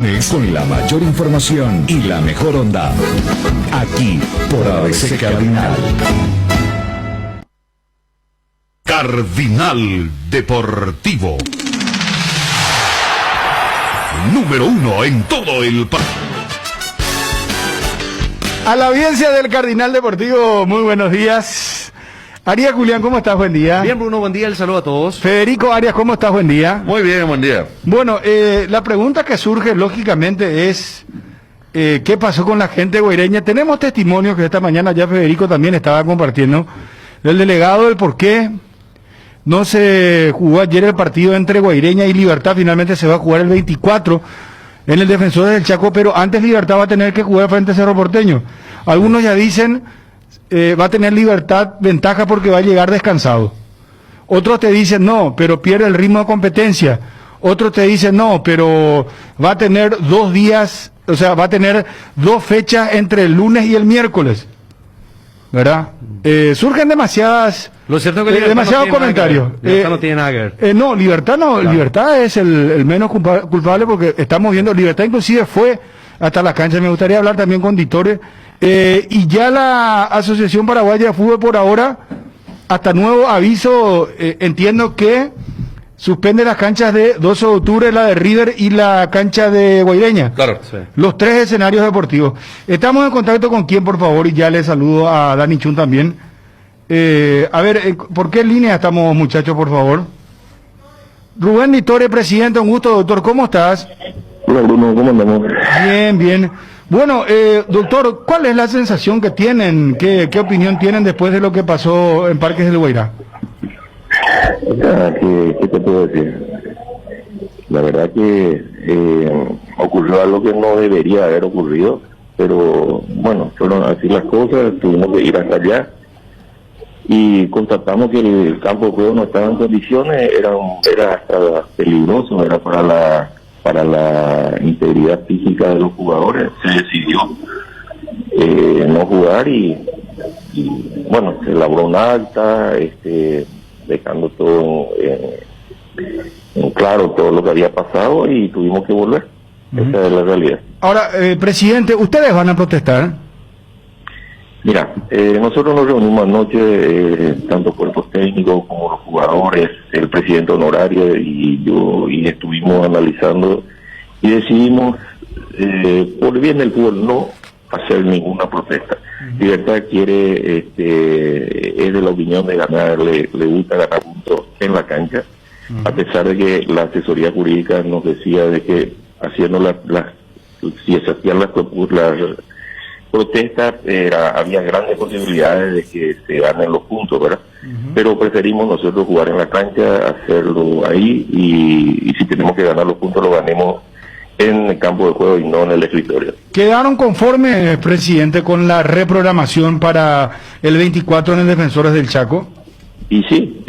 lunes con la mayor información y la mejor onda. Aquí por ABC Cardinal. Cardinal Deportivo. Número 1 en todo el país. A la audiencia del Cardinal Deportivo, muy buenos días. Arias Julián, ¿cómo estás? Buen día. Bien, Bruno, buen día, el saludo a todos. Federico Arias, ¿cómo estás? Buen día. Muy bien, buen día. Bueno, la pregunta que surge lógicamente es, ¿qué pasó con la gente guaireña? Tenemos testimonios que esta mañana ya Federico también estaba compartiendo, del delegado del por qué no se jugó ayer el partido entre Guaireña y Libertad, finalmente se va a jugar el 24 en el Defensores del Chaco, pero antes Libertad va a tener que jugar frente a Cerro Porteño. Algunos ya dicen, va a tener Libertad ventaja porque va a llegar descansado. Otros te dicen, no, pero pierde el ritmo de competencia. Otros te dicen, no, pero va a tener 2 días, o sea, va a tener 2 fechas entre el lunes y el miércoles. ¿Verdad? Surgen demasiados comentarios. Libertad no tiene nada que ver. No, Libertad no, claro. Libertad es el menos culpable porque estamos viendo, Libertad inclusive fue hasta la cancha. Me gustaría hablar también con Ditore. Y ya la Asociación Paraguaya de Fútbol por ahora, hasta nuevo aviso, entiendo que suspende las canchas de 12 de octubre, la de River y la cancha de Guaireña. Claro. Sí. Los 3 escenarios deportivos. Estamos en contacto con quién, por favor, y ya le saludo a Dani Chun también. A ver, ¿por qué línea estamos, muchachos, por favor? Rubén Ditore, presidente, un gusto, doctor, ¿cómo estás? Hola, Bruno, ¿cómo andamos? Bien, bien. Bueno, doctor, ¿cuál es la sensación que tienen? ¿Qué opinión tienen después de lo que pasó en Parques del Guairá? ¿Qué te puedo decir? La verdad que ocurrió algo que no debería haber ocurrido, pero bueno, fueron así las cosas, tuvimos que ir hasta allá y constatamos que el campo de juego no estaba en condiciones, era hasta peligroso, era para la integridad física de los jugadores. Se decidió no jugar y bueno, se elaboró un acta, dejando todo en claro todo lo que había pasado y tuvimos que volver. Esa es la realidad. Ahora, presidente, ¿ustedes van a protestar? Mira, nosotros nos reunimos anoche, tanto cuerpos técnicos como los jugadores, el presidente honorario y yo, y estuvimos analizando y decidimos, por el bien del fútbol, no hacer ninguna protesta. Libertad quiere, es de la opinión de ganar, le gusta ganar puntos en la cancha, a pesar de que la asesoría jurídica nos decía de que haciendo si se hacían las protestas, había grandes posibilidades de que se ganen los puntos, ¿verdad? Pero preferimos nosotros jugar en la cancha, hacerlo ahí, y si tenemos que ganar los puntos, lo ganemos en el campo de juego y no en el escritorio. ¿Quedaron conformes, presidente, con la reprogramación para el 24 en el Defensores del Chaco? Y sí,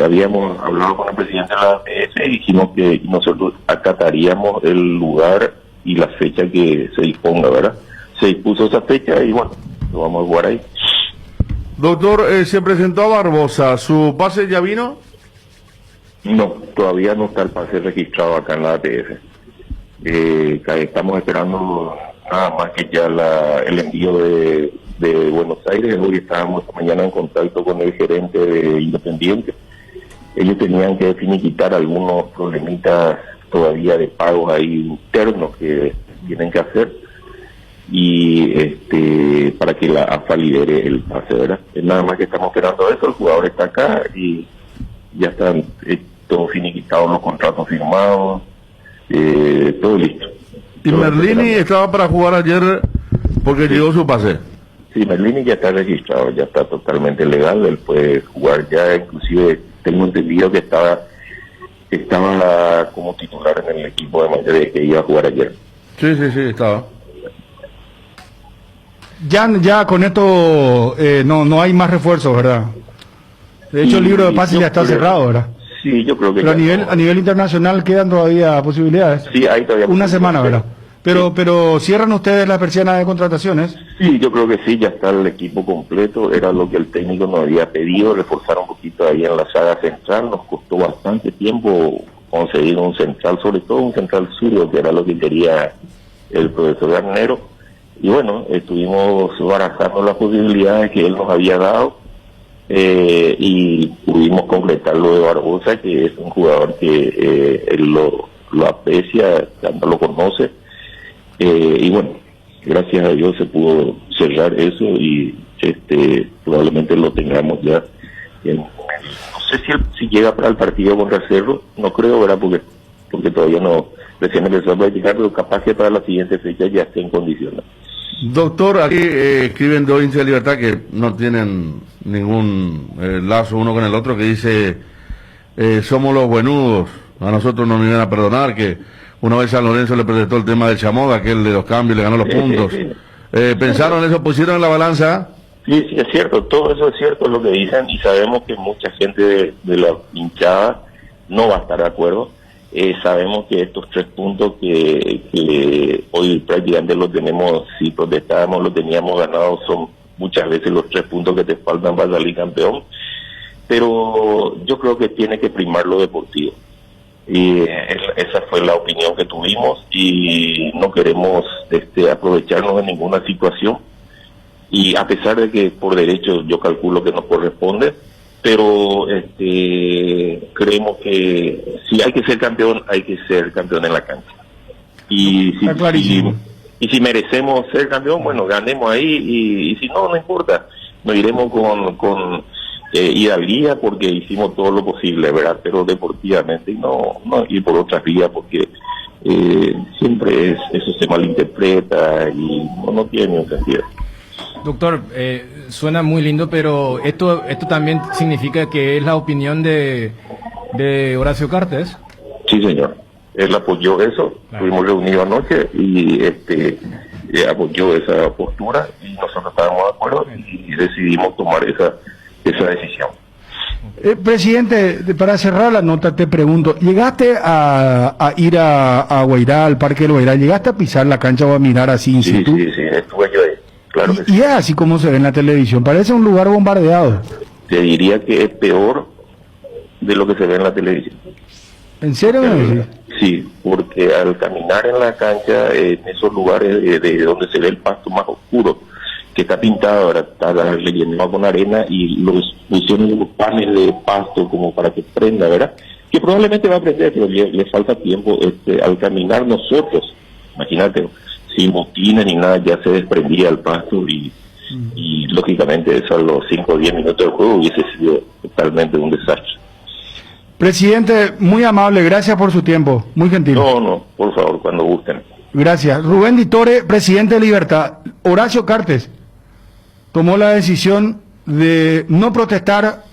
habíamos hablado con el presidente de la APF y dijimos que nosotros acataríamos el lugar y la fecha que se disponga, ¿verdad? Se dispuso esa fecha y bueno, lo vamos a jugar ahí. Doctor, se presentó a Barbosa, ¿su pase ya vino? No, todavía no está el pase registrado acá en la APF. Estamos esperando nada más que ya el envío de Buenos Aires. Hoy estábamos esta mañana en contacto con el gerente de Independiente. Ellos tenían que finiquitar algunos problemitas todavía de pagos ahí internos que tienen que hacer y para que la AFA libere el pase, ¿verdad? Nada más que estamos esperando eso, el jugador está acá y ya están todos finiquitados los contratos firmados, todo listo. ¿Y Merlini estaba para jugar ayer porque llegó su pase? Sí, Merlini ya está registrado, ya está totalmente legal, él puede jugar ya, inclusive tengo entendido que estaba como titular en el equipo de Madrid que iba a jugar ayer. Sí, estaba. Ya con esto no hay más refuerzos, ¿verdad? De hecho, el libro de pases ya está cerrado, ¿verdad? Sí, yo creo que... Pero a nivel internacional quedan todavía posibilidades. Sí, hay todavía... Una semana, ¿verdad? Pero ¿cierran ustedes las persianas de contrataciones? Sí, yo creo que sí, ya está el equipo completo, era lo que el técnico nos había pedido, reforzar un poquito ahí en la saga central, nos costó bastante tiempo conseguir un central, sobre todo un central zurdo, que era lo que quería el profesor Garnero. Y bueno, estuvimos barajando las posibilidades que él nos había dado, y pudimos concretar lo de Barbosa, que es un jugador que él lo aprecia, lo conoce, y bueno, gracias a Dios se pudo cerrar eso, y probablemente lo tengamos ya no sé si llega para el partido contra Cerro, no creo, ¿verdad? Porque todavía no, recién empezó a practicar, pero capaz que para la siguiente fecha ya esté en condiciones. Doctor, aquí escriben dos hinchas de Libertad que no tienen ningún lazo uno con el otro, que dice, somos los buenudos, a nosotros no nos iban a perdonar, que una vez San Lorenzo le presentó el tema del Chamoda, aquel de los cambios, le ganó los puntos. ¿Pensaron eso, pusieron en la balanza? Sí, es cierto, todo eso es cierto, es lo que dicen, y sabemos que mucha gente de la hinchada no va a estar de acuerdo. Sabemos que estos 3 puntos que hoy prácticamente los tenemos, si protestábamos, los teníamos ganados, son muchas veces los 3 puntos que te faltan para salir campeón, pero yo creo que tiene que primar lo deportivo, y esa fue la opinión que tuvimos, y no queremos aprovecharnos de ninguna situación, y a pesar de que por derecho yo calculo que nos corresponde, pero creemos que si hay que ser campeón en la cancha, y si merecemos ser campeón, bueno, ganemos ahí, y si no importa, nos iremos con hidalguía porque hicimos todo lo posible, ¿verdad? Pero deportivamente no ir por otras vías, porque siempre eso se malinterpreta y no tiene ningún sentido. Doctor, suena muy lindo, pero esto también significa que es la opinión de Horacio Cartes. Sí, señor. Él apoyó eso. Claro. Estuvimos reunidos anoche y apoyó esa postura, y nosotros estábamos de acuerdo y decidimos tomar esa decisión. Presidente, para cerrar la nota te pregunto, ¿llegaste a ir a Guairá, al Parque del Guairá? ¿Llegaste a pisar la cancha o a mirar así in situ? Sí, estuve yo ahí. Claro que sí. Y es así como se ve en la televisión, parece un lugar bombardeado. Te diría que es peor de lo que se ve en la televisión. ¿En serio? Sí, porque al caminar en la cancha, en esos lugares de donde se ve el pasto más oscuro, que está pintado, ahora está rellenado con arena, y los pusieron unos paneles de pasto como para que prenda, ¿verdad? Que probablemente va a prender, pero le falta tiempo. Al caminar nosotros, imagínate, sin botines ni nada, ya se desprendía el pasto, y lógicamente eso a los 5 o 10 minutos del juego hubiese sido totalmente un desastre. Presidente, muy amable, gracias por su tiempo, muy gentil. No, por favor, cuando gusten. Gracias. Rubén Ditore, presidente de Libertad. Horacio Cartes tomó la decisión de no protestar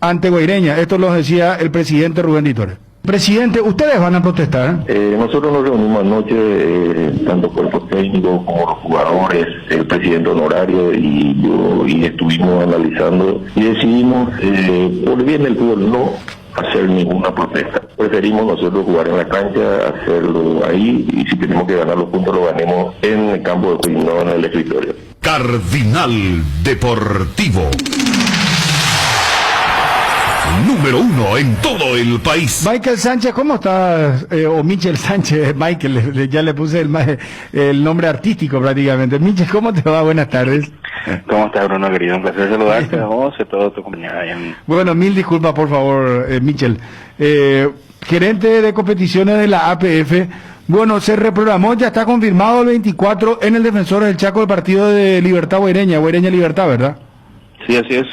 ante Guaireña. Esto lo decía el presidente Rubén Ditore. Presidente, ¿ustedes van a protestar? Nosotros nos reunimos anoche, tanto cuerpo técnico como los jugadores, el presidente honorario y yo, y estuvimos analizando y decidimos, por bien del fútbol, no hacer ninguna protesta. Preferimos nosotros jugar en la cancha, hacerlo ahí, y si tenemos que ganar los puntos, lo ganemos en el campo de juego, no en el escritorio. Cardinal Deportivo. Número 1 en todo el país. Michael Sánchez, ¿cómo estás? O Michel Sánchez, Michael, ya le puse el nombre artístico prácticamente. Michel, ¿cómo te va? Buenas tardes. ¿Cómo estás, Bruno, querido? Un placer saludarte a vos y a toda tu comunidad. Bueno, mil disculpas, por favor, Michel. Gerente de competiciones de la APF. Bueno, se reprogramó, ya está confirmado el 24 en el Defensor del Chaco, el partido de Libertad Guaireña Libertad, ¿verdad? Sí, así es,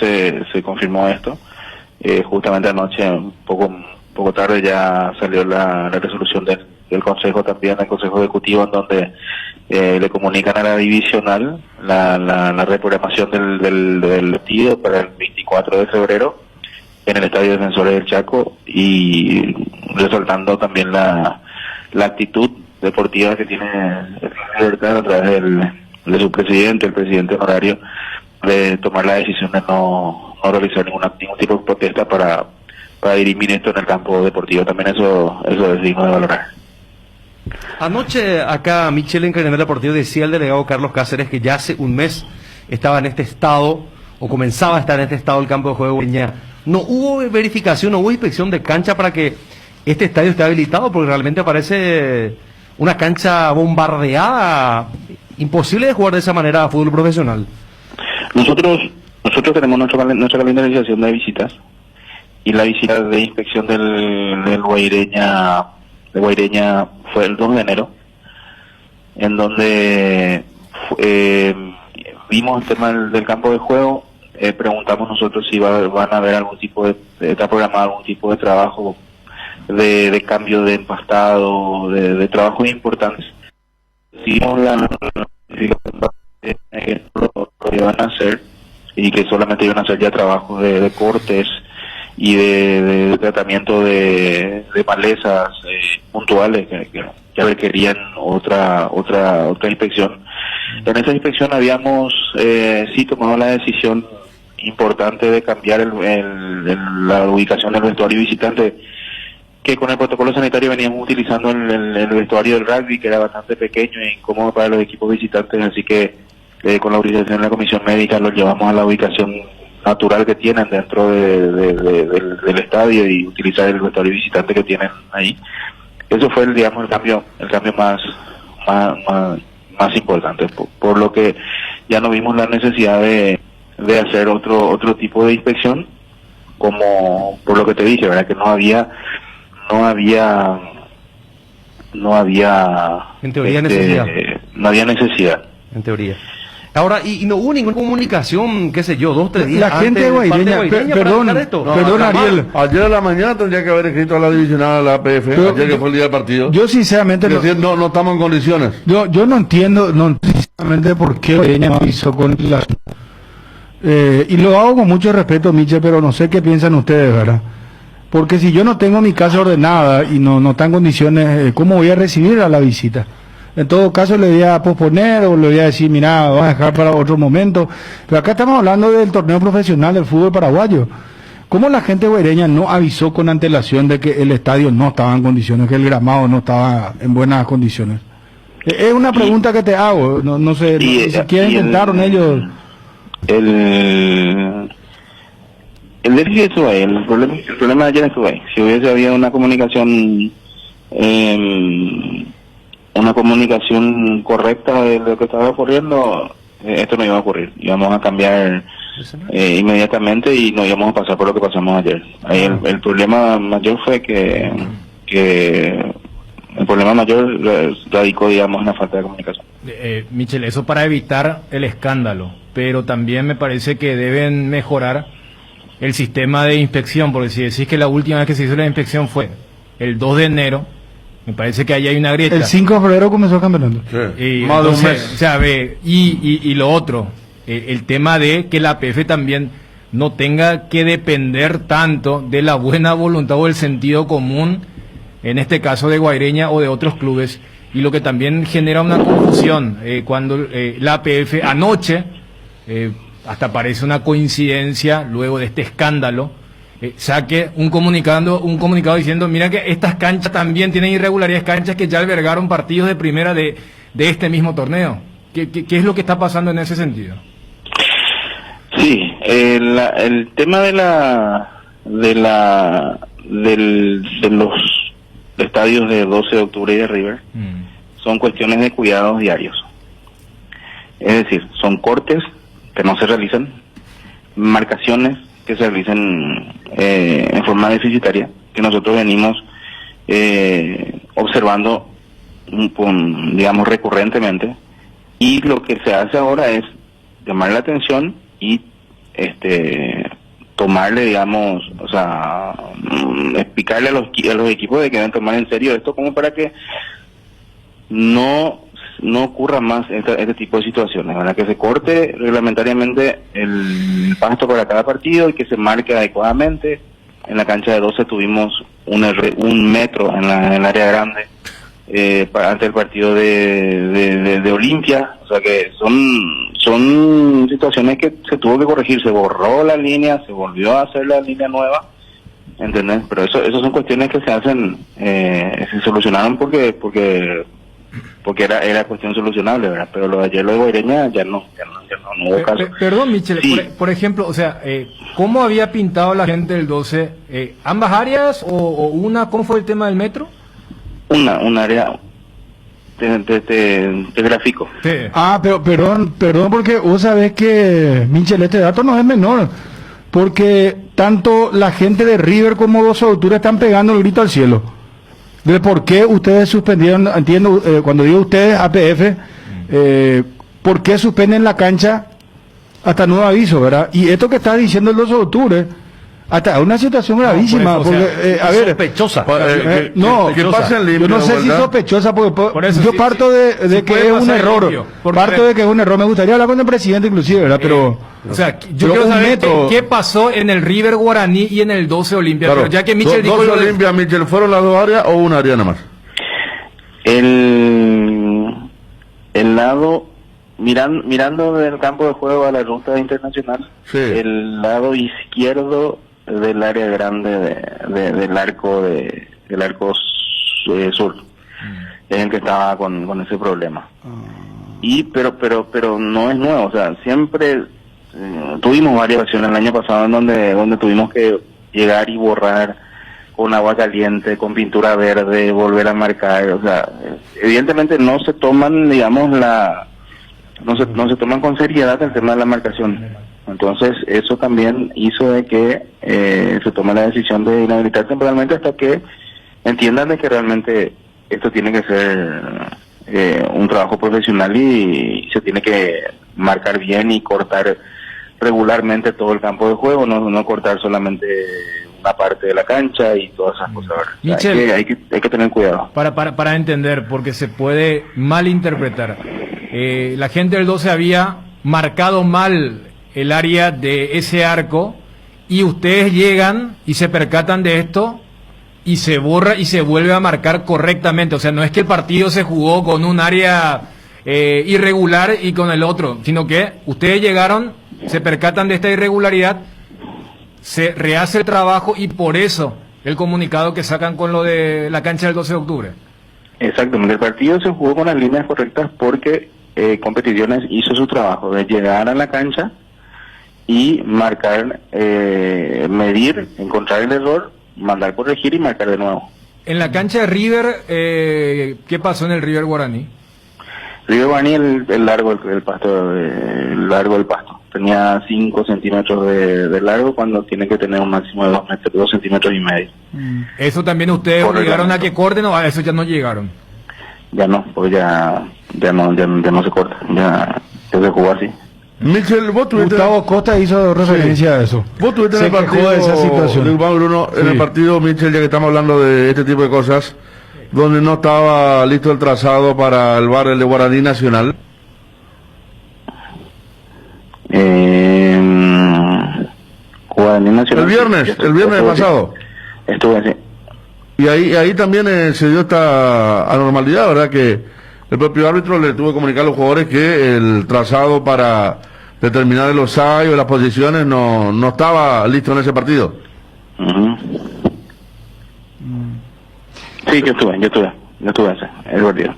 se confirmó esto. Justamente anoche, un poco tarde, ya salió la resolución del Consejo también, el Consejo Ejecutivo, en donde le comunican a la divisional la reprogramación del partido para el 24 de febrero en el Estadio Defensores del Chaco, y resaltando también la actitud deportiva que tiene Libertad a través de su presidente, el presidente honorario, de tomar la decisión de no realizar ningún tipo de protesta para dirimir esto en el campo deportivo. También eso es digno de valorar. Anoche acá Michel en Cardinal Deportivo decía el delegado Carlos Cáceres que ya hace un mes estaba en este estado, o comenzaba a estar en este estado el campo de juego de Guaireña. No hubo verificación, no hubo inspección de cancha para que este estadio esté habilitado, porque realmente parece una cancha bombardeada, imposible de jugar de esa manera a fútbol profesional. Nosotros tenemos nuestra calendarización de visitas, y la visita de inspección del Guaireña fue el 2 de enero, en donde vimos el tema del campo de juego. Preguntamos nosotros si van a haber algún tipo está programado algún tipo de trabajo de cambio de empastado, de trabajos importantes. Vimos que lo iban a hacer, y que solamente iban a hacer ya trabajos de cortes y de tratamiento de malezas puntuales que requerían otra inspección. En esa inspección habíamos sí tomado la decisión importante de cambiar la ubicación del vestuario visitante, que con el protocolo sanitario veníamos utilizando el vestuario del rugby, que era bastante pequeño e incómodo para los equipos visitantes, así que con la autorización de la comisión médica lo llevamos a la ubicación natural que tienen dentro del estadio, y utilizar el vestuario visitante que tienen ahí. Eso fue el cambio más importante, por lo que ya no vimos la necesidad de hacer otro tipo de inspección, como por lo que te dije, ¿verdad? Que no había En teoría necesidad. No había necesidad. En teoría. Ahora, y no hubo ninguna comunicación, qué sé yo, 2-3 días La gente de antes parte Guaireña, para perdón, dejar esto. perdón, Ariel. Ayer a la mañana tendría que haber escrito a la divisional, a la APF, ayer que fue el día del partido. Yo sinceramente Decir, no estamos en condiciones. yo no entiendo sinceramente por qué Guaireña no hizo con la... y lo hago con mucho respeto, Miche, pero no sé qué piensan ustedes, ¿verdad? Porque si yo no tengo mi casa ordenada y no está en condiciones, ¿cómo voy a recibir a la visita? En todo caso le voy a posponer, o le voy a decir, mira, vamos a dejar para otro momento. Pero acá estamos hablando del torneo profesional del fútbol paraguayo. ¿Cómo la gente guaireña no avisó con antelación de que el estadio no estaba en condiciones, que el gramado no estaba en buenas condiciones? Es una pregunta que te hago, no sé, ni siquiera intentaron ellos. El déficit estuvo ahí, el problema de ayer estuvo ahí. Si hubiese habido una comunicación correcta de lo que estaba ocurriendo, esto no iba a ocurrir. Íbamos a cambiar inmediatamente y no íbamos a pasar por lo que pasamos ayer. Ahí el problema mayor fue que el problema mayor radicó, digamos, en la falta de comunicación. Michel, eso para evitar el escándalo, pero también me parece que deben mejorar el sistema de inspección, porque si decís que la última vez que se hizo la inspección fue el 2 de enero, me parece que ahí hay una grieta. El 5 de febrero comenzó el campeonato. Sí, Y más de un entonces, mes. o sea, y lo otro, el tema de que la APF también no tenga que depender tanto de la buena voluntad o del sentido común, en este caso de Guaireña o de otros clubes, y lo que también genera una confusión, cuando la APF anoche, hasta parece una coincidencia luego de este escándalo, saque un comunicado diciendo, mira que estas canchas también tienen irregularidades, canchas que ya albergaron partidos de primera de este mismo torneo. ¿Qué es lo que está pasando en ese sentido? Sí, el tema de los estadios de 12 de octubre y de River son cuestiones de cuidados diarios. Es decir, son cortes que no se realizan, marcaciones que se realicen en forma deficitaria, que nosotros venimos observando, digamos, recurrentemente, y lo que se hace ahora es llamar la atención y tomarle, digamos, o sea, explicarle a los equipos de que deben tomar en serio esto, como para que no ocurra más este tipo de situaciones, ¿verdad? Que se corte reglamentariamente el pasto para cada partido y que se marque adecuadamente. En la cancha de 12 tuvimos un metro en el área grande antes del partido de Olimpia, o sea que son situaciones que se tuvo que corregir, se borró la línea, se volvió a hacer la línea nueva, ¿entendés? Pero eso son cuestiones que se hacen, se solucionaron porque porque era cuestión solucionable, ¿verdad? Pero lo de ayer, lo de Guaireña, ya no hubo caso. Perdón, Michel, Sí. por ejemplo, o sea, ¿cómo había pintado la gente del 12? ¿Ambas áreas o una? ¿Cómo fue el tema del metro? Un área te grafico. Sí. Ah, pero perdón, porque vos sabés que, Michel, este dato no es menor, porque tanto la gente de River como 12 de octubre están pegando el grito al cielo. De por qué ustedes suspendieron, entiendo, cuando digo ustedes, APF, por qué suspenden la cancha hasta nuevo aviso, ¿verdad? Y esto que está diciendo el 12 de octubre, hasta una situación gravísima, por eso, o porque, sea, a ver, sospechosa. no, que pase en limpio, yo no sé si ¿verdad? sospechosa, porque Por eso, yo sí, parto sí, de sí que puede es un pasar error, limpio, porque- parto de que es un error. Me gustaría hablar con el presidente inclusive, ¿verdad? Pero O sea, yo pero quiero un saber metro- qué pasó en el River Guaraní y en el 12 Olimpia. Claro, Pero ya que Michel dijo... 12 lo de- Olimpia, Michel, ¿fueron las dos áreas o una área nada más? El lado, mirando del campo de juego a la ruta internacional, Sí. el lado izquierdo del área grande del arco sur es el que estaba con ese problema. Pero no es nuevo, o sea, siempre tuvimos varias acciones el año pasado en donde tuvimos que llegar y borrar con agua caliente, con pintura verde, volver a marcar, o sea, evidentemente no se toman, digamos, no se toman con seriedad el tema de la marcación. Entonces, eso también hizo de que se tome la decisión de inhabilitar temporalmente hasta que entiendan de que realmente esto tiene que ser un trabajo profesional y se tiene que marcar bien y cortar regularmente todo el campo de juego, no cortar solamente una parte de la cancha y todas esas cosas. ¿Verdad? O sea, Michel, hay que tener cuidado. Para entender, porque se puede malinterpretar. La gente del 12 había marcado mal el área de ese arco y ustedes llegan y se percatan de esto y se borra y se vuelve a marcar correctamente. O sea, no es que el partido se jugó con un área irregular y con el otro, sino que ustedes llegaron, se percatan de esta irregularidad, se rehace el trabajo y por eso el comunicado que sacan con lo de la cancha del 12 de octubre. Exactamente, el partido se jugó con las líneas correctas porque Competiciones hizo su trabajo de llegar a la cancha y marcar, medir, encontrar el error, mandar corregir y marcar de nuevo. En la cancha de River, ¿qué pasó en el River Guaraní? River Guaraní, el largo del pasto, el largo del pasto. Tenía 5 centímetros de largo cuando tiene que tener un máximo de 2 centímetros y medio. ¿Eso también ustedes Por obligaron a reglamento. que corten o a eso ya no llegaron? Ya no, pues ya no se corta, ya se jugó así. Michel, vos tuviste... Gustavo Costa hizo referencia a eso. Vos tuviste en Se el quejó partido de esa situación. de Urbano Bruno, en Sí. el partido, Michel, ya que estamos hablando de este tipo de cosas, donde no estaba listo el trazado para el bar de Guaraní Nacional. Guaraní Nacional. El viernes pasado. Estuve así. Y ahí también se dio esta anormalidad, ¿verdad? Que el propio árbitro le tuvo que comunicar a los jugadores que el trazado para determinar el offside o las posiciones no estaba listo en ese partido. Ujú. Sí, yo estuve ese, el partido.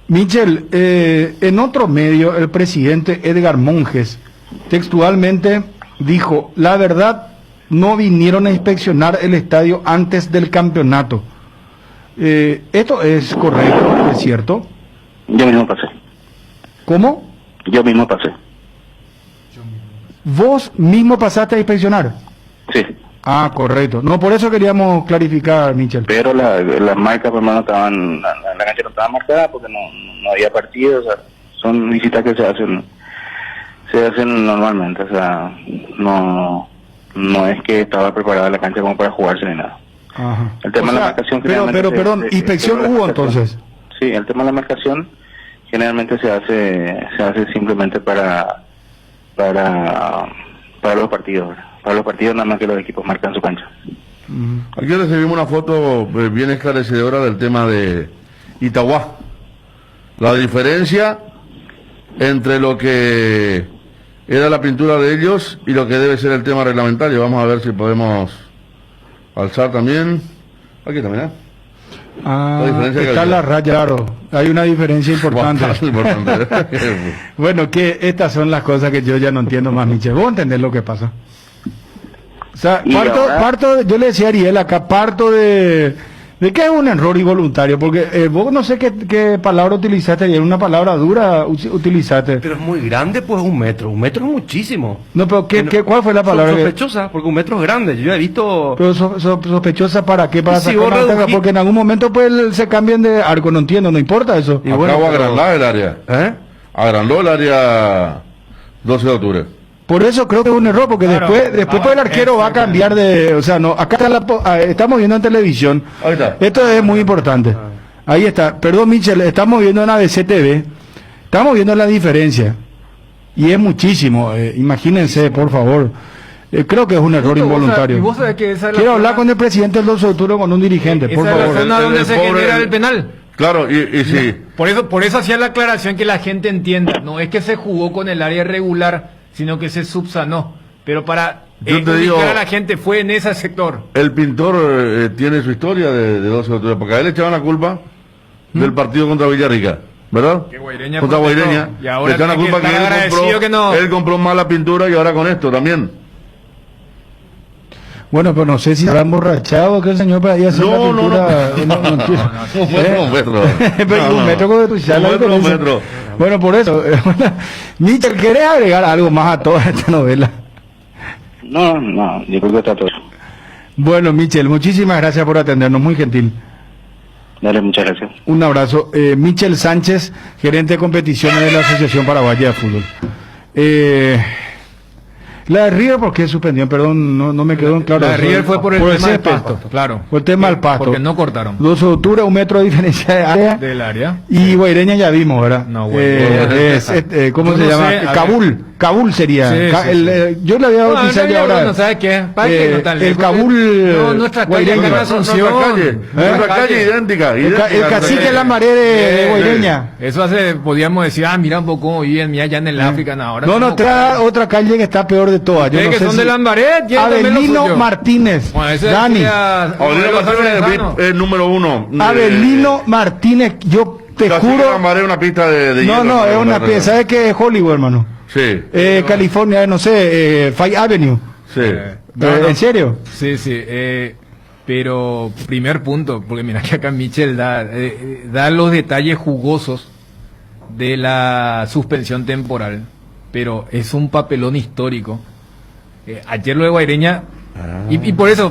Michel, en otro medio, el presidente Edgar Monjes textualmente dijo, la verdad, no vinieron a inspeccionar el estadio antes del campeonato. ¿Esto es correcto? ¿Es cierto? Yo mismo pasé. ¿Cómo? Yo mismo pasé. ¿Vos mismo pasaste a inspeccionar? Sí. Ah, correcto. No, por eso queríamos clarificar, Michel. Pero las marcas, por no estaban, la cancha no estaba marcada porque no había partido, o sea, son visitas que se hacen normalmente, o sea, no es que estaba preparada la cancha como para jugarse ni nada. Ajá. El tema O de la sea, marcación pero, generalmente perdón, inspección hubo entonces. Sí, el tema de la marcación generalmente se hace simplemente para los partidos, ¿verdad? Para los partidos nada más que los equipos marcan su cancha. Aquí recibimos una foto bien esclarecedora del tema de Itagua. La diferencia entre lo que era la pintura de ellos y lo que debe ser el tema reglamentario. Vamos a ver si podemos alzar también. Aquí también, Ah, La diferencia que está había. la raya, claro. Hay una diferencia importante. Bastante importante. Bueno, que estas son las cosas que yo ya no entiendo más, Michel. Vos entendés lo que pasa. O sea, Y ahora- yo le decía a Ariel acá, parto de que es un error involuntario, porque vos no sé qué palabra utilizaste ayer, una palabra dura utilizaste. Pero es muy grande, pues 1 metro. 1 metro es muchísimo. No, pero ¿cuál fue la palabra? Sospechosa, porque 1 metro es grande. Yo ya he visto. Pero sospechosa para qué, para Si sacar vos una ventaja, redují- porque en algún momento pues se cambian de arco, no entiendo, no importa eso. Y bueno, Acabo de pero- agrandar el área. ¿Eh? Agrandó el área 12 de octubre. Por eso creo que es un error, porque Claro. después pues el arquero va a cambiar de, o sea, no, acá está estamos viendo en televisión. Ahí está. Esto es muy importante. Ahí está. Perdón, Michel, estamos viendo en ABC TV. Estamos viendo la diferencia. Y es muchísimo. Imagínense, por favor. Creo que es un error Y vos involuntario. sabés que esa es la Quiero hablar zona- con el presidente del 12 de octubre, con un dirigente, esa por es la favor. zona donde El se pobre- genera el penal. Claro, y sí. Por eso hacía la aclaración que la gente entienda. No es que se jugó con el área regular, sino que se subsanó. Pero para Yo te digo- ubicar a la gente fue en ese sector. El pintor tiene su historia de 12 de octubre, porque a él le echaban la culpa del partido contra Villarrica, ¿verdad? Que Guaireña Contra protestó. Guaireña. Y ahora Le echaban la tiene que culpa que, estar agradecido que no. él compró mala pintura y ahora con esto también. Bueno, pero no sé si habrá emborrachado que el señor para ir a hacer la No, no, pintura. No, entiendo. Un metro. Pero No, un no. metro con tu ya la Un metro, un diferencia. metro. Bueno, por eso. Michel, ¿querés agregar algo más a toda esta novela? No, yo creo que está todo. Bueno, Michel, muchísimas gracias por atendernos, muy gentil. Dale, muchas gracias. Un abrazo. Michel Sánchez, gerente de competiciones de la Asociación Paraguaya de Fútbol. La de River, ¿por qué suspendió? Perdón, no me quedó en claro. La de River fue por el tema del césped. pasto, claro. Por el tema del pasto. Porque no cortaron. 12 de octubre, 1 metro de diferencia de área. Del área. Y Guaireña ya vimos, ¿verdad? No, Guaireña. ¿Cómo Yo se no llama? sé, a ver. Kabul sería. Sí, sí. Yo le había No, bautizado en ya realidad, ahora. no sabe qué. ¿Para qué no tan el lejos? Kabul. No, nuestra calle Guaireña. acá en Asunción. Nuestra calle idéntica. El cacique es la marea de Guaireña. Eso hace, podríamos decir, mira un poco cómo viven mira, allá en el África. No, ahora No, somos- trae otra calle que está peor de todas. Yo Ustedes no que sé son si- de Lambaret, tienen también lo Abelino suyo. Martínez. Bueno, ese Dani. sería- Aurelio los Martínez Lozano. es número 1. Abelino Martínez, yo te juro. Amaré una pista de No, hielo, no, es una pieza. ¿Sabes qué es Hollywood, hermano? Sí, California, no sé, Five Avenue. sí. ¿En serio? Sí, sí. Pero, primer punto, porque mira que acá Michel da los detalles jugosos de la suspensión temporal, pero es un papelón histórico. Ayer lo de Guaireña, y por eso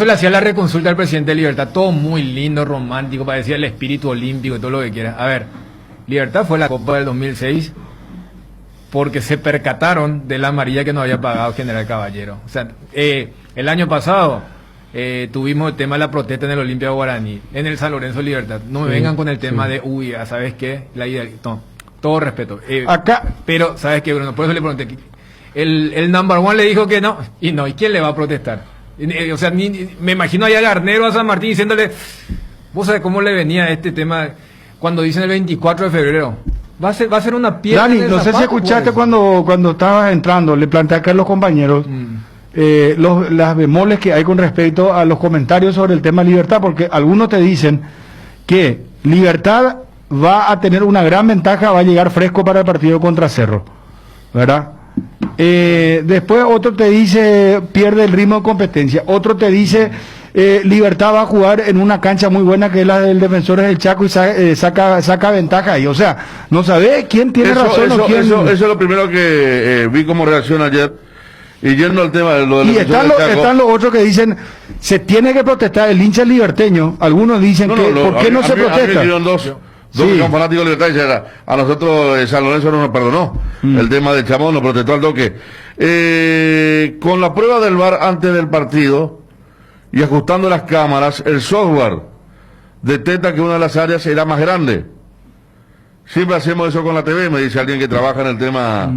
le hacía la reconsulta al presidente de Libertad, todo muy lindo, romántico, parecía el espíritu olímpico y todo lo que quiera. A ver, Libertad fue la Copa del 2006 porque se percataron de la amarilla que nos había pagado General Caballero. O sea, el año pasado tuvimos el tema de la protesta en el Olimpia Guaraní, en el San Lorenzo Libertad. No me vengan con el tema de, ¿sabes qué? La idea, no, todo respeto. Acá. Pero, ¿sabes qué, Bruno? Por eso le pregunté. El number one le dijo que no, ¿y quién le va a protestar? O sea, me imagino allá a Garnero, a San Martín, diciéndole, vos sabés cómo le venía este tema cuando dicen el 24 de febrero. Va a ser una piedra. Dani, en el no sé si zapato, escuchaste pues. cuando estabas entrando, le planteé acá a los compañeros las bemoles que hay con respecto a los comentarios sobre el tema Libertad, porque algunos te dicen que Libertad va a tener una gran ventaja, va a llegar fresco para el partido contra Cerro, ¿verdad? Después otro te dice pierde el ritmo de competencia, otro te dice Libertad va a jugar en una cancha muy buena que es la del Defensores del Chaco y saca ventaja ahí, o sea, no sabes quién tiene razón o quién... Eso es lo primero que vi como reacción ayer. Y yendo al tema de lo del Y Defensor del Chaco. están los otros que dicen se tiene que protestar el hincha liberteño, algunos dicen No, que no, ¿por qué no se a mí me protesta? dieron dos Sí. que son fanáticos de Libertad y decían, a nosotros San Lorenzo no nos perdonó el tema del Chamón, nos protestó al toque. Con la prueba del VAR antes del partido y ajustando las cámaras, el software detecta que una de las áreas era más grande. Siempre hacemos eso con la TV, me dice alguien que trabaja en el tema.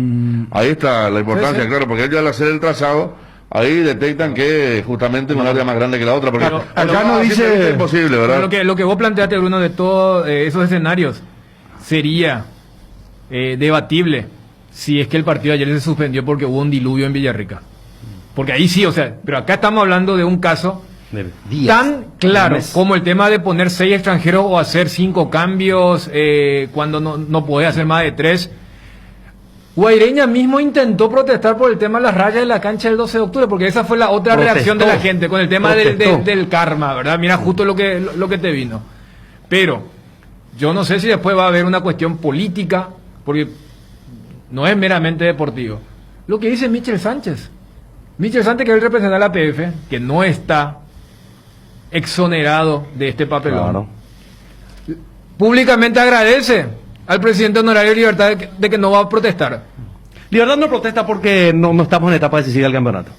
Ahí está la importancia, Sí. claro, porque ellos al hacer el trazado, ahí detectan que justamente una área más grande que la otra, porque Pero acá no dice- simplemente es imposible, ¿verdad? Lo que vos planteaste, Bruno, de todos esos escenarios, sería debatible si es que el partido de ayer se suspendió porque hubo un diluvio en Villarrica. Porque ahí sí, o sea, pero acá estamos hablando de un caso de días, tan claro mes. como el tema de poner 6 extranjeros o hacer 5 cambios cuando no podés hacer más de 3. Guaireña mismo intentó protestar por el tema de las rayas de la cancha del 12 de octubre, porque esa fue la otra reacción de la gente con el tema del karma, ¿verdad? Mira, justo lo que te vino. Pero yo no sé si después va a haber una cuestión política, porque no es meramente deportivo. Lo que dice Michel Sánchez, que es el representante de la PF, que no está exonerado de este papelón, Claro. públicamente agradece al presidente honorario de Libertad de que no va a protestar. Libertad no protesta porque no estamos en etapa decisiva del campeonato.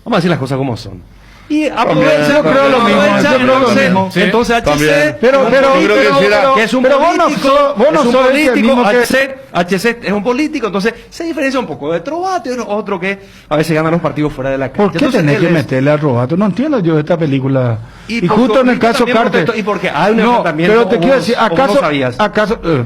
Vamos a decir las cosas como son. Y aprovecha, yo creo lo mismo, yo creo lo mismo. Sí. Entonces HC, También. Pero que es un pero vos no político, sos- vos no es un sos ese político, mismo que- HC es un político, entonces se diferencia un poco de Trovato y otro que a veces gana los partidos fuera de la cancha. ¿Por qué Entonces, tenés él que es- meterle a Robato? No entiendo yo esta película. Y porque justo en el Víctor caso también Carter. protestó, y porque hay un No, enfrentamiento, pero te o quiero vos- decir, o vos no sabías.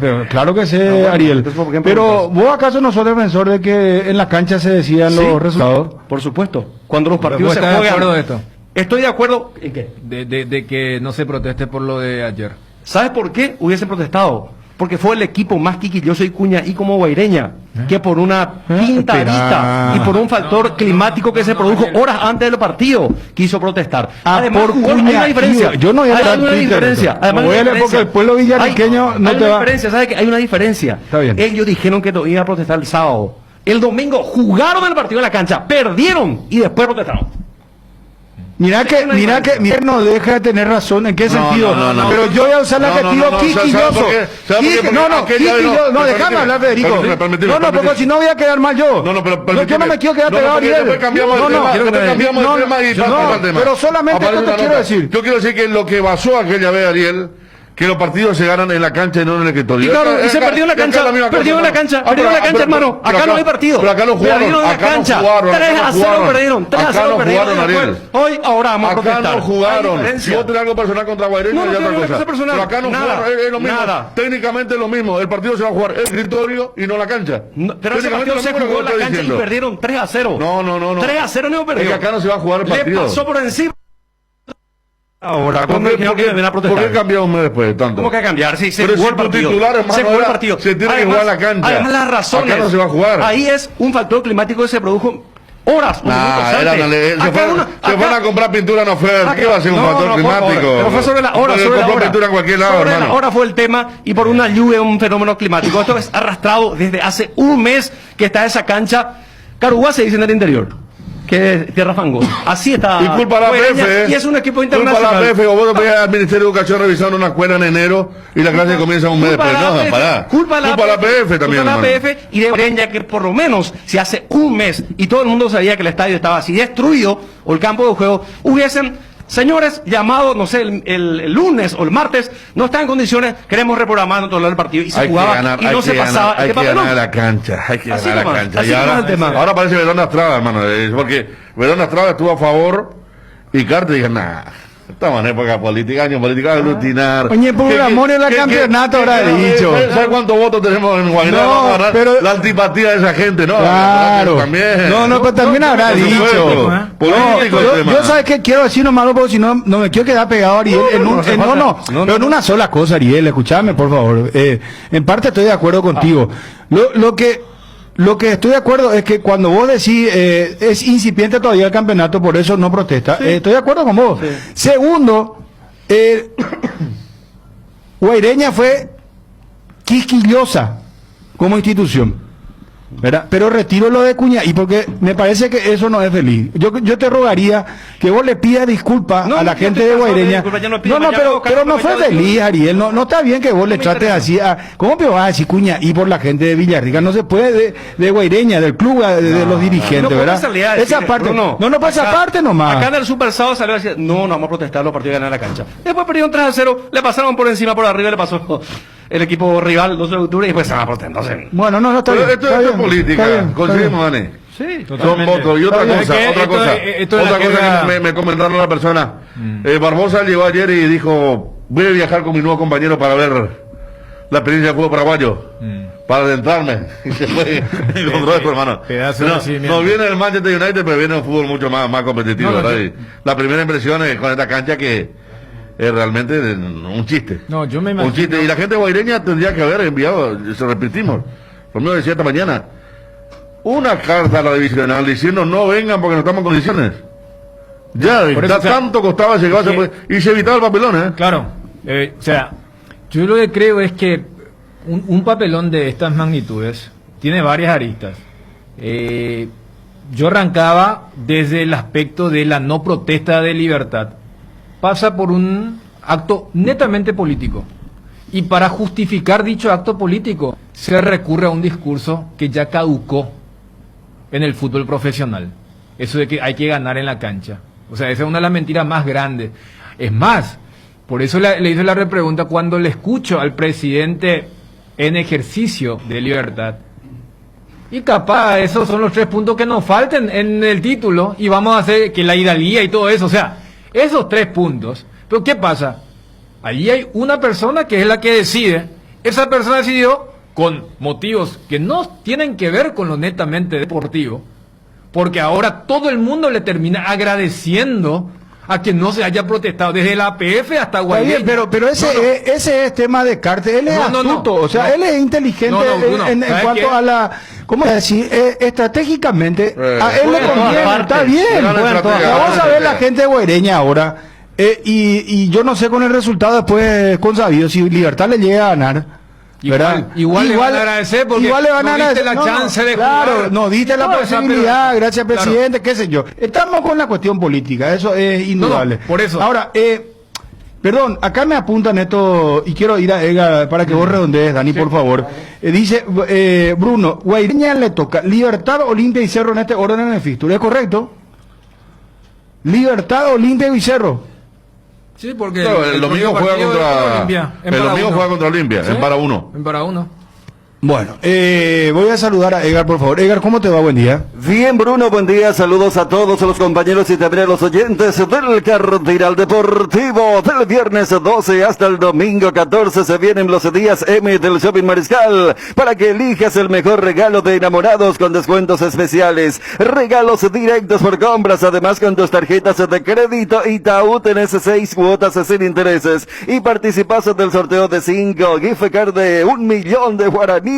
pero claro que sé, bueno, Ariel. entonces, ¿por qué Pero preguntas? vos acaso no sos defensor de que en la cancha se decían Sí, los resultados. Por supuesto. Cuando los ¿Vos partidos se estás de juegan. acuerdo de esto? Estoy de acuerdo en qué. De que no se proteste por lo de ayer. ¿Sabes por qué hubiesen protestado? Porque fue el equipo más quisquilloso y cuñaí como Guaireña, que por una pintadita Espera. y por un factor climático que se produjo horas antes del partido, quiso protestar. Por jugó- hay cuña, una diferencia. yo no voy a Hay estar una Twitter, diferencia. eso. Además, No voy hay a una leer porque diferencia. el pueblo villarriqueño no hay te una va- diferencia, ¿sabes qué? Hay una diferencia. Está bien. Ellos dijeron que iban a protestar el sábado. El domingo jugaron el partido en la cancha, perdieron y después protestaron. Mira que no deja de tener razón. ¿En qué sentido? Pero yo voy a usar el adjetivo quisquilloso. No, déjame hablar, Federico. No, porque si no voy a quedar mal yo. Yo no me quiero quedar pegado a Ariel. Después cambiamos el tema y pasamos al tema. Pero solamente Aparece esto te una quiero nota. decir. Yo quiero decir que lo que basó aquella vez Ariel, que los partidos se ganan en la cancha y no en el escritorio. Y claro, y se perdió en la cancha, perdió en la cancha, hermano. Acá no hay partido. Pero acá no jugaron, Perdieron en la acá no cancha. jugaron, 3-0 perdieron, 3-0 acá no perdieron. jugaron, y después, Ariel. hoy, ahora vamos a Acá protestar. no Hay jugaron. diferencia. Si vos tenés algo personal contra Guaireña, No, no ya tengo otra nada cosa. cosa personal. Pero acá no Nada, jugaron, es lo mismo. nada. Técnicamente es lo mismo. El partido se va a jugar en el escritorio y no en la cancha. No, pero ese Técnicamente partido se es lo mismo jugó en que la estoy cancha y diciendo. perdieron 3-0. No. 3-0 no Es perdió. que acá no se va a jugar el Le partido. pasó por encima. Ahora, ¿Por cuando qué, dijeron que iban a por qué protestar. cambió un mes después tanto? ¿Cómo que va a cambiar? Sí, se Pero jugó si el tu partido. titular, hermano, se jugó el ahora partido. se tiene que jugar en la cancha. Además, las razones. Acá no se va a jugar. Ahí es un factor climático que se produjo horas o minutos antes. Se fueron a comprar pintura no fue. ¿Qué va a ser un factor climático? Pero fue sobre la hora, Pero sobre la compró hora. pintura en cualquier lado, Sobre hermano. la hora fue el tema y por una lluvia, un fenómeno climático. Esto es arrastrado desde hace un mes que está esa cancha. Caruguá se dice en el interior. Que es Tierra Fango. Así está. Y culpa a la Guaireña, PF. Y es un equipo Culpa a internacional. la PF. O vos veías al Ministerio de Educación revisando una escuela en enero y la clase comienza un mes Culpa después. a la No, PF, pará. Culpa a la PF también, Culpa a la hermano. PF y de Guaireña, que por lo menos si hace un mes y todo el mundo sabía que el estadio estaba así destruido o el campo de juego, hubiesen señores llamados, no sé, el lunes o el martes, no está en condiciones, queremos reprogramar todo el partido y se Hay que jugaba ganar, y hay no que se pasaba. ganar, hay que ganar la cancha, hay que Así ganar la nomás, cancha. así Y nomás el tema. ahora parece Verón Estrada, hermano, porque Verón Estrada estuvo a favor y Carter dijo, nah, estamos en época política, año política, aglutinar. Oye, por amor en el campeonato habrá dicho. ¿Sabes cuántos votos tenemos en Guaynabo? No, Vamos a ganar pero- la antipatía de esa gente, ¿no? Claro. También. No, pero también habrá por dicho. supuesto. No, Político el tema. yo sabes que quiero decir nomás, porque si no, no me quiero quedar pegado a Ariel. Pero en una sola cosa, Ariel, escúchame, por favor. En parte estoy de acuerdo contigo. Lo que estoy de acuerdo es que cuando vos decís es incipiente todavía el campeonato, por eso no protesta. Estoy de acuerdo con vos. Segundo, Guaireña fue quisquillosa como institución, ¿verdad? Pero retiro lo de Cuña y porque me parece que eso no es feliz. Yo te rogaría que vos le pidas disculpas No, a la yo gente te de paso de Guaireña. disculpas, ya no pido, No, mañana pero, hago pero no cargo, fue me feliz, disculpas. Ariel. No está bien que vos le me trates interesa. así a... ¿Cómo te vas a decir Cuña y por la gente de Villarrica? No se puede de Guaireña, del club, de los dirigentes, No, ¿verdad? Esa parte, no, pues esa parte nomás. Acá en el Super Sábado salió a decir, no vamos a protestar, los partidos ganan la cancha. Después perdieron 3-0, le pasaron por encima, por arriba, le pasó el equipo rival el 12 de octubre y después se van a protestar. Entonces, Bueno, no está Pero bien. esto está es bien, está política. bien. Coincidimos, Dani. sí, Son votos. Y otra Está bien. cosa, Es que otra esto cosa. es- esto es Otra la cosa guerra- que me comentaron la persona. Barbosa llegó ayer y dijo, voy a viajar con mi nuevo compañero para ver la experiencia del fútbol paraguayo. para adentrarme. Y se fue y encontró esto, hermano. Pedazo de No, recibimiento. no viene el Manchester United, pero viene un fútbol mucho más competitivo, No, no, ¿verdad? yo- Y la primera impresión es con esta cancha que es realmente un chiste. No, yo me Un imagino. chiste. Y la gente guaireña tendría que haber enviado, se repetimos, por medio decía esta mañana, una carta a la divisional diciendo no vengan porque no estamos en condiciones. Ya, Por eso, o sea, tanto costaba llegar y se evitaba el papelón, ¿eh? Claro, o sea, yo lo que creo es que un papelón de estas magnitudes tiene varias aristas. Yo arrancaba desde el aspecto de la no protesta de libertad. Pasa por un acto netamente político. Y para justificar dicho acto político, se recurre a un discurso que ya caducó en el fútbol profesional. Eso de que hay que ganar en la cancha. O sea, esa es una de las mentiras más grandes. Es más, por eso le hice la repregunta cuando le escucho al presidente en ejercicio de libertad. Y capaz, esos son los 3 puntos que nos falten en el título y vamos a hacer que la hidalguía y todo eso. O sea, esos 3 puntos. Pero ¿qué pasa? Allí hay una persona que es la que decide. Esa persona decidió con motivos que no tienen que ver con lo netamente deportivo. Porque ahora todo el mundo le termina agradeciendo a que no se haya protestado desde la APF hasta Está Guayaquil. bien, pero ese es tema de Carter. Él es astuto, o sea, él es inteligente Bruno, en ¿sabes cuanto qué? a la... ¿Cómo decir? Estratégicamente, a él le Bueno, conviene, aparte, está bien. bueno, Bueno, estrategia, vamos a ver estrategia. la gente guaireña ahora. Y yo no sé con el resultado después con Sabido si Libertad le llega a ganar. ¿Verdad? Igual le van a agradecer porque igual le van a no diste agradecer. la chance de claro, jugar. no diste la Toda esa posibilidad, pelota. gracias Claro. presidente, qué sé yo. Estamos con la cuestión política, eso es indudable. No, por eso. Ahora, perdón, acá me apuntan esto, y quiero ir a Edgar para que vos redondees, Dani, por favor. Dice Bruno, Guaireña le toca Libertad, Olimpia y Cerro en este orden en el fixture, ¿es correcto? Libertad, Olimpia y Cerro. Sí, porque Claro, el domingo juega contra Olimpia. el domingo juega contra Olimpia, ¿Sí? en para uno. En para uno. Bueno, voy a saludar a Edgar, por favor. Edgar, ¿cómo te va? Buen día. Bien, Bruno, buen día. Saludos a todos los compañeros y también a los oyentes del Cardial Deportivo. Del viernes 12 hasta el domingo 14 se vienen los días M del Shopping Mariscal para que elijas el mejor regalo de enamorados con descuentos especiales. Regalos directos por compras, además con tus tarjetas de crédito Itaú tenés 6 cuotas sin intereses y participas del sorteo de 5 gift card de 1 millón de guaraníes.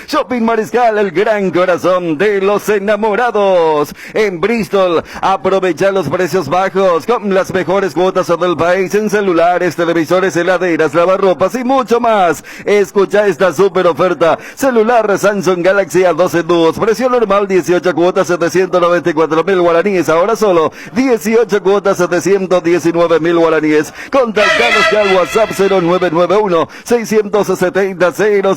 Shopping Mariscal, el gran corazón de los enamorados. En Bristol, aprovecha los precios bajos con las mejores cuotas del país en celulares, televisores, heladeras, lavarropas y mucho más. Escucha esta super oferta. Celular Samsung Galaxy A12 Duos, precio normal 18 cuotas de 194.000 guaraníes, ahora solo 18 cuotas de 119.000 guaraníes. Contactanos ya al WhatsApp 0991 670 000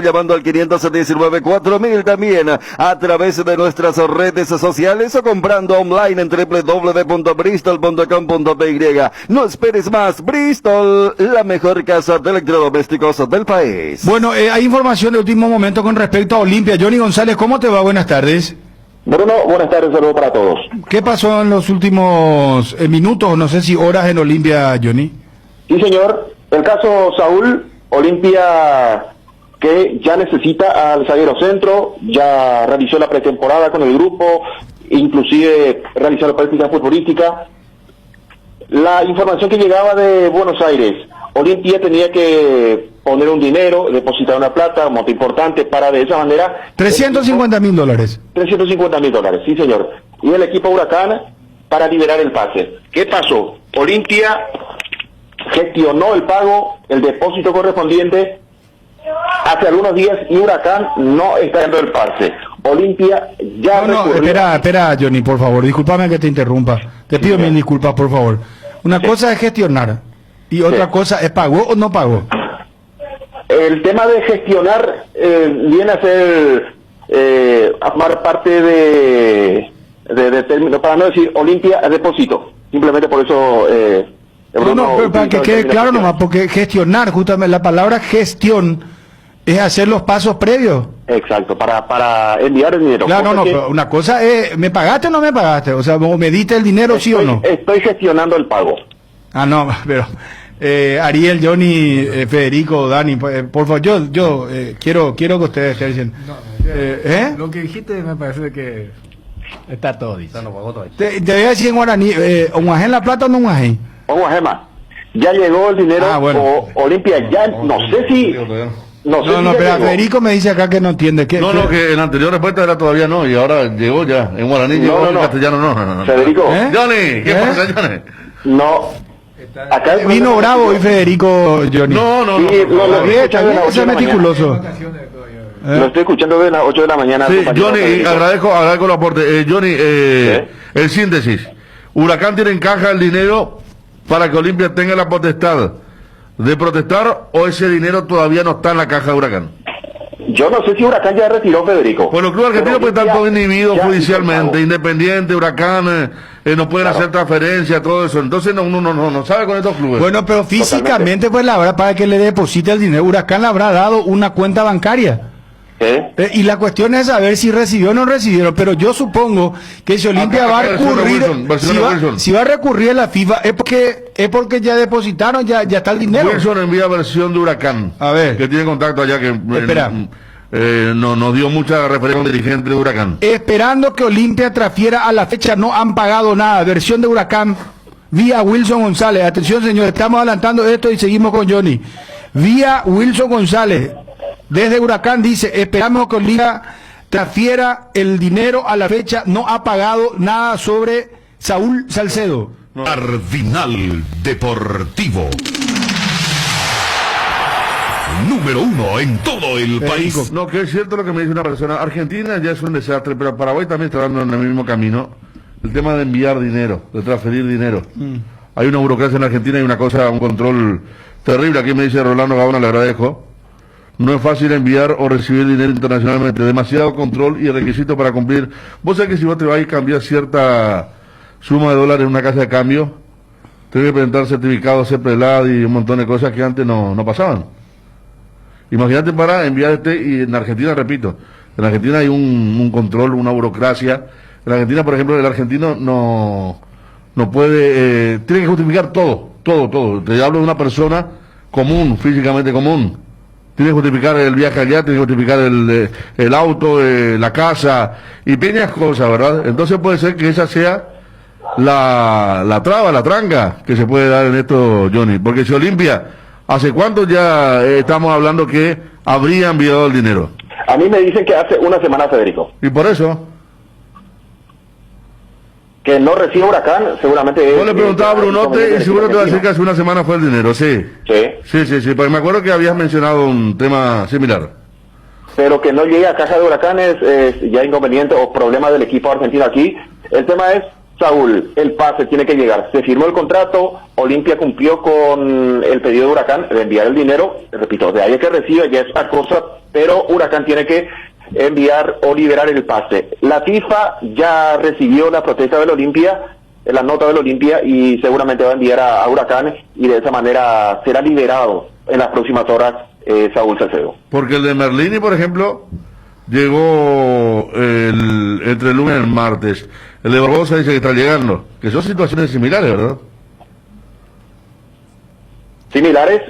llamando al 519-4000 también a través de nuestras redes sociales o comprando online en www.bristol.com.py. No esperes más, Bristol, la mejor casa de electrodomésticos del país. Bueno, hay información de último momento con respecto a Olimpia. Johnny González, ¿cómo te va? Buenas tardes. Bruno, buenas tardes, saludos para todos. ¿Qué pasó en los últimos minutos, no sé si horas en Olimpia, Johnny? Sí, señor. El caso Saúl, Olimpia que ya necesita al zaguero centro, ya realizó la pretemporada con el grupo, inclusive realizó la práctica futbolística. La información que llegaba de Buenos Aires, Olimpia tenía que poner un dinero, depositar una plata, un monto importante para de esa manera... $350.000. $350.000, sí señor. Y el equipo Huracán para liberar el pase. ¿Qué pasó? Olimpia gestionó el pago, el depósito correspondiente hace algunos días y Huracán no está dando el pase. Olimpia ya No, espera, Johnny, por favor, discúlpame que te interrumpa. Te pido mil disculpas, por favor. Una cosa es gestionar y otra cosa es pagó o no pagó. El tema de gestionar viene a ser formar parte de término, para no decir Olimpia depósito. Simplemente por eso... No, pero para que quede claro nomás, porque gestionar, justamente la palabra gestión es hacer los pasos previos. Exacto, para enviar el dinero. Claro, no, pero una cosa es, ¿me pagaste o no me pagaste? O sea, ¿me diste el dinero sí o no? Estoy gestionando el pago. Ah, no, pero Ariel, Johnny, Federico, Dani, por favor, yo quiero que ustedes tercien. Lo que dijiste me parece que está todo dicho. Te voy a decir en guaraní, ¿Onguajé en la plata o no onguajé? Gema, ya llegó el dinero, bueno. Olimpia, ya, no sé si... No, si pero ya llegó. Federico me dice acá que no entiende. Que en la anterior respuesta era todavía no, y ahora llegó ya. En guaraní llegó, en castellano no. Federico. Johnny, ¿qué pasa, Johnny? No. Acá Vino bravo hoy Federico, Johnny. No. Sí, lo estoy escuchando de las 8 de la meticuloso. Lo estoy escuchando de las 8 de la mañana. Sí, compañero Johnny, Federico. agradezco el aporte. Johnny, el síntesis. Huracán tiene en caja el dinero para que Olimpia tenga la potestad de protestar, o ese dinero todavía no está en la caja de Huracán. Yo no sé si Huracán ya retiró, Federico. Pues los clubes argentinos pueden estar todos inhibidos judicialmente, Independiente, Huracán, no pueden hacer transferencias, todo eso. Entonces uno no sabe con estos clubes. Bueno, pero físicamente, Totalmente. pues la verdad, para que le deposite el dinero, Huracán le habrá dado una cuenta bancaria. Y la cuestión es saber si recibió o no recibieron, pero yo supongo que si Olimpia va a recurrir, si va a recurrir a la FIFA, es porque ya depositaron, ya está el dinero. Wilson envía versión de Huracán, a ver, que tiene contacto allá, que nos dio mucha referencia con dirigente de Huracán. Esperando que Olimpia transfiera a la fecha, no han pagado nada. Versión de Huracán vía Wilson González. Atención, señores, estamos adelantando esto y seguimos con Johnny. Vía Wilson González. Desde Huracán dice, esperamos que Olimpia transfiera el dinero a la fecha, no ha pagado nada sobre Saúl Salcedo. Cardinal Deportivo. Número 1 en todo el país. No, que es cierto lo que me dice una persona. Argentina ya es un desastre, pero Paraguay también está dando en el mismo camino. El tema de enviar dinero, de transferir dinero. Hay una burocracia en Argentina y un control terrible. Aquí me dice Rolando Gaona, le agradezco. No es fácil enviar o recibir dinero internacionalmente. Demasiado control y requisito para cumplir. Vos sabés que si vos te vas a cambiar cierta suma de dólares en una casa de cambio, tenés que presentar certificados, CEPRELAD y un montón de cosas que antes no pasaban. Imagínate para enviar y en Argentina, repito, en Argentina hay un control, una burocracia. En Argentina, por ejemplo, el argentino no puede, tiene que justificar todo. Te hablo de una persona común, físicamente común. Tiene que justificar el viaje allá, tiene que justificar el auto, la casa y pequeñas cosas, ¿verdad? Entonces puede ser que esa sea la traba, la tranca que se puede dar en esto, Johnny. Porque si Olimpia, ¿hace cuánto ya estamos hablando que habría enviado el dinero? A mí me dicen que hace una semana, Federico. Y por eso... Que no recibe Huracán, seguramente... Yo le preguntaba a Brunote y seguro te va a decir que hace una semana fue el dinero, sí. Sí, porque me acuerdo que habías mencionado un tema similar. Pero que no llegue a caja de Huracán es ya inconveniente o problema del equipo argentino aquí. El tema es, Saúl, el pase tiene que llegar. Se firmó el contrato, Olimpia cumplió con el pedido de Huracán de enviar el dinero. Repito, de ahí es que recibe, ya es una cosa, pero Huracán tiene que enviar o liberar el pase. La FIFA ya recibió la protesta del Olimpia, la nota del Olimpia, y seguramente va a enviar a Huracán, y de esa manera será liberado en las próximas horas Saúl Salcedo. Porque el de Merlini, por ejemplo, llegó entre el lunes y el martes. El de Barbosa dice que está llegando, que son situaciones similares, ¿verdad? Similares,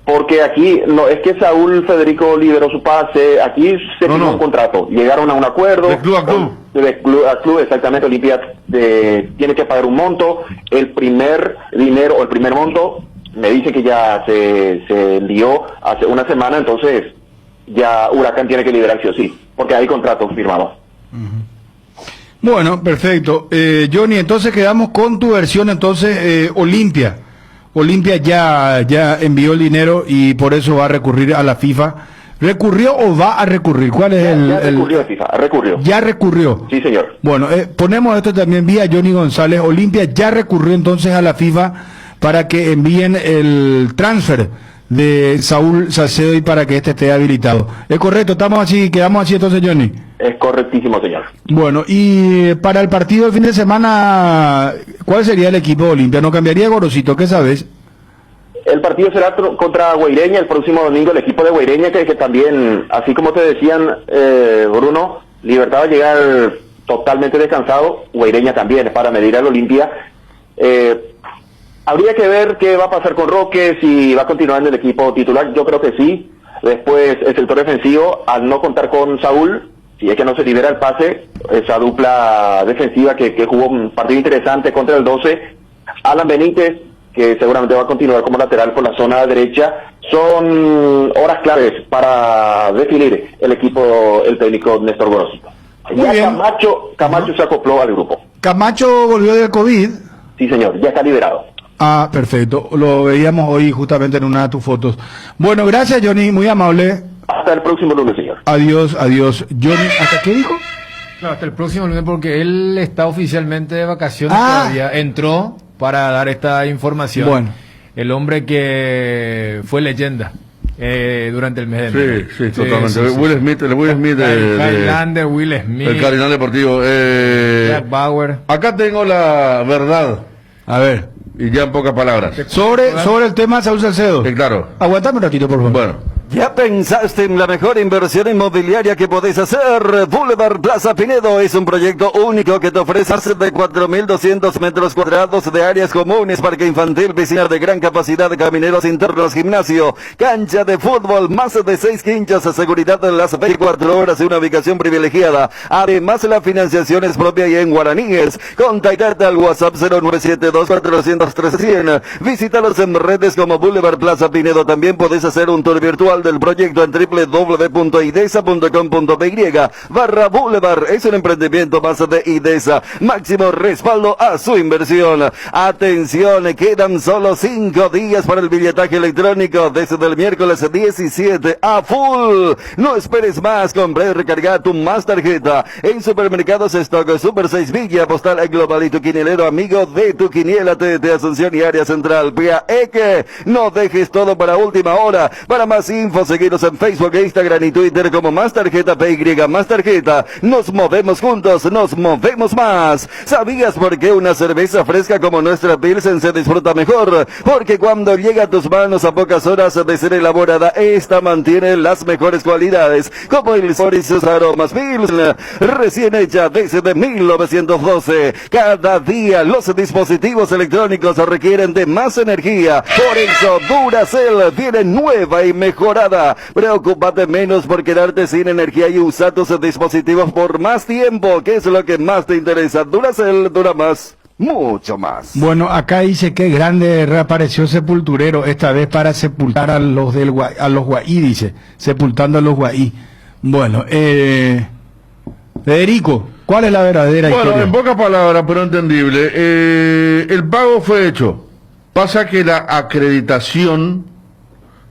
porque aquí no es que Saúl Federico liberó su pase, aquí se firmó un contrato, llegaron a un acuerdo de club a club, de club a club, exactamente. Olimpia tiene que pagar un monto, el primer dinero o el primer monto me dice que ya se envió hace una semana, entonces ya Huracán tiene que liberar sí o sí, porque hay contratos firmados. Bueno, perfecto. Johnny, entonces quedamos con tu versión, entonces Olimpia ya envió el dinero y por eso va a recurrir a la FIFA. ¿Recurrió o va a recurrir? ¿Cuál es ya recurrió a FIFA, recurrió. Ya recurrió. Sí, señor. Bueno, ponemos esto también vía Johnny González. Olimpia ya recurrió entonces a la FIFA para que envíen el transfer de Saúl Salcedo y para que este esté habilitado. ¿Es correcto? Quedamos así entonces, Johnny. Es correctísimo, señor. Bueno, y para el partido del fin de semana, ¿cuál sería el equipo de Olimpia? ¿No cambiaría Gorosito? ¿Qué sabes? El partido será contra Guaireña el próximo domingo. El equipo de Guaireña que también, así como te decían, Bruno, Libertad va a llegar totalmente descansado. Guaireña también, para medir al Olimpia. Habría que ver qué va a pasar con Roque, si va a continuar en el equipo titular. Yo creo que sí. Después, el sector defensivo, al no contar con Saúl, si es que no se libera el pase, esa dupla defensiva que jugó un partido interesante contra el 12, Alan Benítez, que seguramente va a continuar como lateral por la zona derecha, son horas claves para definir el equipo, el técnico Néstor Gorosito. Muy Ya bien. Camacho se acopló al grupo. Camacho volvió del COVID. Sí, señor, ya está liberado. Ah, perfecto. Lo veíamos hoy justamente en una de tus fotos. Bueno, gracias, Johnny. Muy amable. Hasta el próximo lunes, señor. Adiós, adiós. Johnny, ¿hasta qué dijo? Claro, hasta el próximo lunes porque él está oficialmente de vacaciones Ah. todavía. Entró para dar esta información. Bueno. El hombre que fue leyenda durante el mes de enero. Sí, totalmente. sí. Will Smith, el Will Smith Highlander, Will Smith, el Cardinal Deportivo. Jack Bauer. Acá tengo la verdad, A ver. y ya en pocas palabras. Sobre el tema de Saúl Salcedo. Claro. Aguantame un ratito, por favor. Bueno. ¿Ya pensaste en la mejor inversión inmobiliaria que podés hacer? Boulevard Plaza Pinedo es un proyecto único que te ofrece más de 4.200 metros cuadrados de áreas comunes, parque infantil, piscina de gran capacidad, camineros internos, gimnasio, cancha de fútbol, más de 6 quinchas, seguridad en las 24 horas y una ubicación privilegiada. Además, la financiación es propia y en guaraníes. Contactate al WhatsApp 0972-400-300. Visítalos en redes como Boulevard Plaza Pinedo. También podés hacer un tour virtual del proyecto en www.idesa.com.py/Boulevard. Es un emprendimiento más de Idesa. Máximo respaldo a su inversión. Atención, quedan solo 5 días para el billetaje electrónico desde el miércoles 17 a full. No esperes más, compra y recarga tu más tarjeta en Supermercados Stock, Super 6 Villa, Postal Global y tu quinielero amigo de tu quiniela de Asunción y Área Central. Vía Eque, no dejes todo para última hora. Para más info, seguiros en Facebook, Instagram y Twitter como Más Tarjeta PY, Más Tarjeta. Nos movemos juntos, nos movemos más. ¿Sabías por qué una cerveza fresca como nuestra Pilsen se disfruta mejor? Porque cuando llega a tus manos a pocas horas de ser elaborada, esta mantiene las mejores cualidades, como el sabor y sus aromas. Pilsen, recién hecha desde 1912. Cada día los dispositivos electrónicos requieren de más energía. Por eso Duracell viene nueva y mejorada. Preocúpate menos por quedarte sin energía y usa tus dispositivos por más tiempo, que es lo que más te interesa. Duracell dura más, mucho más. Bueno, acá dice que grande reapareció Sepulturero, esta vez para sepultar a los a los Guaí, dice, sepultando a los Guaí. Bueno, Federico, ¿cuál es la verdadera Bueno, historia? en pocas palabras, pero entendible. El pago fue hecho. Pasa que la acreditación,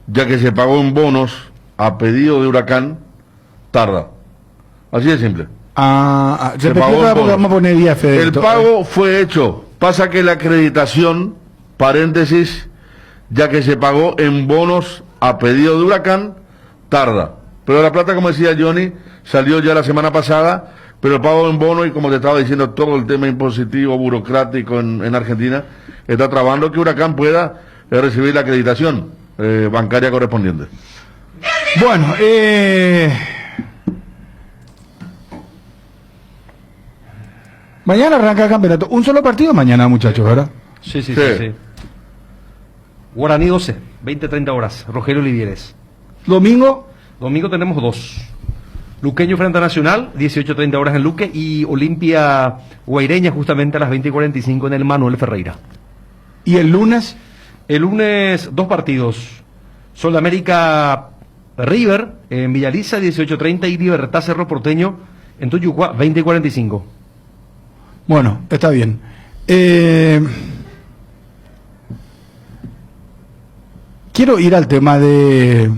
ya que se pagó en bonos a pedido de Huracán, tarda. Así de simple. Se pagó en bonos. vamos a poner día, El Federico. pago fue hecho. Pasa que la acreditación, paréntesis, ya que se pagó en bonos a pedido de Huracán, tarda. Pero la plata, como decía Johnny, salió ya la semana pasada, pero el pago en bono, y como te estaba diciendo, todo el tema impositivo, burocrático en Argentina, está trabando que Huracán pueda recibir la acreditación bancaria correspondiente. Bueno, mañana arranca el campeonato. Un solo partido mañana, muchachos, ¿verdad? Sí. Sí. Guaraní 12, 20-30 horas. Rogelio Olivieres. Domingo, Domingo tenemos 2. Luqueño frente a Nacional, 18-30 horas en Luque. Y Olimpia Guaireña justamente a las 20:45 en el Manuel Ferreira. y el lunes, El lunes 2 partidos. Sol de América River en Villaliza, 18:30. Y Libertad Cerro Porteño en Tuyucua, 20:45. bueno, está bien. Quiero ir al tema de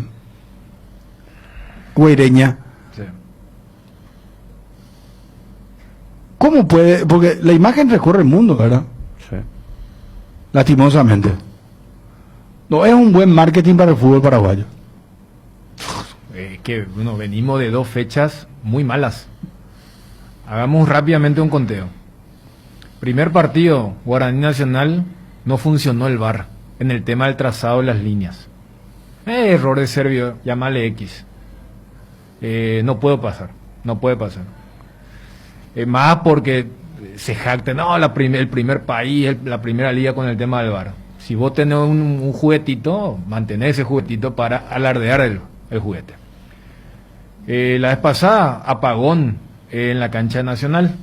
Guaireña. Sí. ¿Cómo puede? Porque la imagen recorre el mundo, ¿verdad? Sí. Lastimosamente. No es un buen marketing para el fútbol paraguayo. Que bueno, venimos de 2 fechas muy malas. Hagamos rápidamente un conteo. Primer partido, Guaraní Nacional, no funcionó el VAR en el tema del trazado de las líneas. Error de Servio, llámale X. No puede pasar. Más porque se jacta, no, el primer país, la primera liga con el tema del VAR. Si vos tenés un juguetito, mantenés ese juguetito para alardear el juguete. La vez pasada, apagón en la cancha nacional.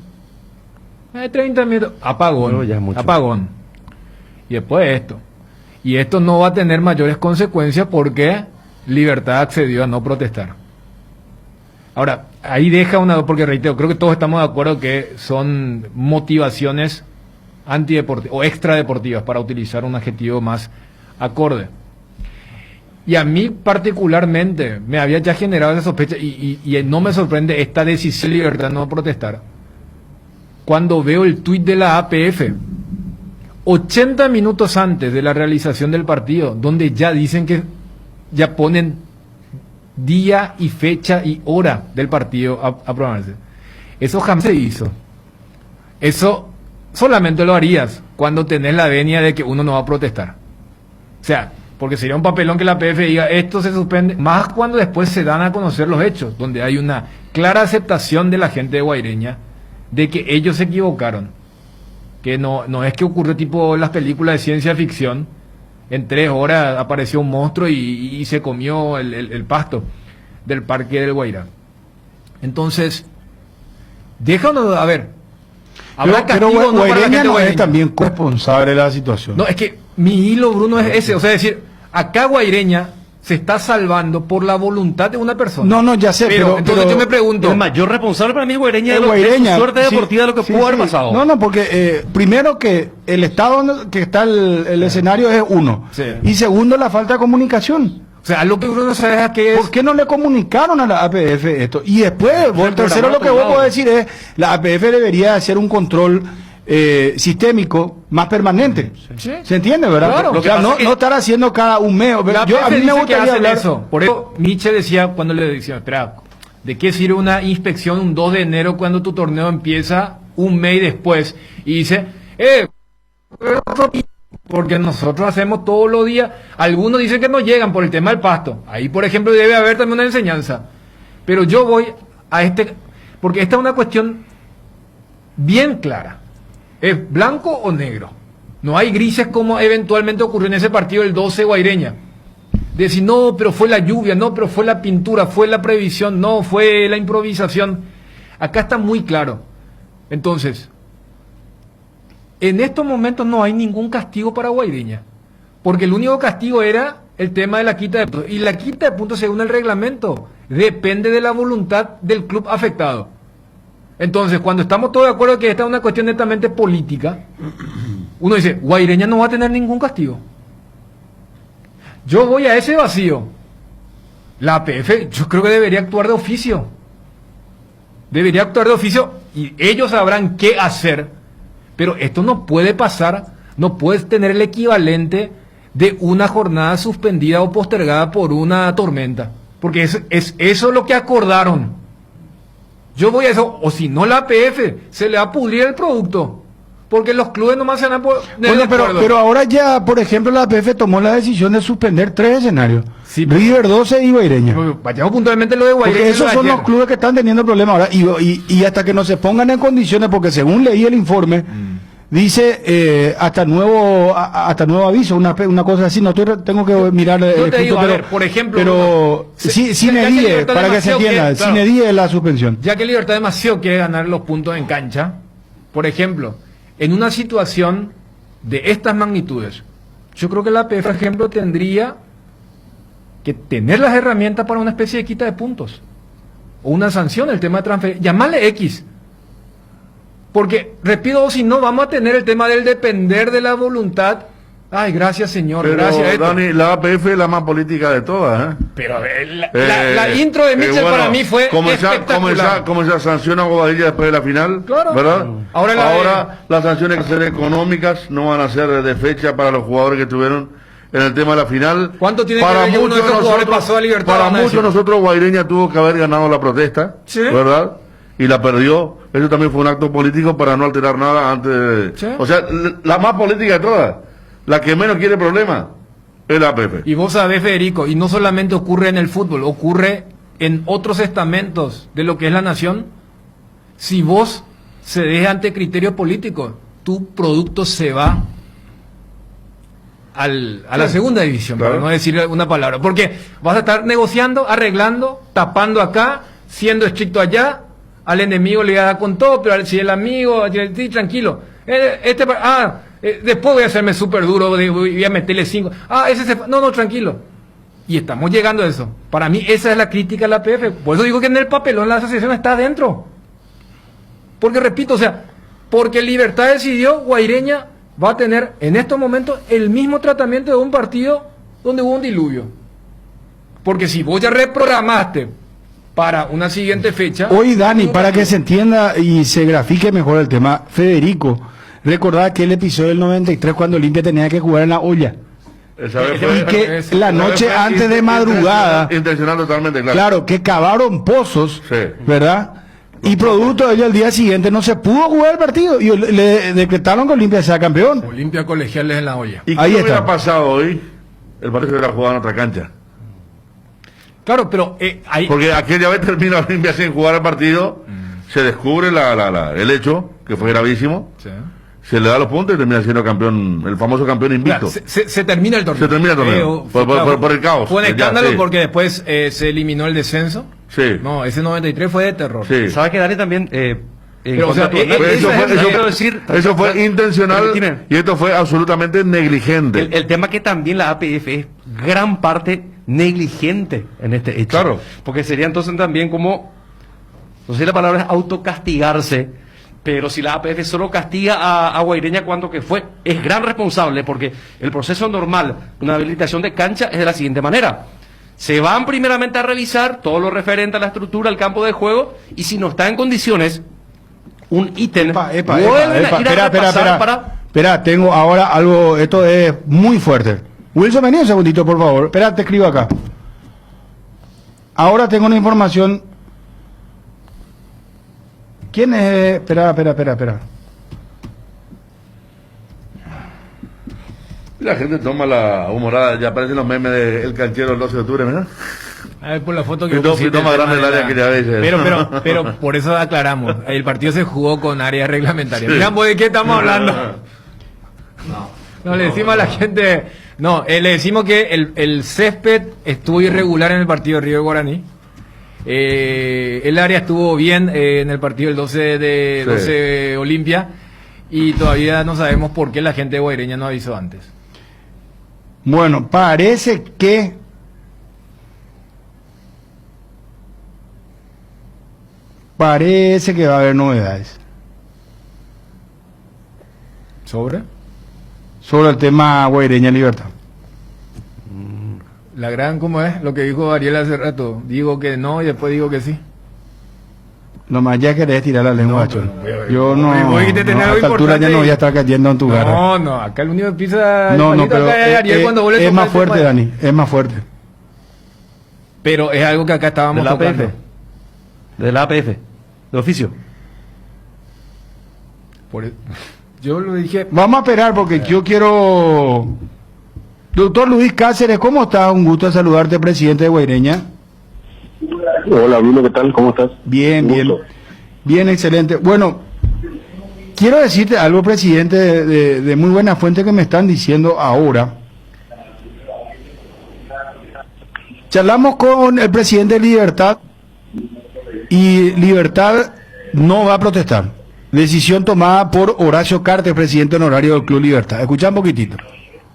30 minutos, apagón, Pero ya es mucho. apagón. Y después esto. Y esto no va a tener mayores consecuencias porque Libertad accedió a no protestar. Ahora, ahí deja porque reitero, creo que todos estamos de acuerdo que son motivaciones antideportivas o extradeportivas, para utilizar un adjetivo más acorde. Y a mí particularmente me había ya generado esa sospecha y no me sorprende esta decisión de Libertad de no protestar. Cuando veo el tuit de la APF, 80 minutos antes de la realización del partido, donde ya dicen que ya ponen día y fecha y hora del partido a programarse. Eso jamás se hizo. Eso solamente lo harías cuando tenés la venia de que uno no va a protestar. O sea, porque sería un papelón que la APF diga esto se suspende, más cuando después se dan a conocer los hechos, donde hay una clara aceptación de la gente de Guaireña de que ellos se equivocaron. Que no es que ocurrió tipo las películas de ciencia ficción, en 3 horas apareció un monstruo y se comió el pasto del parque del Guairá. Entonces, déjanos, a ver, habrá pero castigo, ¿no?, para la Guaireña gente no es guaireña. también responsable de la situación. No, es que mi hilo, Bruno, es ese. O sea, es decir, acá Guaireña se está salvando por la voluntad de una persona. No, ya sé, pero entonces yo me pregunto, El mayor responsable para mí es Guaireña, El de Guaireña, su suerte sí, deportiva, de lo que sí, pudo haber sí. pasado. No, porque primero que el estado donde que está el escenario es uno. Sí. Y segundo, la falta de comunicación. o sea, lo que Bruno sabe es que es... ¿Por qué no le comunicaron a la APF esto? Y después, vos, tercero, lo que vos podés decir es, la APF debería hacer un control sistémico más permanente. Sí. ¿Se entiende, verdad? Claro. O Lo que sea, pasa no, es que no estar haciendo cada un mes. La A mí APF me dice que gustaría hacen hablar... eso. Por eso Nietzsche decía, cuando le decía, espera, ¿de qué sirve una inspección un 2 de enero cuando tu torneo empieza un mes después? Y dice, porque nosotros hacemos todos los días. Algunos dicen que no llegan por el tema del pasto. Ahí, por ejemplo, debe haber también una enseñanza. Pero yo voy a porque esta es una cuestión bien clara. ¿Es blanco o negro? No hay grises como eventualmente ocurrió en ese partido del 12 Guaireña. Decir, no, pero fue la lluvia, no, pero fue la pintura, fue la previsión, no, fue la improvisación. Acá está muy claro. Entonces, en estos momentos no hay ningún castigo para Guaireña. Porque el único castigo era el tema de la quita de puntos. Y la quita de puntos, según el reglamento, depende de la voluntad del club afectado. Entonces, cuando estamos todos de acuerdo que esta es una cuestión netamente política, uno dice, Guaireña no va a tener ningún castigo. Yo voy a ese vacío. La APF, yo creo que debería actuar de oficio. Debería actuar de oficio y ellos sabrán qué hacer. Pero esto no puede pasar, no puedes tener el equivalente de una jornada suspendida o postergada por una tormenta. Porque es eso lo que acordaron. Yo voy a eso, o si no la APF, se le va a pudrir el producto. Porque los clubes nomás se van a poner de Bueno, acuerdo. pero ahora ya, por ejemplo, la APF tomó la decisión de suspender 3 escenarios. Sí, River 12 y Guaireña. Vayamos puntualmente a lo de Guaireña. Porque esos son los clubes que están teniendo problemas ahora. Y hasta que no se pongan en condiciones, porque según leí el informe, dice hasta nuevo aviso, una cosa así. No tengo que mirar el Yo te digo, escrito, a pero, ver, por ejemplo, pero sí, sin ya que edie, Libertad para que se demasiado entienda, claro. sin edie la suspensión. Ya que Libertad demasiado quiere ganar los puntos en cancha, por ejemplo, en una situación de estas magnitudes, yo creo que la APF, por ejemplo, tendría que tener las herramientas para una especie de quita de puntos o una sanción, el tema de transferencia, llamarle X. Porque, repito, si no, vamos a tener el tema del depender de la voluntad. Ay, gracias, señor, Pero, gracias. Esto. Dani, la APF es la más política de todas, ¿eh? Pero la intro de Mitchell bueno, para mí fue espectacular. Como ya sanciona a Bobadilla después de la final, Claro. ¿verdad? Ahora Las sanciones que ser económicas no van a ser de fecha para los jugadores que tuvieron en el tema de la final. ¿Cuánto tiene que ver que uno de estos jugadores pasó a Libertad? Para Van a muchos decir. nosotros, Guaireña tuvo que haber ganado la protesta, Sí. ¿verdad? Y la perdió. Eso también fue un acto político para no alterar nada antes de... Sí. O sea, la más política de todas, la que menos quiere problemas, es la APF. Y vos sabés, Federico, y no solamente ocurre en el fútbol, ocurre en otros estamentos de lo que es la nación. Si vos cedes ante criterio político, tu producto se va a la segunda división, Claro. para no decir una palabra. Porque vas a estar negociando, arreglando, tapando acá, siendo estricto allá, al enemigo le voy a dar con todo, pero si el amigo, sí, tranquilo. Después voy a hacerme súper duro, voy a meterle 5. No, tranquilo. Y estamos llegando a eso. Para mí esa es la crítica a la APF. Por eso digo que en el papelón la asociación está adentro. Porque repito, o sea, porque Libertad decidió, Guaireña va a tener en estos momentos el mismo tratamiento de un partido donde hubo un diluvio. Porque si vos ya reprogramaste para una siguiente fecha... Hoy, Dani, para que se entienda y se grafique mejor el tema, Federico, recordaba aquel episodio del 93 cuando Olimpia tenía que jugar en la olla. Esa vez Y que la noche antes de madrugada, intencional totalmente, claro. claro, que cavaron pozos, Sí. ¿verdad? Y producto de ello, al día siguiente no se pudo jugar el partido y le decretaron que Olimpia sea campeón. Olimpia Colegiales en la olla. ¿Y qué Ahí hubiera está. pasado hoy? El partido hubiera jugado en otra cancha. Claro, pero ahí... Porque aquella vez termina Olimpia sin jugar el partido, se descubre el hecho, que fue gravísimo, Sí. se le da los puntos y termina siendo campeón, el famoso campeón invicto. Claro, se termina el torneo. Se termina el torneo. Por el caos. Fue un Ya, escándalo sí. porque después se eliminó el descenso. Sí. No, ese 93 fue de terror. Sí. ¿Sabes qué, Dani? También... Pero, o sea, Eso fue intencional Permitime. y esto fue absolutamente negligente. El tema que también la APF es gran parte negligente en este hecho. Claro. Porque sería entonces también como, no sé si la palabra es autocastigarse, pero si la APF solo castiga a Guaireña cuando que fue, es gran responsable porque el proceso normal, una habilitación de cancha es de la siguiente manera. Se van primeramente a revisar todo lo referente a la estructura, al campo de juego, y si no está en condiciones, un ítem vuelven a ir a repasar para... Espera, tengo ahora algo, esto es muy fuerte. Wilson, vení un segundito, por favor. Espera, te escribo acá. Ahora tengo una información. ¿Quién es? Espera. La gente toma la humorada, ya aparecen los memes del canchero el 12 de octubre, ¿verdad? A ver, por la foto que Pintó pusiste, más el grande tema el de área que ya ves. pero por eso aclaramos. El partido se jugó con áreas reglamentarias. Mirá, ¿de qué estamos hablando? No, le decimos a la gente... No, le decimos que el césped estuvo irregular en el partido de Río de Guaraní. El área estuvo bien en el partido del 12 Olimpia. Y todavía no sabemos por qué la gente de Guaireña no avisó antes. Bueno, parece que va a haber novedades ¿Sobre? sobre el tema Guaireña Libertad. La gran, ¿cómo es? Lo que dijo Ariel hace rato. Digo que no y después digo que sí. Nomás ya querés tirar la lengua, No, Cholo. pero Yo no, voy a tener no, a algo esta altura ya importante. no voy a estar cayendo en tu garra. No, acá el único que pisa No, palito pero acá es Ariel cuando vos le es tocas más el fuerte, tema. Dani, es más fuerte. Pero es algo que acá estábamos De la tocando. APF. De la APF. De oficio. Yo lo dije. Vamos a esperar porque yo quiero... Doctor Luis Cáceres, ¿cómo estás? Un gusto saludarte, presidente de Guaireña. Hola, Bruno, ¿qué tal? ¿Cómo estás? Bien, Un bien. gusto. Bien, excelente. Bueno, quiero decirte algo, presidente, de muy buena fuente que me están diciendo ahora. Charlamos con el presidente de Libertad y Libertad no va a protestar. Decisión tomada por Horacio Cartes, presidente honorario del Club Libertad. Escucha un poquitito.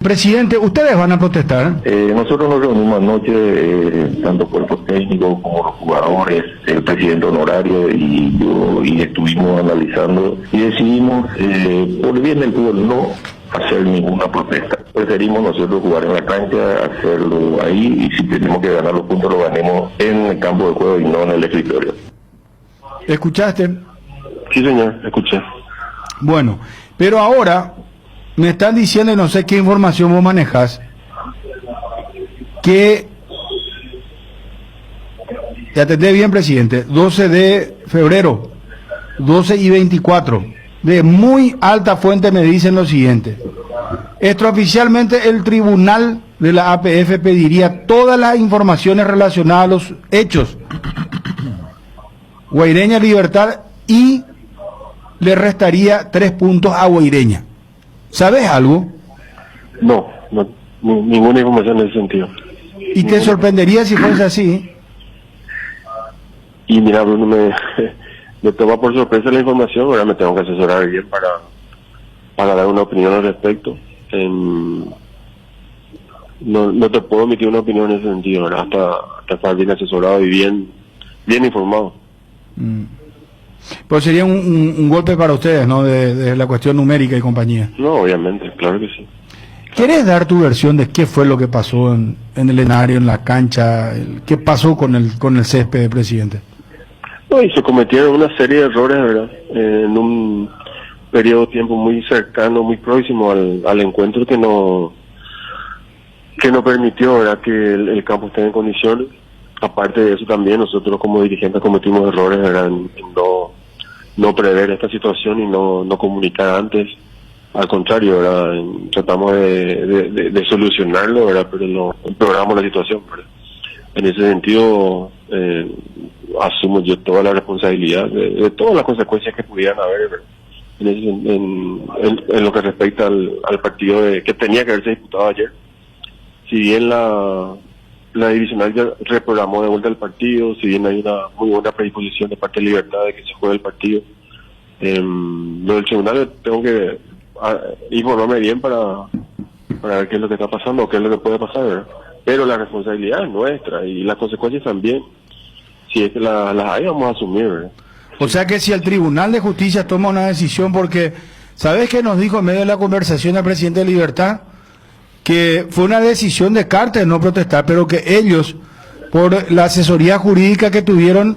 Presidente, ¿ustedes van a protestar? Nosotros nos reunimos anoche, tanto cuerpo técnico como los jugadores, el presidente honorario y yo, y estuvimos analizando y decidimos, por el bien del fútbol, no hacer ninguna protesta. Preferimos nosotros jugar en la cancha, hacerlo ahí, y si tenemos que ganar los puntos, lo ganemos en el campo de juego y no en el escritorio. ¿Escuchaste? Sí, señor, escuché. Bueno, pero ahora me están diciendo, y no sé qué información vos manejás, que, te atendé bien, presidente, 12 de febrero, 12 y 24, de muy alta fuente me dicen lo siguiente: extraoficialmente el tribunal de la APF pediría todas las informaciones relacionadas a los hechos Guaireña Libertad y le restaría 3 puntos a Guaireña. ¿Sabes algo? No ninguna información en ese sentido. ¿Y te sorprendería si fuese así? Y mira, Bruno, me toma por sorpresa la información, ahora me tengo que asesorar bien para dar una opinión al respecto. No te puedo emitir una opinión en ese sentido, ¿verdad? Hasta estar bien asesorado y bien informado. Pues sería un golpe para ustedes, ¿no? De la cuestión numérica y compañía. No, obviamente, claro que sí. ¿Quieres dar tu versión de qué fue lo que pasó en el escenario, en la cancha? ¿Qué pasó con el césped, presidente? No, y se cometieron una serie de errores, ¿verdad? En un periodo de tiempo muy cercano, muy próximo al encuentro que no permitió, ¿verdad?, que el campo esté en condiciones. Aparte de eso también nosotros como dirigentes cometimos errores, ¿verdad?, en no prever esta situación y no comunicar antes. Al contrario, ¿verdad?, tratamos de solucionarlo, ¿verdad?, pero no empeoramos la situación, ¿verdad? En ese sentido, asumo yo toda la responsabilidad de todas las consecuencias que pudieran haber, ¿verdad?, en lo que respecta al partido que tenía que haberse disputado ayer. Si bien la divisional ya reprogramó de vuelta el partido, si bien hay una muy buena predisposición de parte de Libertad de que se juegue el partido, lo del tribunal tengo que informarme bien para ver qué es lo que está pasando o qué es lo que puede pasar, ¿verdad? Pero la responsabilidad es nuestra y las consecuencias también. Si es que las hay, vamos a asumir, ¿verdad? O sea que si el Tribunal de Justicia toma una decisión, porque ¿sabes qué nos dijo en medio de la conversación el presidente de Libertad? Que fue una decisión de Carter no protestar, pero que ellos, por la asesoría jurídica que tuvieron,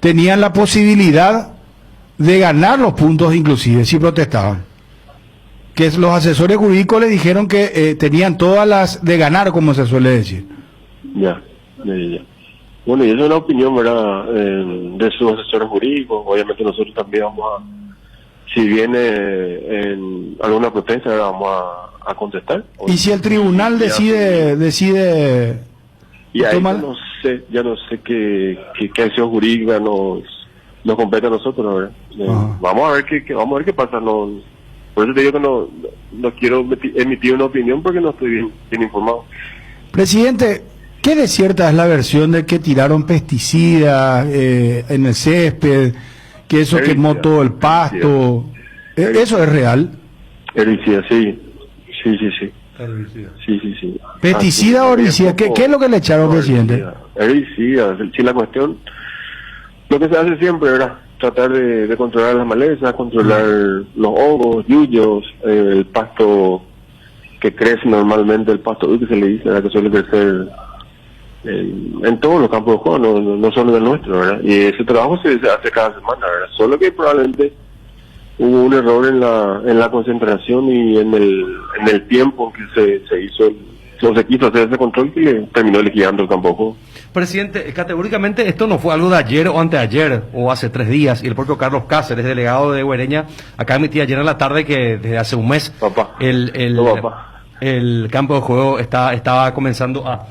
tenían la posibilidad de ganar los puntos inclusive si protestaban. Que los asesores jurídicos le dijeron que tenían todas las de ganar, como se suele decir. Ya. Bueno, y eso es una opinión, ¿verdad?, de sus asesores jurídicos. Obviamente nosotros también si viene en alguna protesta, ¿verdad?, vamos a contestar. Y si el tribunal decide y ahí ya no sé qué acción jurídica nos compete a nosotros, ¿verdad? Vamos a ver qué pasa. Por eso te digo que no quiero emitir una opinión porque no estoy bien informado. Presidente, ¿qué de cierta es la versión de que tiraron pesticidas en el césped, que eso quemó todo el pasto? ¿Eso es real? Herbicida, sí. ¿Pesticida o herbicida? ¿Qué es lo que le echaron, presidente? Herbicida. Sí, la cuestión, lo que se hace siempre, ¿verdad?, tratar de controlar las malezas, controlar los hongos, yuyos, el pasto que crece normalmente, el pasto que se le dice, ¿verdad?, que suele crecer en todos los campos de juego, no solo en el nuestro, ¿verdad? Y ese trabajo se hace cada semana, ¿verdad? Solo que probablemente hubo un error en la concentración y en el tiempo que se hizo no se quiso hacer ese control que terminó liquidando el campo de juego. Presidente, categóricamente esto no fue algo de ayer o anteayer o hace 3 días, y el propio Carlos Cáceres, delegado de Guaireña, acá emitía ayer en la tarde que desde hace un mes el campo de juego estaba comenzando a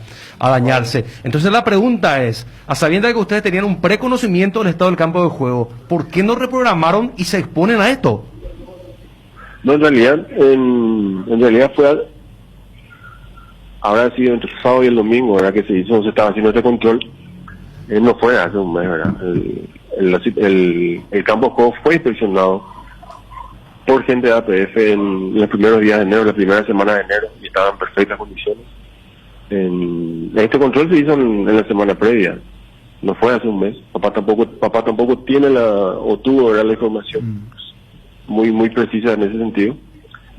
dañarse. Entonces la pregunta es, a sabiendas de que ustedes tenían un preconocimiento del estado del campo de juego, ¿por qué no reprogramaron y se exponen a esto? No, en realidad habrá sido entre el sábado y el domingo, ¿verdad?, que se estaba haciendo este control. No fue hace un mes, ¿verdad? El campo de juego fue inspeccionado por gente de APF en los primeros días de enero, la primera semana de enero, y estaba en perfectas condiciones. Este control se hizo en la semana previa, no fue hace un mes. Papá tampoco tiene tuvo, ¿verdad?, la información muy precisa en ese sentido.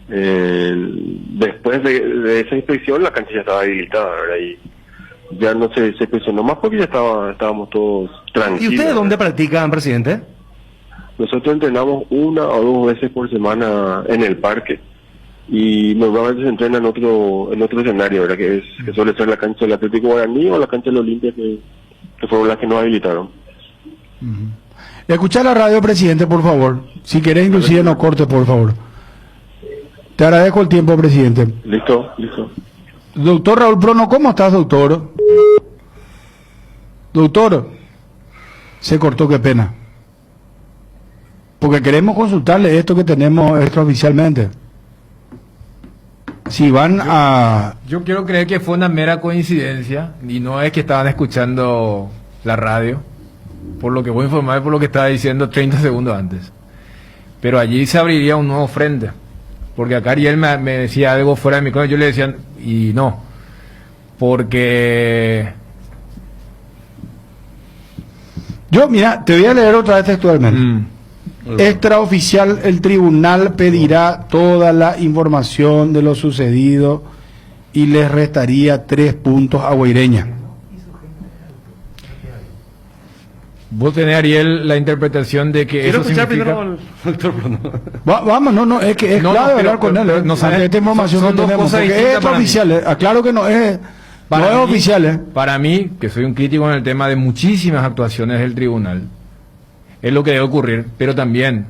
Después de esa inspección la cancha ya estaba habilitada, ¿verdad?, y ya no se inspeccionó más porque ya estábamos todos tranquilos. ¿Y ustedes dónde practican, presidente? Nosotros entrenamos 1 o 2 veces por semana en el parque y normalmente se entrena en otro escenario, ¿verdad?, que suele ser la cancha del Atlético Guaraní o la cancha de la Olimpia, que fueron las que nos habilitaron. Escuchar la radio, presidente, por favor. Si querés, inclusive no corte, por favor. Te agradezco el tiempo, presidente. Listo. Doctor Raúl Prono, ¿cómo estás, doctor? Doctor, se cortó, qué pena. Porque queremos consultarle esto que tenemos extraoficialmente. si van a... Yo quiero creer que fue una mera coincidencia y no es que estaban escuchando la radio, por lo que voy a informar, por lo que estaba diciendo 30 segundos antes. Pero allí se abriría un nuevo frente, porque acá Ariel me decía algo fuera de mi micrófono, yo le decía, y no, porque... Yo, mira, te voy a leer otra vez textualmente. Extraoficial, el tribunal pedirá toda la información de lo sucedido y les restaría 3 puntos a Guaireña. Vos tenés, Ariel, la interpretación de que Quiero eso escuchar significa... primero al doctor Bruno. Vamos, no, es que es No, clave pero- hablar con él. pero no sabe- esta información son no dos tenemos, cosas porque es distintas para mí. extraoficial. Aclaro que no es Para mí, oficial. Para mí, que soy un crítico en el tema de muchísimas actuaciones del tribunal, es lo que debe ocurrir, pero también,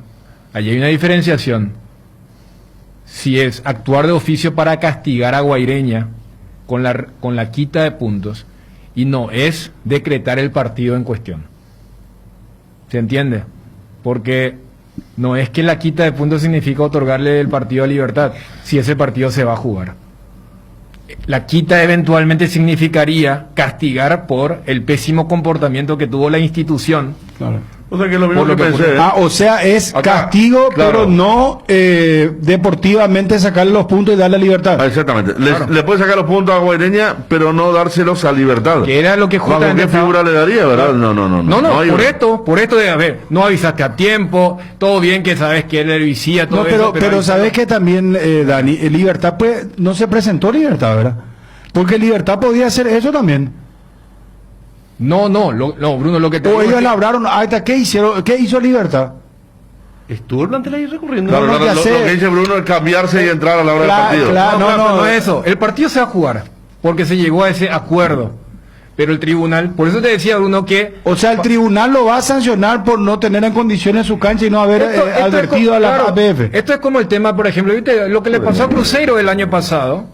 allí hay una diferenciación. Si es actuar de oficio para castigar a Guaireña con la quita de puntos, y no es decretar el partido en cuestión. ¿Se entiende? Porque no es que la quita de puntos significa otorgarle el partido a Libertad, si ese partido se va a jugar. La quita eventualmente significaría castigar por el pésimo comportamiento que tuvo la institución. Claro. O sea que es lo mismo Por lo que que pensé. ocurre. O sea, es Acá, castigo, claro. pero no deportivamente sacarle los puntos y darle libertad. Exactamente. Claro. Le puede sacar los puntos a Guaireña, pero no dárselos a Libertad. Que era lo que ¿Bajo justamente qué figura le daría, verdad? No. No, hay- por esto de, a ver, no avisaste a tiempo, todo bien que sabes que él le visía, todo No, eso, pero sabes que también, Dani, Libertad pues, no se presentó Libertad, ¿verdad? Porque Libertad podía hacer eso también. No, Bruno, lo que te O digo es ellos que- labraron, ¿qué hicieron? ¿Qué hizo Libertad? Estuvo el plantel ahí recurriendo. Claro, No, lo, ya lo sé. que dice Bruno es cambiarse y entrar a la hora del partido. claro. No es eso. El partido se va a jugar porque se llegó a ese acuerdo. Pero el tribunal, por eso te decía, Bruno, que O sea, el tribunal lo va a sancionar por no tener en condiciones su cancha y no haber Esto es advertido como- a la claro, APF. Esto es como el tema, por ejemplo, ¿viste? Lo que le pasó a Cruzeiro el año pasado.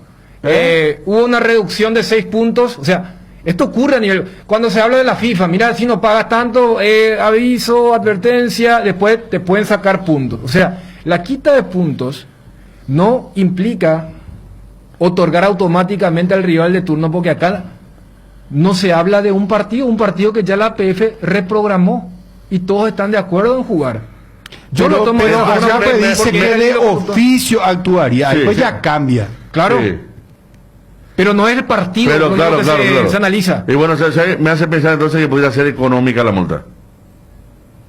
Hubo una reducción de 6 puntos. O sea, esto ocurre a nivel... Cuando se habla de la FIFA, mira, si no pagas tanto, aviso, advertencia, después te pueden sacar puntos. O sea, la quita de puntos no implica otorgar automáticamente al rival de turno, porque acá no se habla de un partido que ya la APF reprogramó y todos están de acuerdo en jugar. Yo lo tomo de pero una acá forma pues dice porque que él de lo contó. oficio actuaría, Sí, después sí. ya cambia. Claro, Sí. pero no es el partido Pero lo claro, que claro, se, claro. se analiza. Y bueno, me hace pensar entonces que podría ser económica la multa.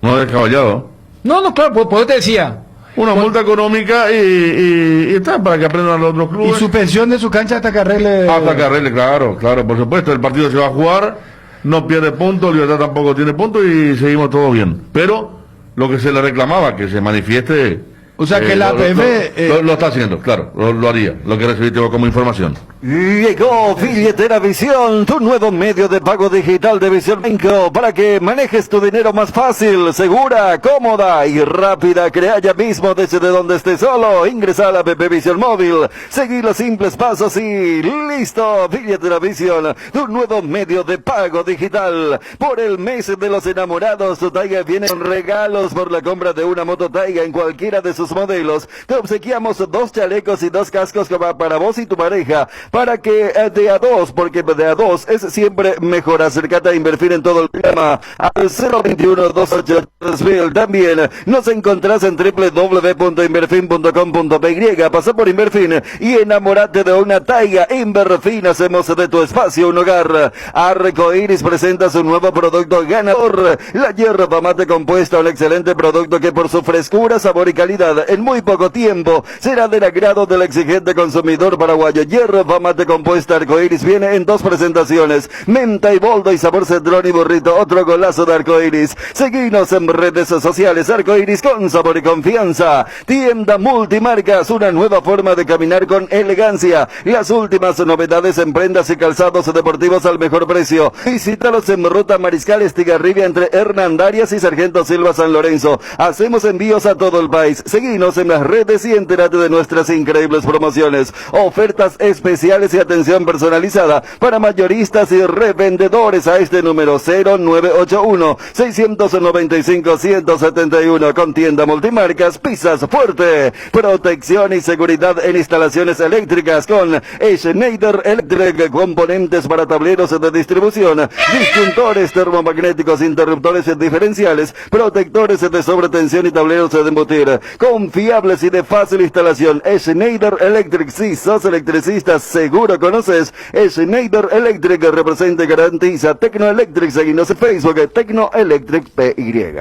No descabellado. No, claro, por eso te decía. Una multa económica y está para que aprendan los otros Y clubes. suspensión de su cancha hasta que arregle. Hasta que arregle, claro, por supuesto. El partido se va a jugar, no pierde puntos, Libertad tampoco tiene puntos y seguimos todo bien. Pero lo que se le reclamaba, que se manifieste. O sea, que la APF, lo está haciendo, claro, lo haría. Lo que recibí como información. Llegó Billetera Visión, tu nuevo medio de pago digital de Visión Banco para que manejes tu dinero más fácil, segura, cómoda y rápida. Crea ya mismo desde donde estés solo. Ingresa a la app Visión Móvil, seguí los simples pasos y listo. Billetera Visión, tu nuevo medio de pago digital. Por el mes de los enamorados, tu Taiga viene con regalos por la compra de una moto Taiga en cualquiera de sus modelos. Te obsequiamos 2 chalecos y 2 cascos para vos y tu pareja. Para que de a 2, porque de a 2 es siempre mejor. Acércate a Inverfin en todo el programa al 021-288-3000. También nos encontrás en www.inverfin.com.py. Pasa por Inverfin y enamórate de una Taiga. Inverfin, hacemos de tu espacio un hogar. Arcoiris presenta su nuevo producto ganador, la hierba mate compuesta, un excelente producto que por su frescura, sabor y calidad en muy poco tiempo será del agrado del exigente consumidor paraguayo. Hierba mate compuesta Arcoiris viene en 2 presentaciones, menta y boldo y sabor cedrón y burrito. Otro golazo de Arcoiris. Seguinos en redes sociales. Arcoiris con sabor y confianza. Tienda Multimarcas, una nueva forma de caminar con elegancia. Las últimas novedades en prendas y calzados deportivos al mejor precio. Visítalos en Ruta Mariscal Estigarribia entre Hernandarias y Sargento Silva San Lorenzo. Hacemos envíos a todo el país. Seguinos en las redes y entérate de nuestras increíbles promociones. Ofertas especiales especiales y atención personalizada para mayoristas y revendedores a este número 0981-695-171. Contienda Multimarcas, Pizzas Fuerte. Protección y seguridad en instalaciones eléctricas con Schneider Electric. Componentes para tableros de distribución, disjuntores termomagnéticos, interruptores diferenciales, protectores de sobretensión y tableros de embutir. Confiables y de fácil instalación. Schneider Electric. Si sos electricista, seguro conoces Schneider Electric. Representa y garantiza Tecno Electric. Seguinos en Facebook, Tecno Electric PY.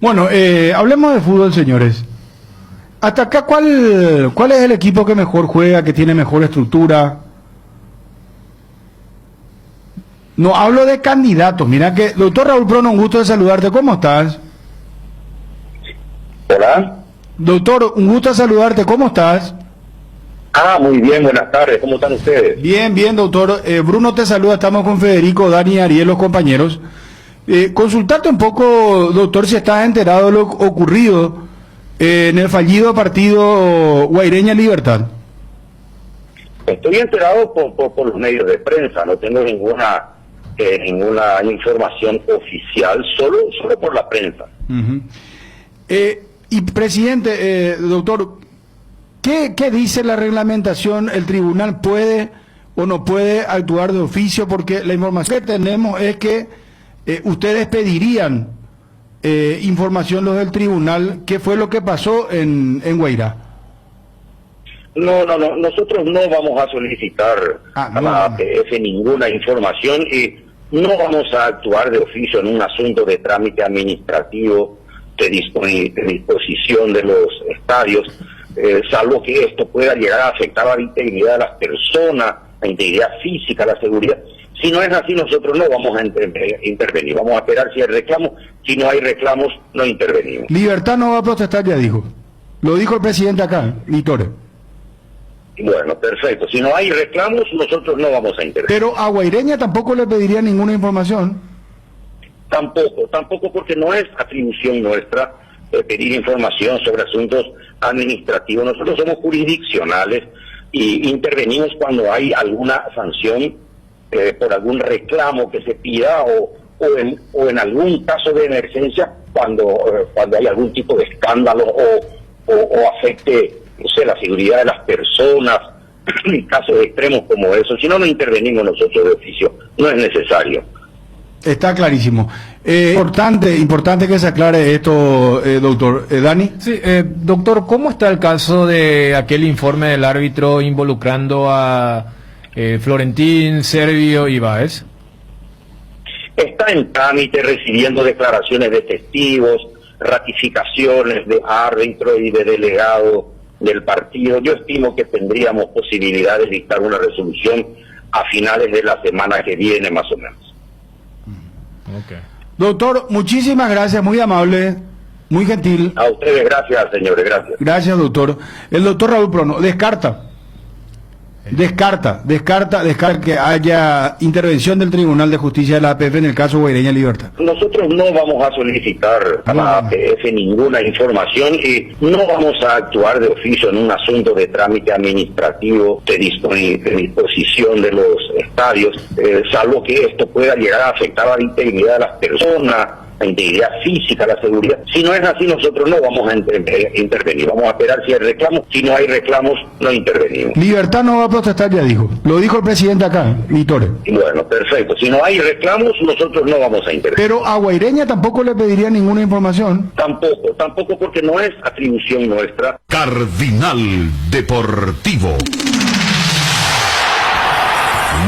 Bueno, hablemos de fútbol, señores. Hasta acá, ¿cuál es el equipo que mejor juega, que tiene mejor estructura? No hablo de candidatos. Mira que, doctor Raúl Prono, un gusto de saludarte. ¿Cómo estás? Hola. Doctor, un gusto de saludarte. ¿Cómo estás? Muy bien, buenas tardes. ¿Cómo están ustedes? Bien, bien, doctor. Bruno te saluda. Estamos con Federico, Dani y Ariel, los compañeros. Consultarte un poco, doctor, si estás enterado de lo ocurrido en el fallido partido Guaireña Libertad. Estoy enterado por los medios de prensa. No tengo ninguna información oficial, solo por la prensa. Y presidente, doctor, ¿qué dice la reglamentación? ¿El tribunal puede o no puede actuar de oficio? Porque la información que tenemos es que ustedes pedirían información los del tribunal. ¿Qué fue lo que pasó en Guairá? No, nosotros no vamos a solicitar a la APF ninguna información y no vamos a actuar de oficio en un asunto de trámite administrativo de disposición de los estadios, salvo que esto pueda llegar a afectar a la integridad de las personas, la integridad física, la seguridad. Si no es así, nosotros no vamos a intervenir. Vamos a esperar si hay reclamos. Si no hay reclamos, no intervenimos. Libertad no va a protestar, ya dijo. Lo dijo el presidente acá, Vitore. Bueno, perfecto. Si no hay reclamos, nosotros no vamos a intervenir. Pero a Guaireña tampoco le pediría ninguna información. Tampoco porque no es atribución nuestra pedir información sobre asuntos administrativos. Nosotros somos jurisdiccionales y intervenimos cuando hay alguna sanción por algún reclamo que se pida o en algún caso de emergencia cuando hay algún tipo de escándalo o afecte, no sé, la seguridad de las personas, en casos extremos como eso. Si no intervenimos nosotros de oficio, no es necesario. Está clarísimo. Importante que se aclare esto, doctor. ¿Dani? Sí, doctor, ¿cómo está el caso de aquel informe del árbitro involucrando a Florentín, Servio y Báez? Está en trámite, recibiendo declaraciones de testigos, ratificaciones de árbitro y de delegado del partido. Yo estimo que tendríamos posibilidades de dictar una resolución a finales de la semana que viene, más o menos. Okay. Doctor, muchísimas gracias, muy amable, muy gentil. A ustedes, gracias, señores, gracias. Gracias, doctor. El doctor Raúl Prono descarta que haya intervención del Tribunal de Justicia de la APF en el caso Guaireña Libertad. Nosotros no vamos a solicitar a la APF ninguna información y no vamos a actuar de oficio en un asunto de trámite administrativo de disposición de los estadios, salvo que esto pueda llegar a afectar a la integridad de las personas, la integridad física, la seguridad. Si no es así, nosotros no vamos a intervenir. Vamos a esperar si hay reclamos. Si no hay reclamos, no intervenimos. Libertad no va a protestar, ya dijo. Lo dijo el presidente acá, Vitore. Bueno, perfecto. Si no hay reclamos, nosotros no vamos a intervenir. Pero a Guaireña tampoco le pediría ninguna información. Tampoco porque no es atribución nuestra. Cardinal Deportivo.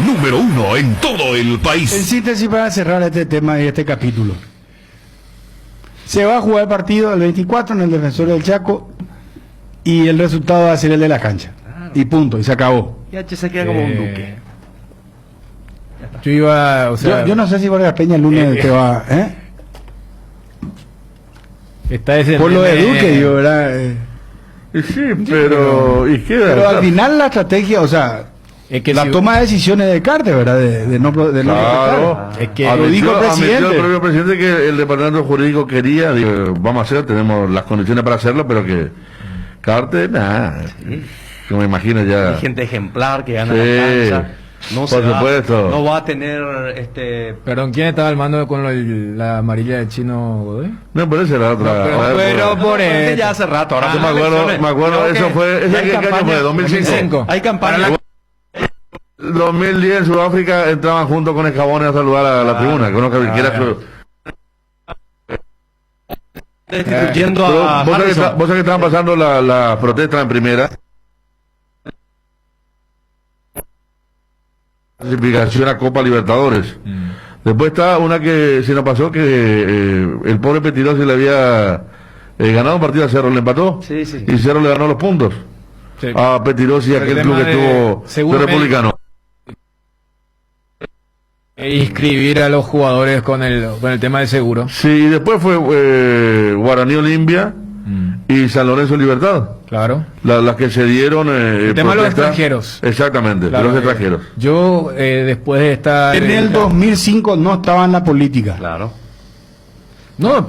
Número 1 en todo el país. En síntesis, para cerrar este tema y este capítulo. Se va a jugar el partido el 24 en el Defensor del Chaco y el resultado va a ser el de la cancha. Claro. Y punto, y se acabó. Ya se queda como un duque. Yo iba, o sea... Yo no sé si Vargas Peña el lunes te va... Está ese por lo de Duque, digo, ¿verdad? Sí, pero... Pero al final la estrategia, o sea... Es que la toma de decisiones de Carte, ¿verdad? De no claro. Es que lo dijo el presidente. El propio presidente que el departamento jurídico quería, digo, vamos a hacer, tenemos las condiciones para hacerlo, pero que Carte, nada. que me imagino ya. Hay gente ejemplar que gana Sí, la cancha. No por supuesto. No va a tener Perdón, ¿quién estaba al mando con la amarilla de Chino Godoy? No, pero esa era otra. Pero por Este eso. ya hace rato. Ahora Yo me acuerdo, eso fue, ¿ese qué año fue? 2005. Hay campaña. 2010 en Sudáfrica entraban junto con Escabones a saludar a la tribuna, que uno que era su... Destituyendo Pero a vos sabés Harrison. que estaban pasando la protesta en primera. Clasificación a Copa Libertadores. Después está una que se nos pasó que el pobre Petirosi le había ganado un partido a Cerro, le empató. Sí, sí. Y Cerro le ganó los puntos. Sí. A Petirosi, El aquel tema club que de estuvo de republicano. Inscribir a los jugadores con el tema de seguro. Sí, y después fue Guaraní Olimpia y San Lorenzo Libertad. Claro. Las que se dieron... El tema de los extranjeros. Exactamente, Claro, de los extranjeros. Yo, después de estar... En el 2005 no estaba en la política. Claro. No,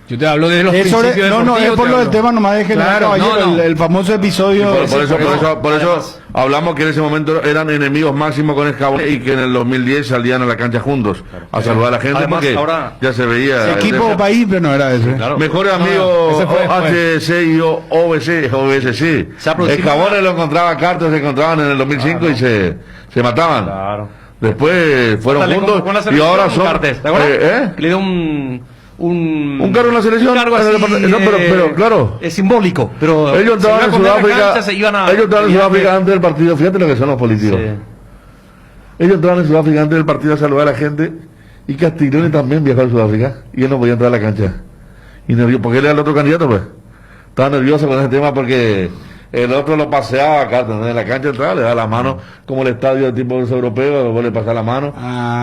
yo te hablo de los Es sobre- principios no, es deportivos, por te lo del hablo. tema nomás de General Claro, Caballero, no. el famoso episodio. Por eso hablamos que en ese momento eran enemigos máximos con Escabones y que en el 2010 salían a la cancha juntos a saludar a la gente. Además, porque ahora- ya se veía... Equipo o país, pero no era ese. Claro. Mejores ese amigos fue HC y OBC, sí. Se aproxima- Escabones lo encontraba, Carter se encontraban en el 2005 y se mataban. Claro. Después fueron Dale, juntos con la y selección, ahora son... Cartes, ¿te acuerdas? ¿Eh? Le dio un cargo en la selección. un cargo así, No, pero claro. es simbólico, pero Ellos se entraban iban en a poner la Sudáfrica. cancha, se iban a- Ellos entraban en tenían Sudáfrica que- antes del partido. Fíjate lo que son los políticos. Sí. Ellos entraban en Sudáfrica antes del partido a saludar a la gente. Y Castiglione también viajó a Sudáfrica. Y él no podía entrar a la cancha. Y nervioso, porque él era el otro candidato, pues. Estaba nervioso con ese tema porque el otro lo paseaba acá, en la cancha entraba, le daba la mano, como el estadio de tipo europeo, vos le pasás la mano,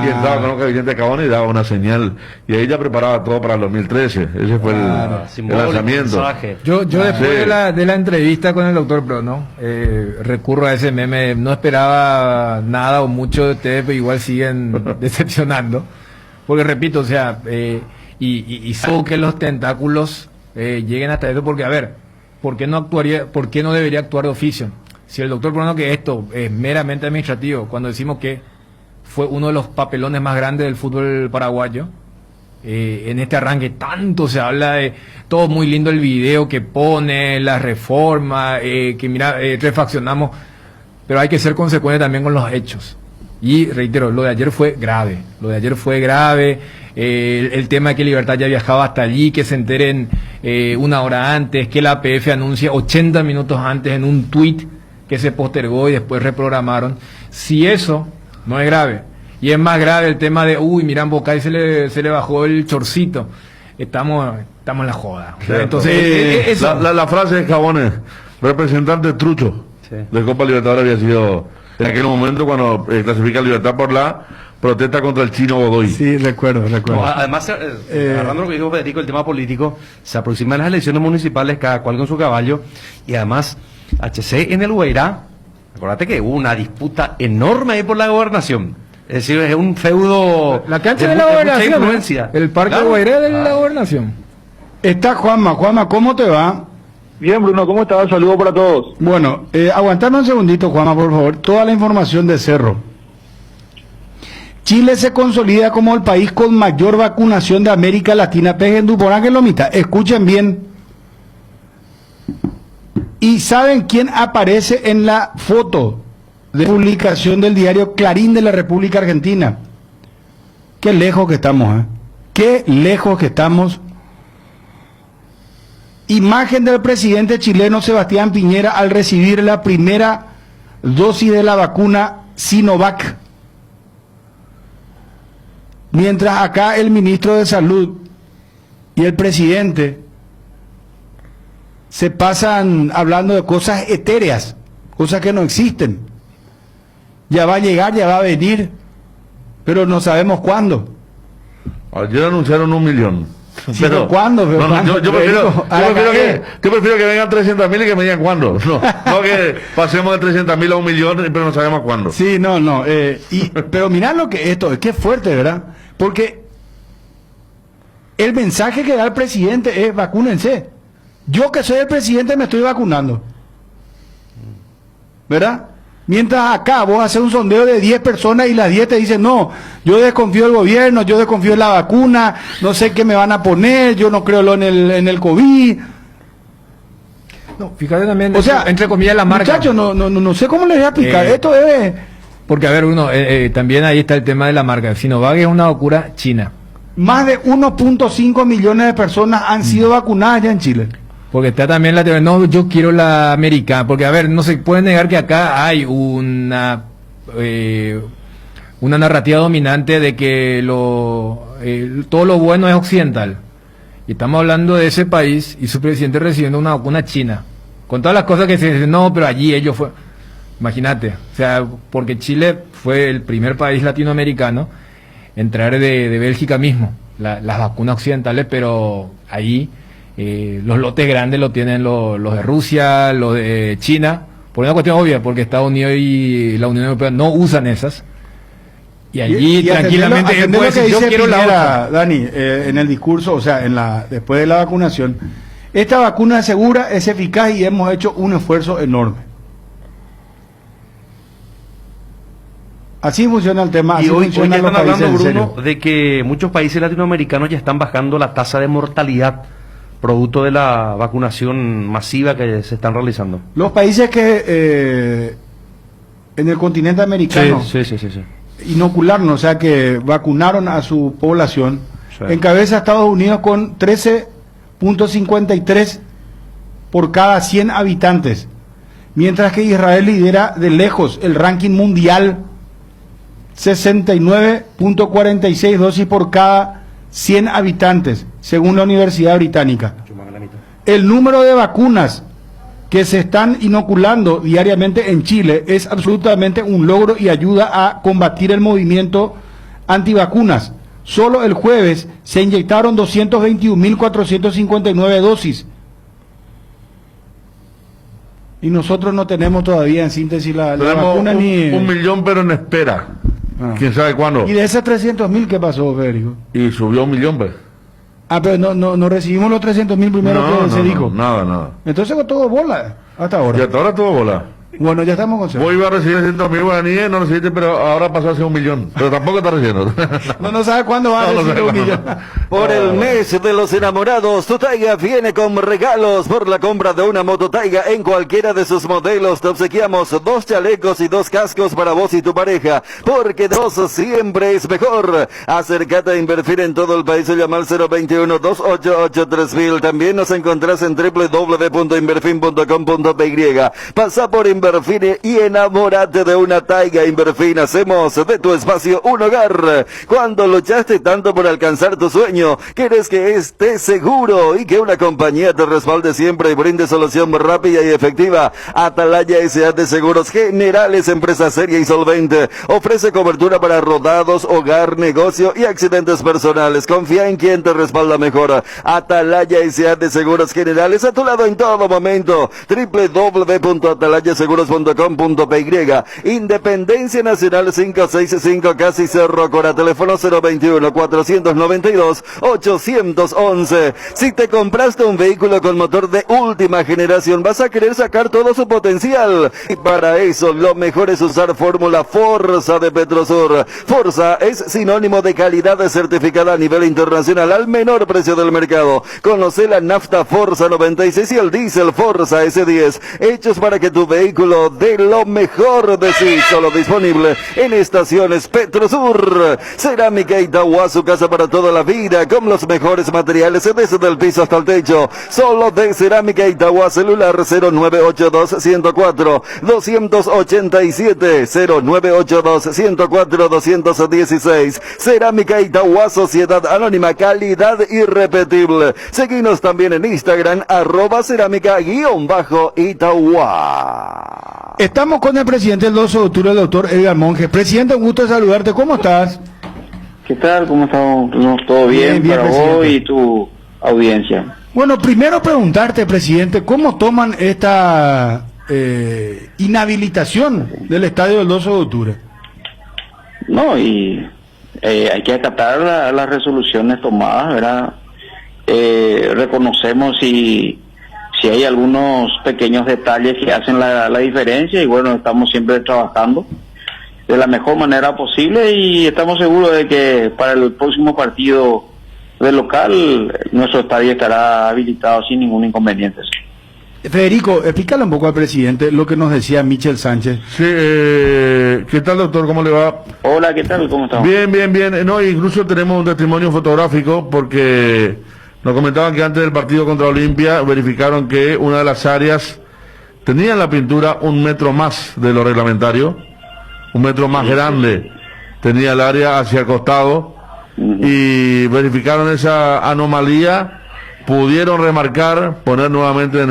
y entraba con un Vicente Cabón y daba una señal. Y ahí ya preparaba todo para el 2013. Ese fue el simbólico, lanzamiento. mensaje. Yo después Sí. de la entrevista con el doctor Prono, recurro a ese meme, no esperaba nada o mucho de ustedes, pero igual siguen decepcionando. Porque repito, o sea, y sabo que los tentáculos lleguen hasta eso, porque a ver, ¿por qué no debería actuar de oficio? Si el doctor Prono, que esto es meramente administrativo, cuando decimos que fue uno de los papelones más grandes del fútbol paraguayo, en este arranque tanto se habla de todo muy lindo el video que pone, la reforma, que mira, refaccionamos, pero hay que ser consecuente también con los hechos. Y reitero, lo de ayer fue grave, el tema de que Libertad ya viajaba hasta allí, que se enteren una hora antes, que la APF anuncia 80 minutos antes en un tuit que se postergó y después reprogramaron. Si eso no es grave, y es más grave el tema de, mira, en Bocay se le bajó el chorcito, estamos en la joda. Entonces, eso. La frase de Cabones, representante trucho de Copa Libertadores, había sido en aquel momento cuando clasifica Libertad por la protesta contra el Chino Godoy. Sí, recuerdo. No, además, agarrando lo que dijo Federico, el tema político, se aproximan las elecciones municipales, cada cual con su caballo, y además, HC en el Guairá, acuérdate que hubo una disputa enorme ahí por la gobernación. Es decir, es un feudo La cancha de mucha la gobernación, influencia. el parque Claro. Guairá de la gobernación. Está Juanma, ¿cómo te va? Bien, Bruno, ¿cómo estás? Saludos para todos. Bueno, aguantame un segundito, Juanma, por favor. Toda la información de Cerro. Chile se consolida como el país con mayor vacunación de América Latina. Peguen tu por lo mitad. Escuchen bien. ¿Y saben quién aparece en la foto de publicación del diario Clarín de la República Argentina? Qué lejos que estamos, ¿eh? Qué lejos que estamos. Imagen del presidente chileno Sebastián Piñera al recibir la primera dosis de la vacuna Sinovac. Mientras acá el ministro de Salud y el presidente se pasan hablando de cosas etéreas, cosas que no existen. Ya va a llegar, ya va a venir, pero no sabemos cuándo. Ayer anunciaron 1 millón. Sí, pero ¿cuándo? No, ¿Cuándo? yo prefiero que vengan 300.000 y que me digan cuándo. No que pasemos de 300.000 a 1 millón, pero no sabemos cuándo. Sí, no. Pero mirá lo que esto es, que fuerte, ¿verdad? Porque el mensaje que da el presidente es vacúnense. Yo que soy el presidente me estoy vacunando. ¿verdad? Mientras acá vos haces un sondeo de 10 personas y las 10 te dicen, no, yo desconfío del gobierno, yo desconfío de la vacuna, no sé qué me van a poner, yo no creo en el COVID. No, fíjate también, O sea, entre comillas, la marca. Muchachos, no sé cómo les voy a explicar. Esto es... Porque, a ver, también ahí está el tema de la marca. Sinovac es una vacuna china. Más de 1.5 millones de personas han sido vacunadas ya en Chile. Porque está también la teoría, no, yo quiero la americana. Porque, a ver, no se puede negar que acá hay una narrativa dominante de que todo lo bueno es occidental. Y estamos hablando de ese país y su presidente recibiendo una vacuna china. Con todas las cosas que se dicen, no, pero allí ellos fue... Imagínate, o sea, porque Chile fue el primer país latinoamericano en traer de Bélgica mismo las vacunas occidentales, pero ahí los lotes grandes lo tienen los de Rusia, los de China, por una cuestión obvia, porque Estados Unidos y la Unión Europea no usan esas. Y allí tranquilamente atender lo que yo dice quiero Piñera, la otra. Dani, en el discurso, o sea, después de la vacunación, esta vacuna es segura, es eficaz y hemos hecho un esfuerzo enorme. Así funciona el tema. Y así hoy funcionan están los países, hablando, en Bruno, serio. de que muchos países latinoamericanos ya están bajando la tasa de mortalidad producto de la vacunación masiva que se están realizando. Los países que en el continente americano Sí. inocularon, o sea que vacunaron a su población, Sí. encabeza Estados Unidos con 13.53 por cada 100 habitantes, mientras que Israel lidera de lejos el ranking mundial, 69.46 dosis por cada 100 habitantes, según la Universidad Británica. El número de vacunas que se están inoculando diariamente en Chile es absolutamente un logro y ayuda a combatir el movimiento antivacunas. Solo el jueves se inyectaron 221.459 dosis. Y nosotros no tenemos todavía, en síntesis, la vacuna ni... 1 millón, pero en espera. ¿Quién sabe cuándo? ¿Y de esas 300.000 qué pasó, Federico? Y subió 1 millón, pues. Pero no recibimos los 300.000 primero que se dijo. Nada. Entonces con todo bola, hasta ahora. Y hasta ahora todo bola. Bueno, ya estamos con cero. Vos ibas a recibir 100.000 guaraníes, no recibiste, pero ahora pasó a ser 1 millón. Pero tampoco está recibiendo. No sabe cuándo va a recibir 1 millón. Por el mes de los enamorados, tu Taiga viene con regalos. Por la compra de una moto Taiga en cualquiera de sus modelos, te obsequiamos 2 chalecos y 2 cascos para vos y tu pareja, porque 2 siempre es mejor. Acércate a Inverfir en todo el país o llama al 021-288-3000. También nos encontrás en www.inverfin.com.py. Pasa por Inverfin y enamórate de una Taiga. Inverfin, hacemos de tu espacio un hogar. Cuando luchaste tanto por alcanzar tu sueño, quieres que esté seguro y que una compañía te respalde siempre y brinde solución rápida y efectiva. Atalaya S.A. de Seguros Generales, empresa seria y solvente, ofrece cobertura para rodados, hogar, negocio y accidentes personales. Confía en quien te respalda mejor. Atalaya S.A. de Seguros Generales, a tu lado en todo momento. www.atalayaseguros.com.py. Independencia Nacional 565, casi Cerro Cora. Teléfono 021-492-811. Si te compraste un vehículo con motor de última generación, vas a querer sacar todo su potencial. Y para eso, lo mejor es usar fórmula Forza de Petrosur. Forza es sinónimo de calidad certificada a nivel internacional al menor precio del mercado. Conoce la nafta Forza 96 y el diésel Forza S10, hechos para que tu vehículo de lo mejor de sí, solo disponible en estaciones Petrosur. Cerámica Itagua, su casa para toda la vida, con los mejores materiales desde el piso hasta el techo. Solo de Cerámica Itagua, celular 0982-104-287, 0982-104-216. Cerámica Itagua, Sociedad Anónima, calidad irrepetible. Seguinos también en Instagram, @cerámica_Itagua. Estamos con el presidente del 12 de octubre, el doctor Edgar Monge. Presidente, un gusto saludarte. ¿Cómo estás? ¿Qué tal? ¿Cómo estamos? ¿Todo bien, Bien, para presidente. vos y tu audiencia? Bueno, primero preguntarte, presidente, ¿cómo toman esta inhabilitación del estadio del 12 de octubre? No, y hay que acatar las resoluciones tomadas, ¿verdad? Reconocemos si sí hay algunos pequeños detalles que hacen la diferencia y bueno, estamos siempre trabajando de la mejor manera posible y estamos seguros de que para el próximo partido del local nuestro estadio estará habilitado sin ningún inconveniente. Federico, explícale un poco al presidente lo que nos decía Michel Sánchez. Sí, ¿qué tal, doctor? ¿Cómo le va? Hola, ¿qué tal? ¿Cómo estamos? Bien, bien, bien. No, incluso tenemos un testimonio fotográfico porque nos comentaban que antes del partido contra Olimpia verificaron que una de las áreas tenía en la pintura 1 metro más de lo reglamentario, 1 metro más grande tenía el área hacia el costado y verificaron esa anomalía. Pudieron remarcar, poner nuevamente en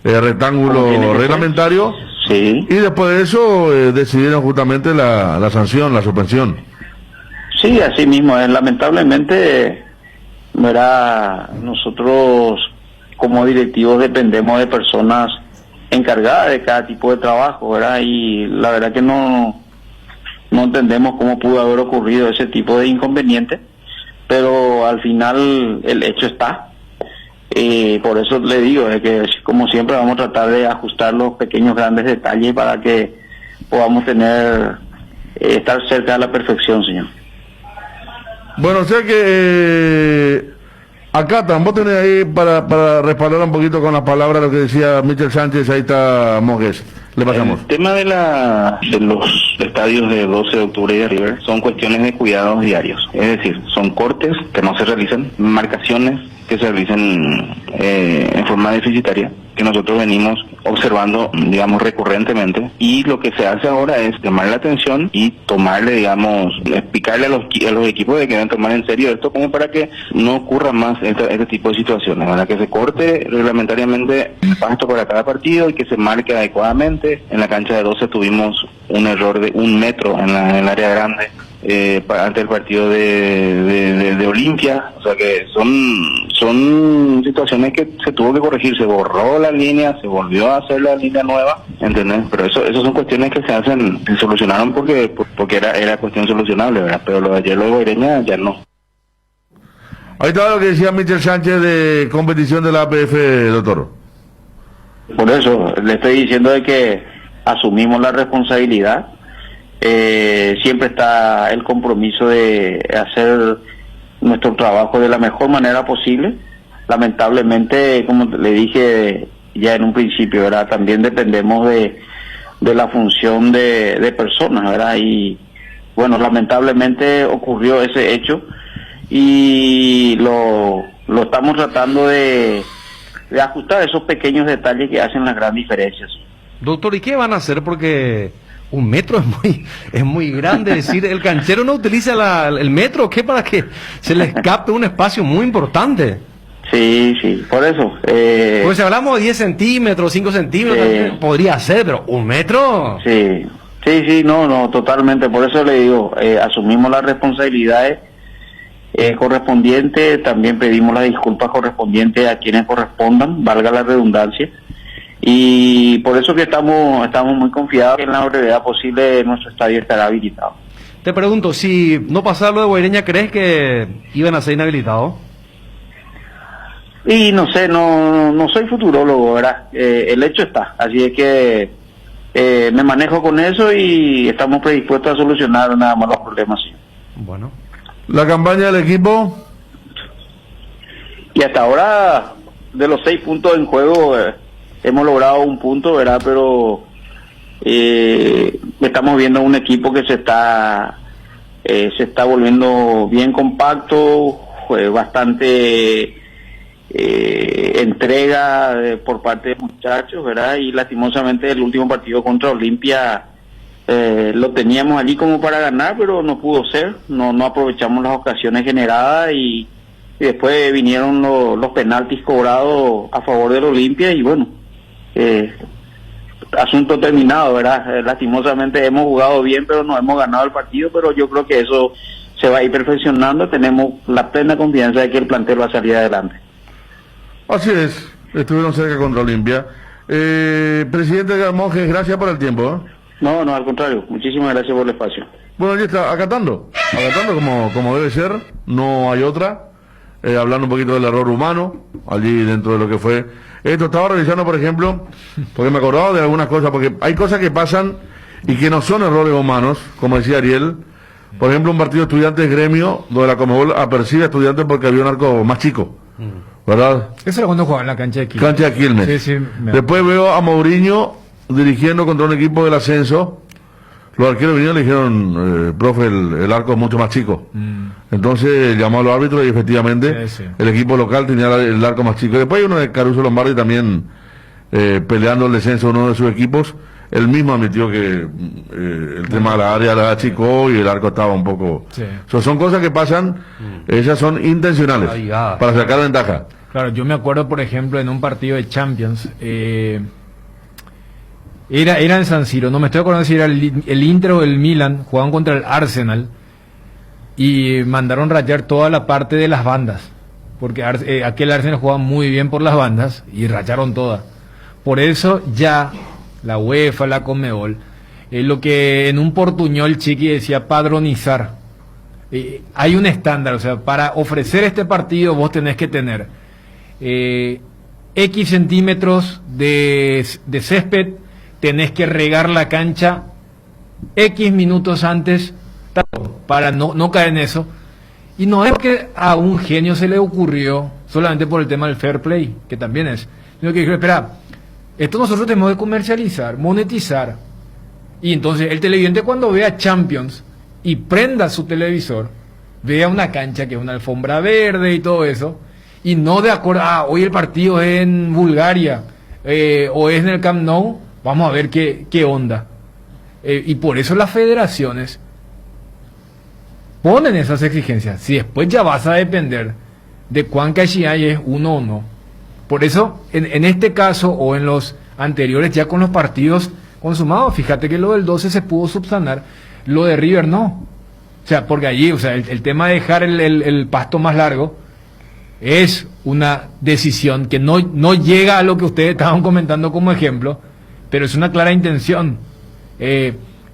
el rectángulo reglamentario sí. Y después de eso decidieron justamente la sanción, la suspensión. Sí, así mismo es. Lamentablemente, ¿verdad? Nosotros como directivos dependemos de personas encargadas de cada tipo de trabajo, ¿verdad? Y la verdad que no entendemos cómo pudo haber ocurrido ese tipo de inconveniente, pero al final el hecho está. Por eso le digo, es que como siempre vamos a tratar de ajustar los pequeños grandes detalles para que podamos estar cerca de la perfección, señor. Bueno, o sea que acá vos tenés ahí para respaldar un poquito con las palabras lo que decía Michel Sánchez, ahí está Mogues. Le pasamos. El tema de los estadios de 12 de octubre y de River son cuestiones de cuidados diarios. Es decir, son cortes que no se realizan, marcaciones que se realizan en forma deficitaria, que nosotros venimos observando, digamos, recurrentemente, y lo que se hace ahora es llamar la atención y tomarle, digamos, explicarle a los equipos de que deben tomar en serio esto como para que no ocurra más este tipo de situaciones, para que se corte reglamentariamente el pasto para cada partido y que se marque adecuadamente. En la cancha de 12 tuvimos un error de 1 metro en el área grande ante el partido de Olimpia, o sea que son situaciones que se tuvo que corregir, se borró la línea, se volvió a hacer la línea nueva, ¿entendés? Pero eso son cuestiones que se solucionaron porque era cuestión solucionable, ¿verdad? Pero lo de ayer, lo de Guaireña, ya no. Ahí está lo que decía Michel Sánchez de competición de la APF, doctor. Por eso le estoy diciendo de que asumimos la responsabilidad. Siempre está el compromiso de hacer nuestro trabajo de la mejor manera posible. Lamentablemente, como le dije ya en un principio, ¿verdad? También dependemos de la función de personas, ¿verdad? Y bueno, lamentablemente ocurrió ese hecho y lo estamos tratando de ajustar esos pequeños detalles que hacen las grandes diferencias. Doctor, ¿y qué van a hacer? Porque 1 metro es muy grande, es decir, el canchero no utiliza el metro, ¿qué? Para que se le escape un espacio muy importante. Sí, por eso. Pues si hablamos de 10 centímetros, 5 centímetros, también podría ser, pero 1 metro. Sí, no, totalmente, por eso le digo, asumimos las responsabilidades correspondientes, también pedimos las disculpas correspondientes a quienes correspondan, valga la redundancia. Y por eso que estamos muy confiados que en la brevedad posible nuestro estadio estará habilitado. Te pregunto, si no pasara lo de Guaireña, ¿crees que iban a ser inhabilitados? Y no sé, no soy futurólogo, ¿verdad? El hecho está, así es que me manejo con eso y estamos predispuestos a solucionar nada más los problemas. Sí. Bueno. ¿La campaña del equipo? Y hasta ahora, de los 6 puntos en juego, hemos logrado 1 punto, ¿verdad? Pero estamos viendo un equipo que se está volviendo bien compacto, bastante entrega por parte de muchachos, ¿verdad? Y lastimosamente el último partido contra Olimpia lo teníamos allí como para ganar, pero no pudo ser, no aprovechamos las ocasiones generadas y después vinieron los penaltis cobrados a favor del Olimpia y bueno, asunto terminado, ¿verdad? Lastimosamente hemos jugado bien, pero no hemos ganado el partido, pero yo creo que eso se va a ir perfeccionando, tenemos la plena confianza de que el plantel va a salir adelante. Así es, estuvieron cerca contra Olimpia. Presidente Monjes, gracias por el tiempo. No, al contrario, muchísimas gracias por el espacio. Bueno, ya está, acatando como debe ser, no hay otra. hablando un poquito del error humano, allí dentro de lo que fue. Esto estaba revisando, por ejemplo, porque me acordaba de algunas cosas, porque hay cosas que pasan y que no son errores humanos, como decía Ariel. Por ejemplo, un partido de Estudiantes-Gremio, donde la Conmebol apercibe a Estudiantes porque había un arco más chico, ¿verdad? Eso era cuando jugaba en la cancha de Quilmes. Cancha de Quilmes. Sí, sí, Después veo a Mourinho dirigiendo contra un equipo del ascenso. Los arqueros vinieron y le dijeron, profe, el arco es mucho más chico. Entonces llamó a los árbitros y efectivamente el equipo local tenía el arco más chico. Después hay uno de Caruso Lombardi también peleando el descenso de uno de sus equipos. Él mismo admitió que el tema de la área la achicó y el arco estaba un poco... Son cosas que pasan, esas son intencionales, para sacar ventaja. Claro, yo me acuerdo, por ejemplo, en un partido de Champions, era en San Siro, no me estoy acordando si era el Inter o el Milan, jugaban contra el Arsenal y mandaron rayar toda la parte de las bandas, porque aquel Arsenal jugaba muy bien por las bandas y rayaron todas. Por eso ya la UEFA, la Conmebol, lo que en un portuñol Chiqui decía padronizar. Hay un estándar, o sea, para ofrecer este partido vos tenés que tener X centímetros de césped, tenés que regar la cancha X minutos antes para no caer en eso. Y no es que a un genio se le ocurrió solamente por el tema del fair play, que también es, sino que dijo, espera, esto nosotros tenemos que comercializar, monetizar. Y entonces el televidente, cuando vea Champions y prenda su televisor, vea una cancha que es una alfombra verde y todo eso, y no de acuerdo, hoy el partido es en Bulgaria o es en el Camp Nou, vamos a ver qué onda. Y por eso las federaciones ponen esas exigencias. Si después ya vas a depender de cuán cachillay es uno o no. Por eso, en este caso o en los anteriores, ya con los partidos consumados, fíjate que lo del 12 se pudo subsanar, lo de River no. O sea, porque allí, o sea, el tema de dejar el pasto más largo es una decisión que no llega a lo que ustedes estaban comentando como ejemplo, pero es una clara intención.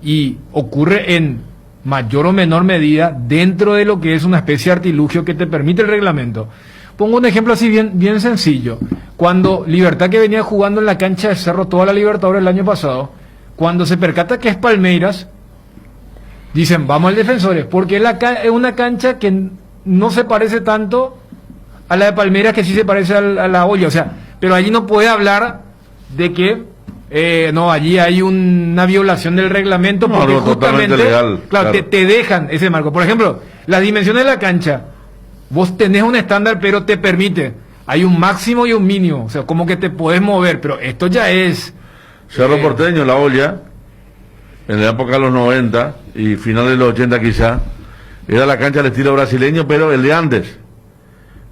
Y ocurre en mayor o menor medida dentro de lo que es una especie de artilugio que te permite el reglamento. Pongo un ejemplo así bien sencillo. Cuando Libertad, que venía jugando en la cancha de Cerro toda la Libertadores el año pasado, cuando se percata que es Palmeiras, dicen, vamos al Defensores, porque es una cancha que no se parece tanto a la de Palmeiras, que sí se parece a la olla. O sea, pero allí no puede hablar de que no, allí hay una violación del reglamento, porque justamente legal, claro. Te dejan ese marco. Por ejemplo, las dimensiones de la cancha, vos tenés un estándar, pero te permite, hay un máximo y un mínimo, o sea, como que te podés mover, pero esto ya es... Cerro Porteño, la olla, en la época de los 90 y finales de los 80 quizá, era la cancha del estilo brasileño, pero el de antes.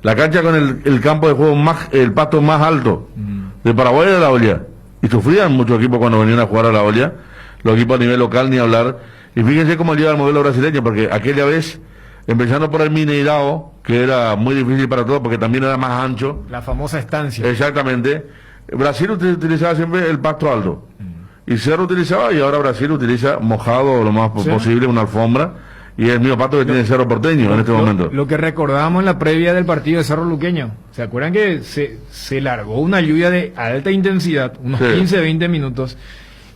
La cancha con el campo de juego el pasto más alto de Paraguay era la olla. Y sufrían muchos equipos cuando venían a jugar a la olla, los equipos a nivel local ni hablar. Y fíjense cómo lleva el modelo brasileño, porque aquella vez, empezando por el Mineirao, que era muy difícil para todos porque también era más ancho. La famosa estancia. Exactamente. Brasil utilizaba siempre el pasto alto. Y Cerro utilizaba, y ahora Brasil utiliza mojado lo más posible, una alfombra. Y es el mismo pasto que tiene Cerro Porteño en este momento. Lo que recordábamos en la previa del partido de Cerro Luqueño. ¿Se acuerdan que se largó una lluvia de alta intensidad, unos 15-20 minutos?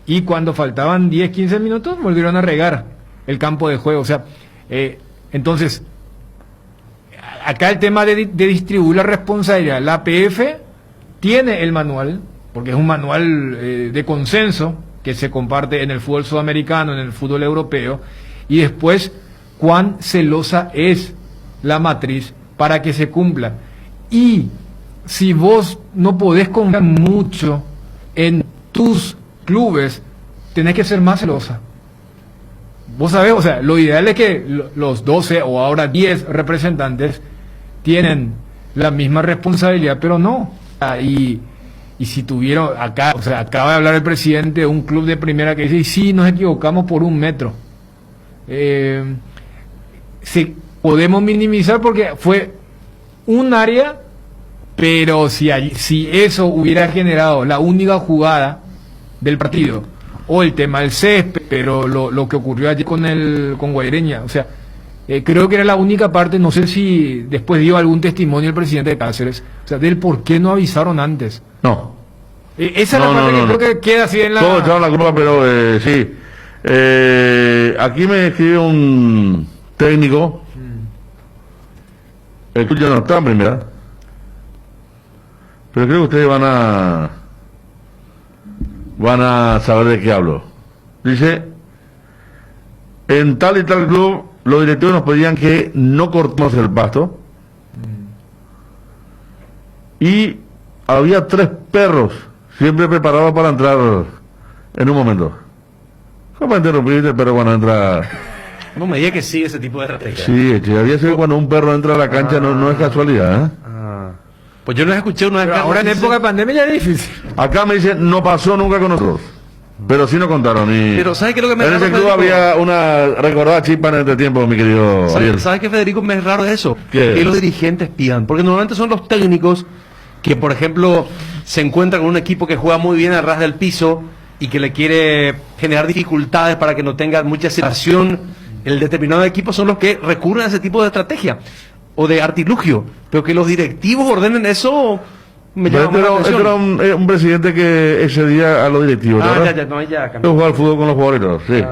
Y cuando faltaban 10-15 minutos, volvieron a regar el campo de juego. O sea, entonces, acá el tema de distribuir la responsabilidad. La APF tiene el manual, porque es un manual de consenso que se comparte en el fútbol sudamericano, en el fútbol europeo, y después cuán celosa es la matriz para que se cumpla. Y si vos no podés confiar mucho en tus clubes, tenés que ser más celosa. Vos sabés, o sea, lo ideal es que los 12 o ahora 10 representantes tienen la misma responsabilidad, pero no. Y si tuvieron, acá, o sea, acaba de hablar el presidente de un club de primera que dice, y sí, nos equivocamos por 1 metro. Podemos minimizar porque fue un área, pero si eso hubiera generado la única jugada del partido, o el tema del césped, pero lo que ocurrió allí con Guaireña, o sea, Creo que era la única parte, no sé si después dio algún testimonio el presidente de Cáceres, o sea, del por qué no avisaron antes. No. Esa es la parte que creo que queda así en la... Todos echaron la culpa, pero sí. Aquí me escribe un técnico. El tuyo no está en primera. Pero creo que ustedes van a saber de qué hablo. Dice, en tal y tal club, los directivos nos pedían que no cortemos el pasto. Y había 3 perros siempre preparados para entrar en un momento. ¿Cómo interrumpirte, pero cuando entra? No me diga que sí ese tipo de estrategia. Sí, había sido cuando un perro entra a la cancha, no es casualidad, ¿eh? Pues yo no escuché una vez. Ahora en época de pandemia ya es difícil. Acá me dicen, no pasó nunca con nosotros. Pero sí nos contaron. Pero ¿sabes qué es lo que me en ese club había una recordada chispa en este tiempo, mi querido Ariel. ¿Sabes qué, Federico? Me es raro eso. ¿Qué? Que los dirigentes pidan. Porque normalmente son los técnicos que, por ejemplo, se encuentran con un equipo que juega muy bien a ras del piso y que le quiere generar dificultades para que no tenga mucha situación. El determinado equipo son los que recurren a ese tipo de estrategia o de artilugio. Pero que los directivos ordenen eso... Me llama más la atención. Era un presidente que excedía a los directivos, ¿verdad? Ya. Yo jugaba al fútbol con los jugadores, sí.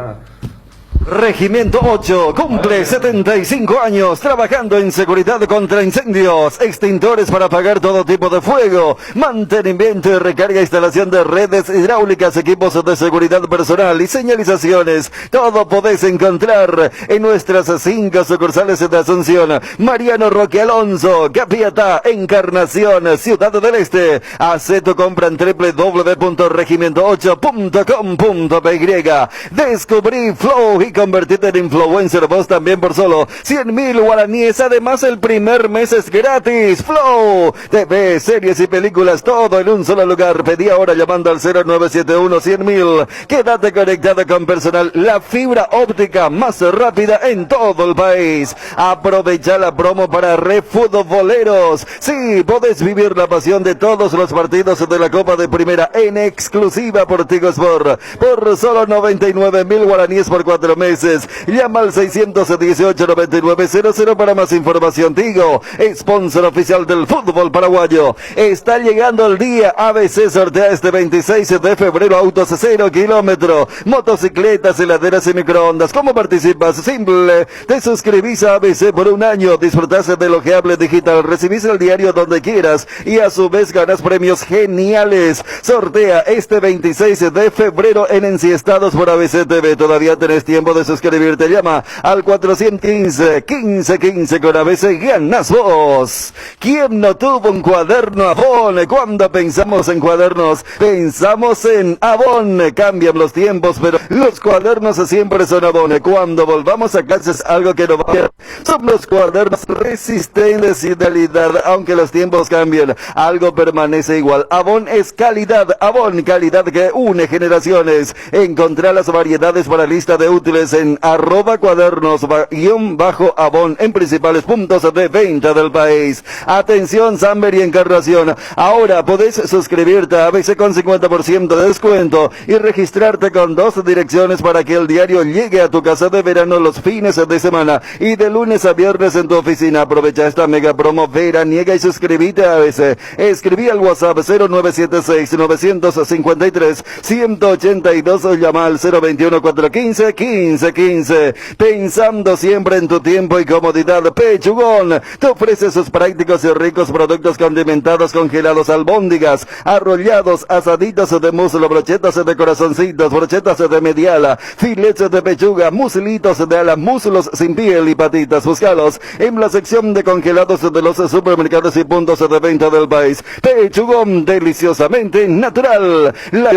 Regimiento 8 cumple 75 años trabajando en seguridad contra incendios, extintores para apagar todo tipo de fuego, mantenimiento y recarga, instalación de redes hidráulicas, equipos de seguridad personal y señalizaciones. Todo podés encontrar en nuestras 5 sucursales de Asunción, Mariano Roque Alonso, Capiatá, Encarnación, Ciudad del Este. Haz tu compra en www.regimiento8.com.py. Descubrí Flow y convertirte en influencer vos también por solo 100.000 guaraníes. Además, el primer mes es gratis. Flow, TV, series y películas, todo en un solo lugar. Pedí ahora llamando al 0971-100.000. Quédate conectado con personal, la fibra óptica más rápida en todo el país. Aprovecha la promo para refutboleros. Sí, podés vivir la pasión de todos los partidos de la Copa de Primera en exclusiva por Tigo Sport. Por solo 99.000 guaraníes por 4 meses. Llama al 618-9900 para más información. Tigo, sponsor oficial del fútbol paraguayo. Está llegando el día. ABC sortea este 26 de febrero autos 0 kilómetro, motocicletas, heladeras y microondas. ¿Cómo participas? Simple. Te suscribís a ABC por un año, disfrutás del ojeable digital, recibís el diario donde quieras y a su vez ganas premios geniales. Sortea este 26 de febrero en Enciestados por ABC TV. Todavía tenés tiempo de suscribirte. Llama al 415-1515 con ABC. Ganas vos. ¿Quién no tuvo un cuaderno Avon? Cuando pensamos en cuadernos, pensamos en Avon. Cambian los tiempos, pero los cuadernos siempre son Avon. Cuando volvamos a clases, algo que no va a cambiar son los cuadernos resistentes y calidad. Aunque los tiempos cambien, algo permanece igual. Avon es calidad. Avon, calidad que une generaciones. Encontrá las variedades para lista de útiles en @cuadernos_Avon en principales puntos de venta del país. Atención, Samber y Encarnación. Ahora podés suscribirte a ABC con 50% de descuento y registrarte con 2 direcciones para que el diario llegue a tu casa de verano los fines de semana y de lunes a viernes en tu oficina. Aprovecha esta mega promo veraniega y suscríbete a ABC. Escribí al WhatsApp 0976-953-182 o llama al 021-415-1515. Pensando siempre en tu tiempo y comodidad, Pechugón te ofrece sus prácticos y ricos productos condimentados, congelados, albóndigas, arrollados, asaditos de muslo, brochetas de corazoncitos, brochetas de mediala, filetes de pechuga, muslitos de ala, muslos sin piel y patitas. Búscalos en la sección de congelados de los supermercados y puntos de venta del país. Pechugón, deliciosamente natural. La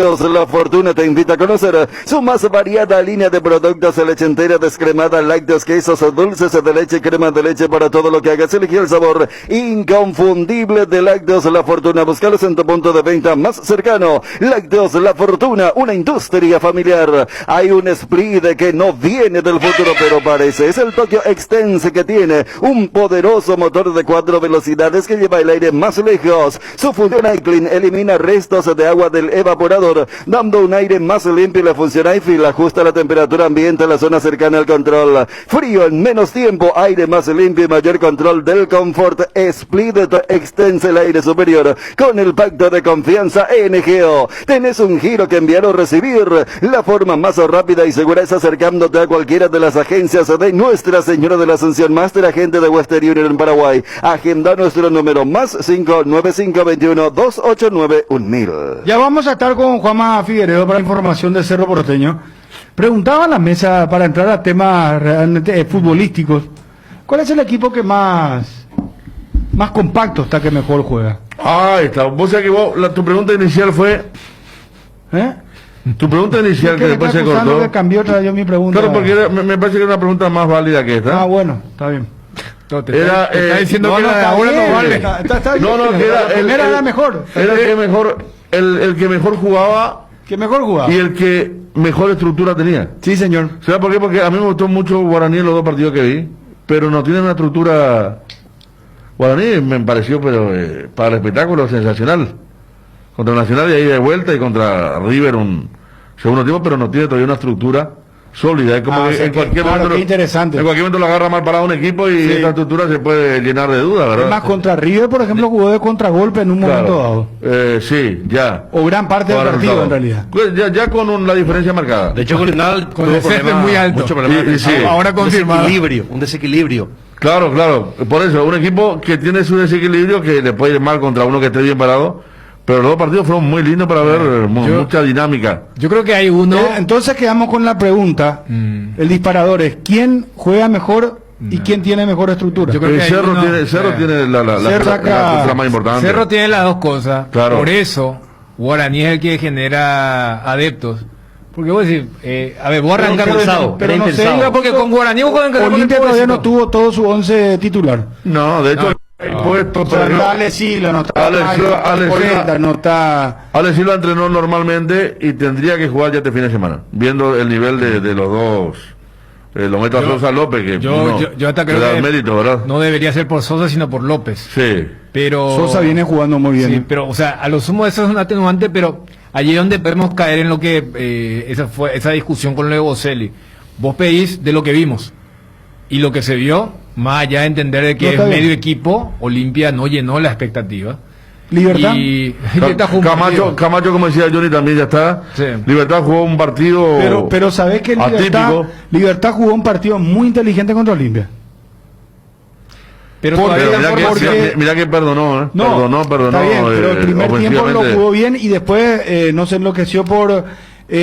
Fortuna te invita a conocer su más variada línea de productos: leche entera, descremada, lácteos, quesos, dulces de leche, crema de leche. Para todo lo que hagas, elegí el sabor inconfundible de Lácteos La Fortuna. Búscalos en tu punto de venta más cercano. Lácteos La Fortuna, una industria familiar. Hay un Sprite que no viene del futuro, pero parece. Es el Tokyo Extense, que tiene un poderoso motor de 4 velocidades que lleva el aire más lejos. Su función iClean elimina restos de agua del evaporador, dando un aire más limpio. Y la función iFill ajusta la temperatura ambiente calienta la zona cercana al control. Frío en menos tiempo, aire más limpio y mayor control del confort. Split extensa el aire superior con el pacto de confianza NGO. Tenés un giro que enviar o recibir. La forma más rápida y segura es acercándote a cualquiera de las agencias de Nuestra Señora de la Asunción Master, agente de Western Union en Paraguay. Agenda nuestro número más 59521-289-1000. Ya vamos a estar con Juanma Figueredo para información de Cerro Porteño. Preguntaba a la mesa, para entrar a temas realmente futbolísticos, ¿cuál es el equipo que más compacto está, que mejor juega? Ahí está. Vos sabés que tu pregunta inicial fue... Tu pregunta inicial, que después se cortó. Que cambió otra vez mi pregunta. Claro, porque me parece que era una pregunta más válida que esta. Ah, bueno, está bien. Era, está diciendo que la de ahora no vale. Está bien. No, que era era mejor. Era el que mejor jugaba. ¿Que mejor jugaba? Y el que mejor estructura tenía. Sí, señor. ¿Sabes por qué? Porque a mí me gustó mucho Guaraní en los dos partidos que vi, pero no tiene una estructura... Guaraní me pareció, pero para el espectáculo, sensacional. Contra Nacional y ahí de vuelta, y contra River un segundo tiempo, pero no tiene todavía una estructura sólida. Es como que en cualquier momento, interesante. En cualquier momento lo agarra mal parado un equipo y esta estructura se puede llenar de dudas, ¿verdad? Es más, contra River, por ejemplo, jugó de contragolpe en un momento dado. Sí, ya. O gran parte del partido, en realidad. Ya con la diferencia marcada. De hecho, con el muy alto. Mucho problema. Sí. Ahora confirmado. Un desequilibrio. Claro. Por eso, un equipo que tiene su desequilibrio, que le puede ir mal contra uno que esté bien parado. Pero los dos partidos fueron muy lindos para ver mucha dinámica. Yo creo que hay uno... Entonces quedamos con la pregunta, el disparador es, ¿quién juega mejor y quién tiene mejor estructura? Yo creo que Cerro tiene la estructura más importante. Cerro tiene las dos cosas. Claro. Por eso, Guaraní es el que genera adeptos. Porque vos decís, a ver, vos arrancás pero no sé, porque con Guaraní vos Olimpia todavía no tuvo todo su 11 titular. No, de hecho... Ale Silva no está. Ale Silva entrenó normalmente y tendría que jugar ya este fin de semana, viendo el nivel de los dos. Lo meto a Sosa López, que yo hasta creo que mérito, ¿verdad? No debería ser por Sosa, sino por López. Sí. Pero Sosa viene jugando muy bien. Sí, pero, o sea, a lo sumo eso es un atenuante, pero allí es donde podemos caer en lo que esa discusión con lo de Boselli. Vos pedís de lo que vimos. Y lo que se vio, más allá de entender de que es medio equipo, Olimpia no llenó la expectativa. Libertad. Y Camacho, como decía Johnny, también ya está. Sí. Libertad jugó un partido pero sabés que Libertad jugó un partido muy inteligente contra Olimpia. Pero mira que perdonó, perdonó. Está bien, pero el primer tiempo lo jugó bien y después no se enloqueció por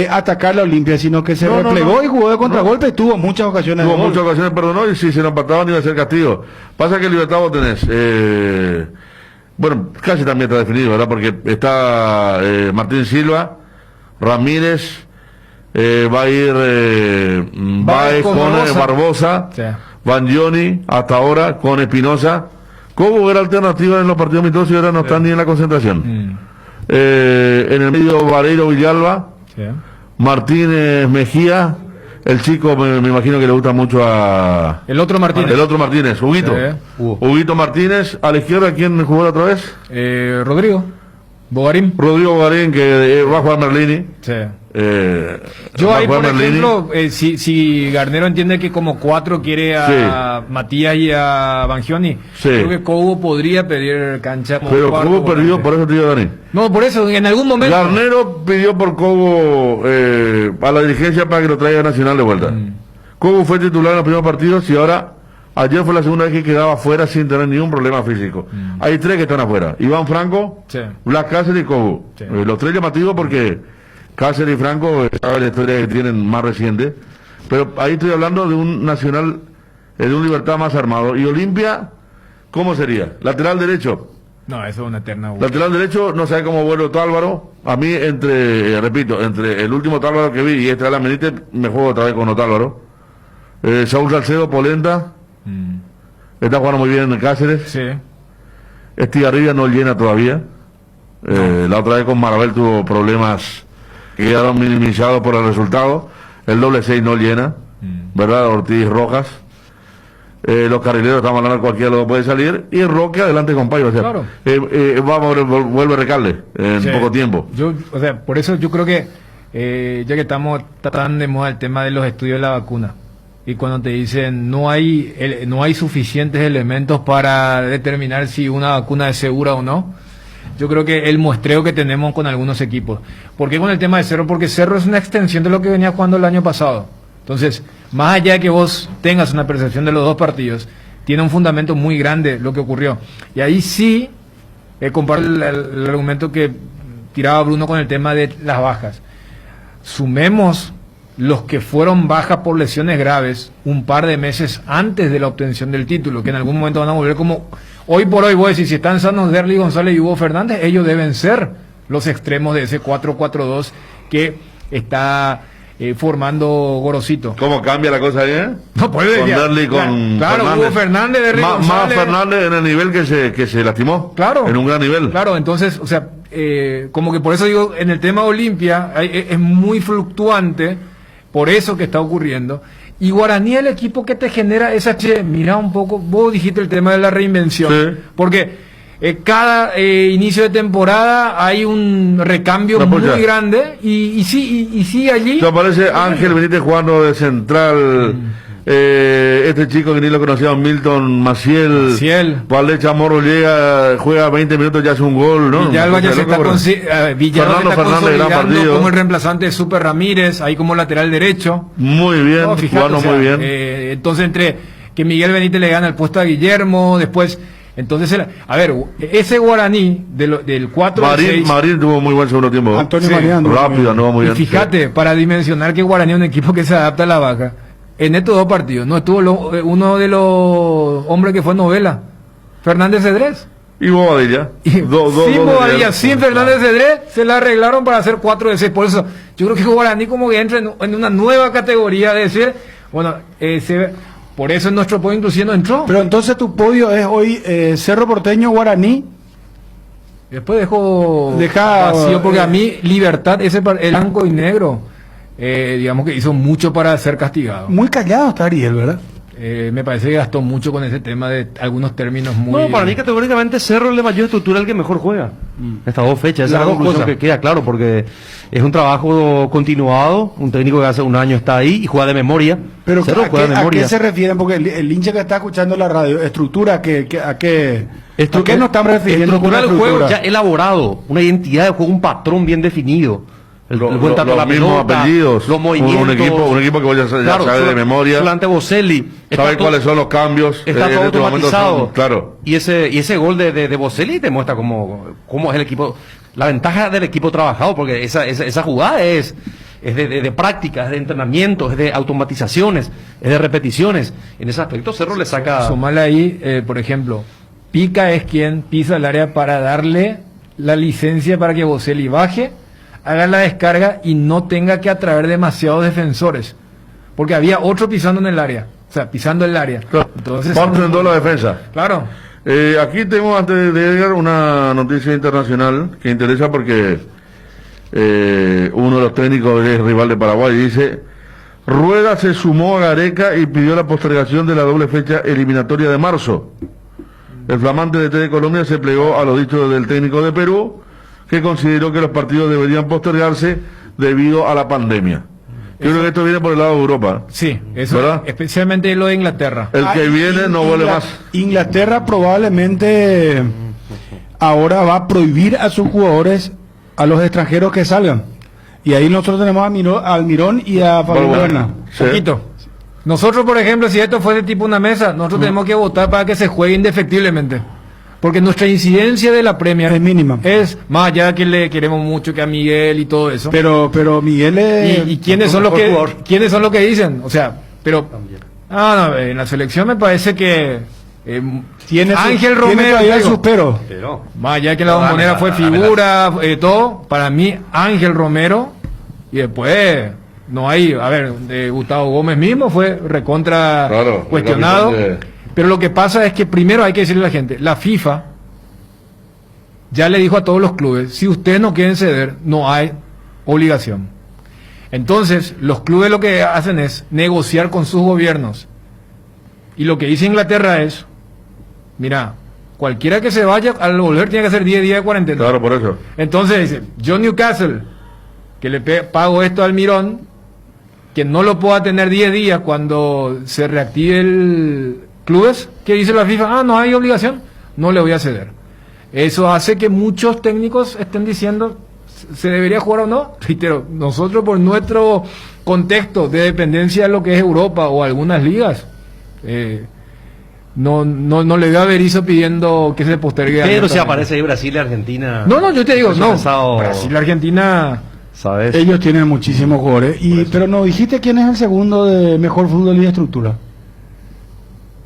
atacar la Olimpia, sino que se replegó y jugó de contragolpe y tuvo muchas ocasiones. Tuvo muchas ocasiones, perdonó, y si se lo empataban iba a ser castigo. Pasa que Libertad vos tenés, bueno, casi también está definido, ¿verdad? Porque está Martín Silva, Ramírez, va a ir Baez con Barbosa, sí. Bangioni, hasta ahora con Espinosa. ¿Cómo era alternativa en los partidos amistosos y ahora no están ni en la concentración? En el medio Vareiro Villalba, sí. Martínez Mejía, el chico me imagino que le gusta mucho a... El otro Martínez, Huguito. Sí. Huguito Martínez, a la izquierda, ¿quién jugó la otra vez? Rodrigo Bogarín, que va a jugar Merlini. Sí. Yo ahí, por ejemplo, si Garnero entiende que como 4 quiere a Matías y a Bangioni, creo que Cobo podría pedir cancha. Pero Cobo perdió, por eso te digo, Dani. No, por eso, en algún momento. Garnero pidió por Cobo a la dirigencia para que lo traiga a Nacional de vuelta. Cobo fue titular en los primeros partidos y ahora, ayer fue la segunda vez que quedaba afuera sin tener ningún problema físico. Hay 3 que están afuera: Iván Franco, Blas Cáceres y Cobo. Los 3 llamativos porque Cáceres y Franco, sabe la historia que tienen más reciente, pero ahí estoy hablando de un Nacional, de un Libertad más armado. Y Olimpia, ¿cómo sería? Lateral derecho. No, eso es una eterna. Lateral derecho, no sabe cómo vuelve Otálvaro. A mí, entre el último Otálvaro que vi y este de la Benítez, me juego otra vez con Otálvaro. Saúl Salcedo, Polenta. Está jugando muy bien en Cáceres. Sí. Estigarribia no llena todavía. La otra vez con Marabel tuvo problemas que quedaron minimizados por el resultado. El doble 6 no llena, ¿verdad? Ortiz, Rojas. Los carrileros, estamos hablando, cualquiera de los puede salir. Y Roque adelante con Payo. O sea, claro. vuelve Recalde en poco tiempo. Por eso yo creo que ya que estamos tratando de moda el tema de los estudios de la vacuna, y cuando te dicen no hay suficientes elementos para determinar si una vacuna es segura o no, yo creo que el muestreo que tenemos con algunos equipos. ¿Por qué con el tema de Cerro? Porque Cerro es una extensión de lo que venía jugando el año pasado. Entonces, más allá de que vos tengas una percepción de los dos partidos, tiene un fundamento muy grande lo que ocurrió. Y ahí sí, comparto el argumento que tiraba Bruno con el tema de las bajas. Sumemos los que fueron bajas por lesiones graves un par de meses antes de la obtención del título, que en algún momento van a volver como... Hoy por hoy, voy a decir, si están sanos Derly González y Hugo Fernández, ellos deben ser los extremos de ese 4-4-2 que está formando Gorosito. ¿Cómo cambia la cosa ahí? No puede con Derly, con claro, Fernández. Hugo Fernández, Derly Más González. Fernández en el nivel que se lastimó. Claro. En un gran nivel. Claro, entonces, o sea, como que por eso digo, en el tema Olimpia es muy fluctuante, por eso que está ocurriendo. Y Guaraní es el equipo que te genera esa... mira un poco, vos dijiste el tema de la reinvención. Sí. Porque cada inicio de temporada hay un recambio muy grande y sí allí... Te aparece Ángel Benítez jugando de central... este chico que ni lo conocía, Milton Maciel. Valdés Chamorro juega 20 minutos, ya hace un gol, ¿no? Villalba ya se está consolidando como el reemplazante de Super Ramírez, ahí como lateral derecho. Muy bien, jugando muy bien. Entonces, entre que Miguel Benítez le gana el puesto a Guillermo, después... Entonces, a ver, ese Guaraní del 4 al 6... Marín tuvo muy buen segundo tiempo. Antonio Mariano. Rápido, no muy bien. Y fíjate, para dimensionar que Guaraní es un equipo que se adapta a la baja. En estos dos partidos no estuvo uno de los hombres que fue novela, Fernández Cedrés. Y Bobadilla. Sin Bobadilla, sin Fernández Cedrés, se la arreglaron para hacer 4 de 6. Por eso, yo creo que Guaraní como que entra en una nueva categoría de decir, bueno, por eso en nuestro podio inclusive no entró. Pero entonces tu podio es hoy Cerro Porteño, Guaraní. Después deja vacío, porque a mí Libertad, el blanco y negro, digamos que hizo mucho para ser castigado. Muy callado está Ariel, ¿verdad? Me parece que gastó mucho con ese tema de algunos términos muy... No, para mí categóricamente Cerro es el de mayor estructura, el que mejor juega. Estas dos fechas, esa es la conclusión que queda claro, porque es un trabajo continuado, un técnico que hace un año está ahí y juega de memoria. Pero Cerro juega de memoria. ¿A qué se refieren? Porque el hincha que está escuchando la radio, estructura, ¿a qué nos están refiriendo? Estructura del juego ya elaborado, una identidad de juego, un patrón bien definido. Los mismos apellidos, los movimientos, un equipo que ya sabe de memoria, Solante Boselli, sabe cuáles son los cambios, está todo automatizado. Claro. Y ese gol de Boselli te muestra cómo es el equipo, la ventaja del equipo trabajado, porque esa jugada es de prácticas, de entrenamientos, es de automatizaciones, es de repeticiones. En ese aspecto Cerro le saca... Sumale ahí, por ejemplo, Pica es quien pisa el área para darle la licencia para que Boselli baje, haga la descarga y no tenga que atraer demasiados defensores, porque había otro pisando en el área, o sea, pisando el área. Claro. Entonces, parten toda la defensa. Claro. Aquí tengo, antes de Edgar, una noticia internacional que interesa porque uno de los técnicos es rival de Paraguay. Dice: Rueda se sumó a Gareca y pidió la postergación de la doble fecha eliminatoria de marzo. El flamante DT de Colombia se plegó a los dichos del técnico de Perú, que consideró que los partidos deberían postergarse debido a la pandemia. Yo creo que esto viene por el lado de Europa. Sí, eso, ¿verdad? Especialmente lo de Inglaterra. El que viene no vuelve más. Inglaterra probablemente ahora va a prohibir a sus jugadores, a los extranjeros que salgan. Y ahí nosotros tenemos a Almirón y a Fabio Buena. Sí. Poquito. Nosotros, por ejemplo, si esto fuese tipo una mesa, nosotros tenemos que votar para que se juegue indefectiblemente. Porque nuestra incidencia de la Premier es mínima. Es más allá que le queremos mucho, que a Miguel y todo eso. Pero Miguel es... ¿Y quiénes son los que dicen? O sea, pero... no, en la selección me parece que... Ángel Romero... Pero más allá que la Bombonera fue figura, todo, para mí Ángel Romero, y después... No hay, a ver, de Gustavo Gómez mismo fue recontra cuestionado. Pero lo que pasa es que primero hay que decirle a la gente, la FIFA ya le dijo a todos los clubes, si ustedes no quieren ceder, no hay obligación. Entonces, los clubes lo que hacen es negociar con sus gobiernos. Y lo que dice Inglaterra es, mira, cualquiera que se vaya, al volver tiene que hacer 10 días de cuarentena. Claro, por eso. Entonces dice, John Newcastle, que le pago esto al Mirón, que no lo pueda tener 10 días cuando se reactive el clubes, ¿qué dice la FIFA? No hay obligación, no le voy a ceder. Eso hace que muchos técnicos estén diciendo, ¿se debería jugar o no? Reitero, nosotros por nuestro contexto de dependencia de lo que es Europa o algunas ligas, no le veo a Berizzo pidiendo que se postergue. Pero si aparece ahí Brasil y Argentina. No, yo te digo, no. Pasado... Brasil y Argentina, ¿sabes? Ellos tienen muchísimos jugadores. Pero no dijiste quién es el segundo de mejor fútbol y de estructura.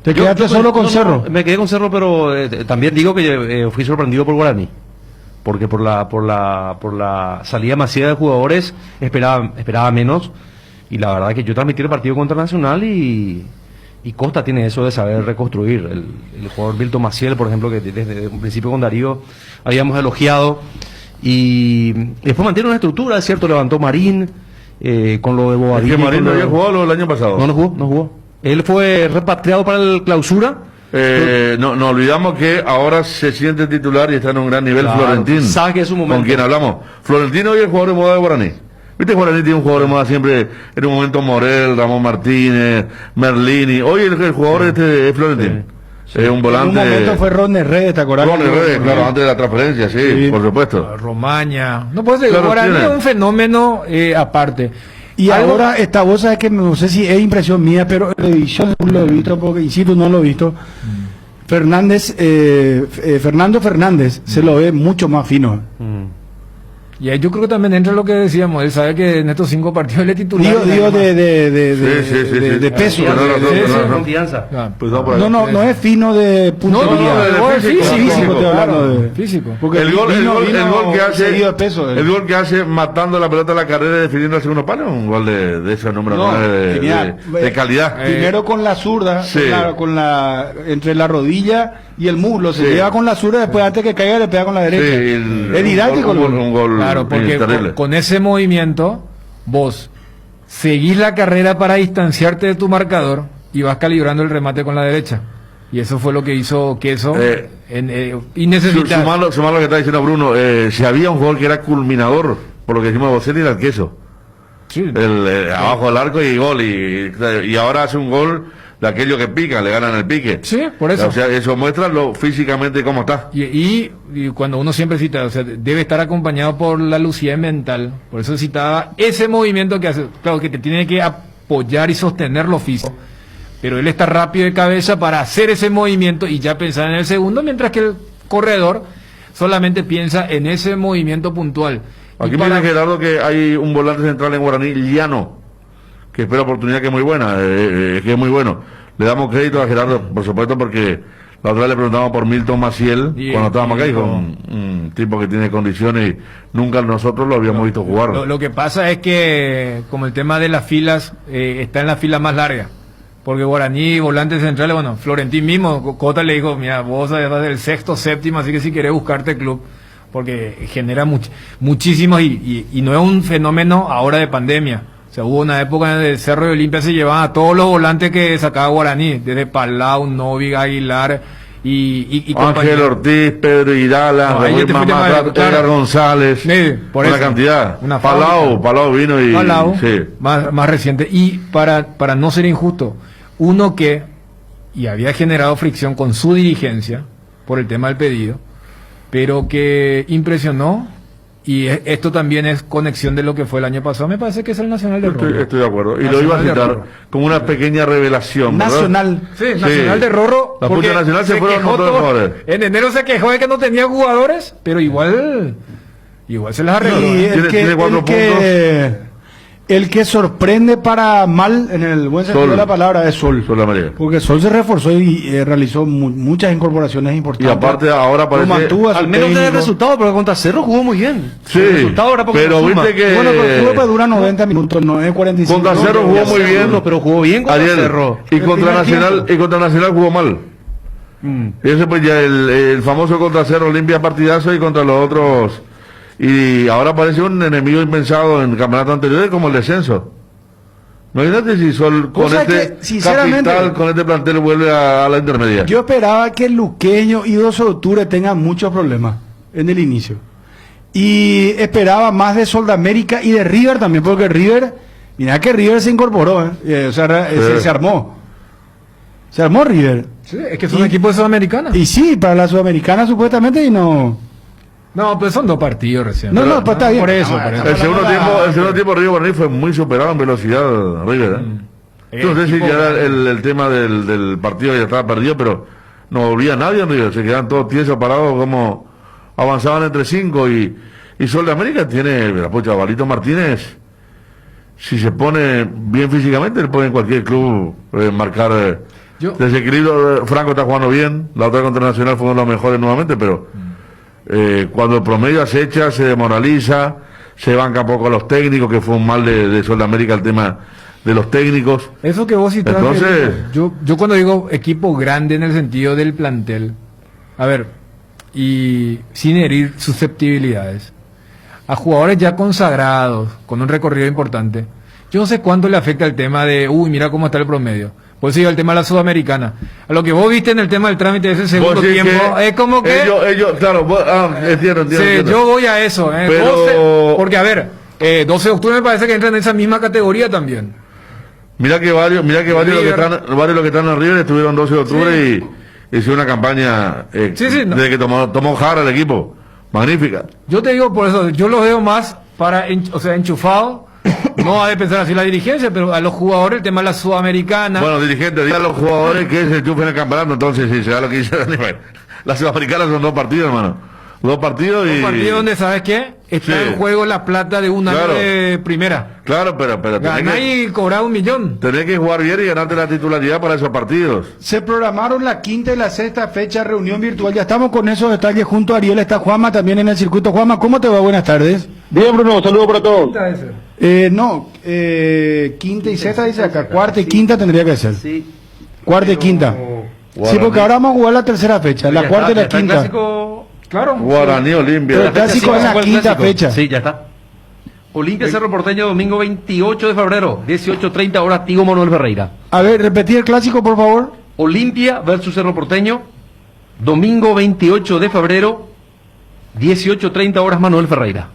¿Te quedaste solo con Cerro? Me quedé con Cerro, pero también digo que fui sorprendido por Guaraní. Porque por la salida masiva de jugadores esperaba menos. Y la verdad que yo transmití el partido contra Nacional y Costa tiene eso de saber reconstruir. El jugador Milton Maciel, por ejemplo, que desde un principio con Darío habíamos elogiado. Y después mantiene una estructura, es cierto, levantó Marín con lo de Bobadilla. ¿Es que Marín no había jugado el año pasado? No jugó. Él fue repatriado para el clausura. No olvidamos que ahora se siente titular y está en un gran nivel, claro, Florentín. ¿Sabes que es un momento? ¿Con quién hablamos? Florentino hoy es el jugador de moda de Guaraní. Viste, Guaraní tiene un jugador de moda siempre, en un momento Morel, Ramón Martínez, Merlini. Hoy el jugador es Florentín. Sí. Es un volante. En un momento fue Ron Herrera, ¿te acordás? Ron Herrera, claro, antes de la transferencia, sí, por supuesto. Romaña. No puede ser, claro, Guaraní es un fenómeno aparte. Y ahora esta voz es que no sé si es impresión mía, pero yo lo he visto, porque insisto, no lo he visto. Fernando Fernández se lo ve mucho más fino. Y ahí yo creo que también entra lo que decíamos, él sabe que en estos 5 partidos él es titular. Digo de peso. Confianza. No es fino de puntería. Físico. Porque el gol que hace matando la pelota a la carrera y definiendo el segundo palo es un gol de ese número de calidad. Primero con la zurda, entre la rodilla y el muslo, se lleva con la zurda, después antes que caiga le pega con la derecha. Es didáctico un gol. Claro, porque con ese movimiento vos seguís la carrera para distanciarte de tu marcador y vas calibrando el remate con la derecha. Y eso fue lo que hizo Queso. Y necesitas... Sumar lo que está diciendo Bruno, si había un jugador que era culminador, por lo que decimos Bocelli, era el Queso. Sí. Abajo del arco y gol. Y ahora hace un gol de aquellos que pican, le ganan el pique. Sí, por eso. O sea, eso muestra físicamente cómo está. Y cuando uno siempre cita, o sea, debe estar acompañado por la lucidez mental. Por eso citaba ese movimiento que hace, claro, que te tiene que apoyar y sostener lo físico. Pero él está rápido de cabeza para hacer ese movimiento y ya pensar en el segundo, mientras que el corredor solamente piensa en ese movimiento puntual. Aquí me dice Gerardo que hay un volante central en Guaraní, Llano, que espera oportunidad, que es muy buena, que es muy bueno. Le damos crédito a Gerardo, por supuesto, porque la otra vez le preguntamos por Milton Maciel, cuando estábamos acá, y con un tipo que tiene condiciones y nunca nosotros lo habíamos visto jugar. Lo que pasa es que, como el tema de las filas, está en la fila más larga. Porque Guaraní, volantes centrales, bueno, Florentín mismo, Cota le dijo, mira, vos vas del 6º, 7º, así que si querés buscarte club, porque genera muchísimos, y no es un fenómeno ahora de pandemia. O sea, hubo una época en el Cerro de Olimpia se llevaban a todos los volantes que sacaba Guaraní, desde Palau, Novik, Aguilar y Ángel Ortiz, Pedro Irala, Edgar González, por una eso, cantidad. Palau vino y más reciente. Y para no ser injusto, uno que había generado fricción con su dirigencia por el tema del pedido, pero que impresionó. Y esto también es conexión de lo que fue el año pasado. Me parece que es el Nacional de Rorro. Estoy de acuerdo. Y lo iba a citar como una pequeña revelación, ¿verdad? Nacional. Sí, Nacional de Rorro. La Punta Nacional se fueron con todos los jugadores. En enero se quejó de que no tenía jugadores, pero igual se las arregló. Tiene 4 puntos. El que sorprende para mal, en el buen sentido de la palabra, es Sol. Porque Sol se reforzó y realizó muchas incorporaciones importantes. Y aparte ahora parece... Al menos de resultado, pero contra Cerro jugó muy bien. Sí, pero viste que... Bueno, pero el dura 90 minutos, no es 45. Contra Cerro jugó muy bien. Pero jugó bien contra Cerro. Y contra Nacional jugó mal. Ese pues ya el famoso contra Cerro limpia partidazo y contra los otros... Y ahora parece un enemigo impensado en campeonatos anteriores como el descenso. Imagínate si Sol con capital, con este plantel vuelve a la intermedia. Yo esperaba que el Luqueño y Dos Octubre tengan muchos problemas en el inicio. Y esperaba más de Soldamérica y de River también, porque River, mira que River se incorporó, o sea, se armó. Se armó River. Sí, es que es un equipo de Sudamericana. Y sí, para la Sudamericana supuestamente y no. No, pues son 2 partidos recién. No, pues está bien. Por eso. El segundo tiempo River Guaraní fue muy superado en velocidad, River. Yo no sé si ya era el tema del partido ya estaba perdido, pero no volvía nadie en River, se quedaban todos tiesos parados, como avanzaban entre 5 y Sol de América tiene, la pocha, Valito Martínez, si se pone bien físicamente, le puede en cualquier club marcar desequilibrio. Franco está jugando bien, la otra contra Nacional fue uno de los mejores nuevamente, pero cuando el promedio acecha, se demoraliza, se banca poco a los técnicos, que fue un mal de Sol de América el tema de los técnicos. Eso que vos citás, entonces, yo cuando digo equipo grande en el sentido del plantel, a ver, y sin herir susceptibilidades, a jugadores ya consagrados, con un recorrido importante, yo no sé cuánto le afecta el tema de, mira cómo está el promedio. Por eso el tema de la Sudamericana. A lo que vos viste en el tema del trámite de ese segundo tiempo, es como que... Ellos claro, entiendo. Sí, yo voy a eso. Pero... porque, a ver, 12 de octubre me parece que entran en esa misma categoría también. Mira que varios los que están en River estuvieron 12 de octubre y hizo una campaña de que tomó Jara el equipo. Magnífica. Yo te digo por eso, yo los veo más enchufado. No ha de pensar así la dirigencia, pero a los jugadores el tema de la Sudamericana. Bueno, dirigente, diga a los jugadores que se enchufen el campeonato, entonces si se da lo que dice Daniel. Las Sudamericanas son 2 partidos, hermano. 2 partidos y... 2 partidos donde, ¿sabes qué? Está en juego la plata de un año de primera. Claro, pero ganar y cobrar 1 millón. Tenés que jugar bien y ganarte la titularidad para esos partidos. Se programaron la 5ª y la 6ª fecha, reunión virtual. Ya estamos con esos detalles junto a Ariel. Está Juanma también en el circuito. Juanma, ¿cómo te va? Buenas tardes. Bien, Bruno, saludos para todos. No, 5ª y 6ª dice acá. 4ª y 5ª tendría que ser. Sí. 4ª y 5ª. Sí, porque ahora vamos a jugar la 3ª fecha. La 4ª y la 5ª. Claro. Guaraní, Olimpia. El clásico es la 5ª fecha. Sí, ya está. Olimpia Cerro Porteño, domingo 28 de febrero, 18:30 horas, Tigo Manuel Ferreira. A ver, repetir el clásico, por favor. Olimpia versus Cerro Porteño, domingo 28 de febrero, 18:30 horas, Manuel Ferreira.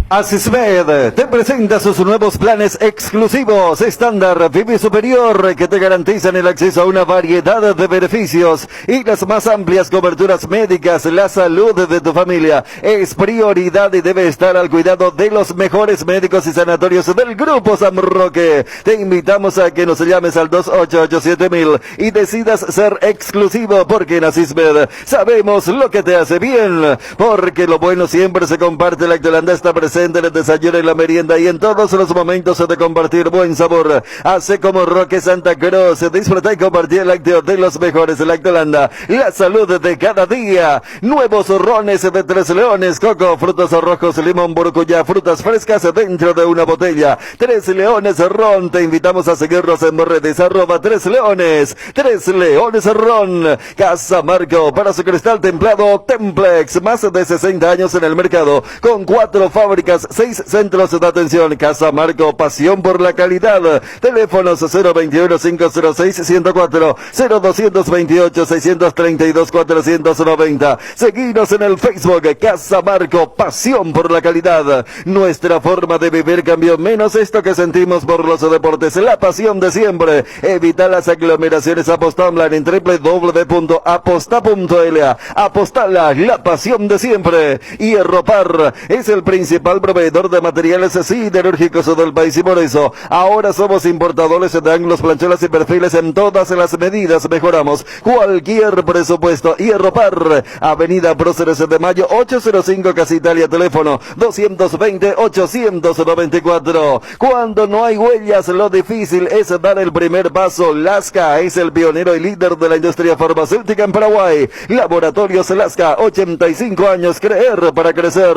Asismed te presenta sus nuevos planes exclusivos, estándar, VIP superior, que te garantizan el acceso a una variedad de beneficios y las más amplias coberturas médicas. La salud de tu familia es prioridad y debe estar al cuidado de los mejores médicos y sanatorios del Grupo San Roque. Te invitamos a que nos llames al 2887.000 y decidas ser exclusivo, porque en Asismed sabemos lo que te hace bien, porque lo bueno siempre se comparte. Lactolanda está presente en el desayuno y la merienda y en todos los momentos de compartir buen sabor. Hace como Roque Santa Cruz, disfruta y compartir el lácteo de los mejores. Lactolanda, la salud de cada día. Nuevos rones de 3 Leones, coco, frutos rojos, limón, burcuyá, frutas frescas dentro de una botella. 3 Leones Ron, te invitamos a seguirnos en redes, @3 Leones. 3 Leones Ron. Casa Marco, para su cristal templado Templex, más de 60 años en el mercado, con 4 fábricas, 6 centros de atención. Casa Marco, pasión por la calidad. Teléfonos 021-506-104, 0228-632-490. Seguinos en el Facebook, Casa Marco, pasión por la calidad. Nuestra forma de vivir cambió, menos esto que sentimos por los deportes. La pasión de siempre. Evita las aglomeraciones. Apostá online en www.aposta.la. Apostala, la pasión de siempre. Y Erropar es el principal proveedor de materiales siderúrgicos del país, y por eso ahora somos importadores de ángulos, planchuelas y perfiles en todas las medidas. Mejoramos cualquier presupuesto. Hierro Par, Avenida Próceres de Mayo 805, Casa Italia, teléfono 220-894. Cuando no hay huellas, lo difícil es dar el primer paso. Lasca es el pionero y líder de la industria farmacéutica en Paraguay. Laboratorios Lasca, 85 años, creer para crecer.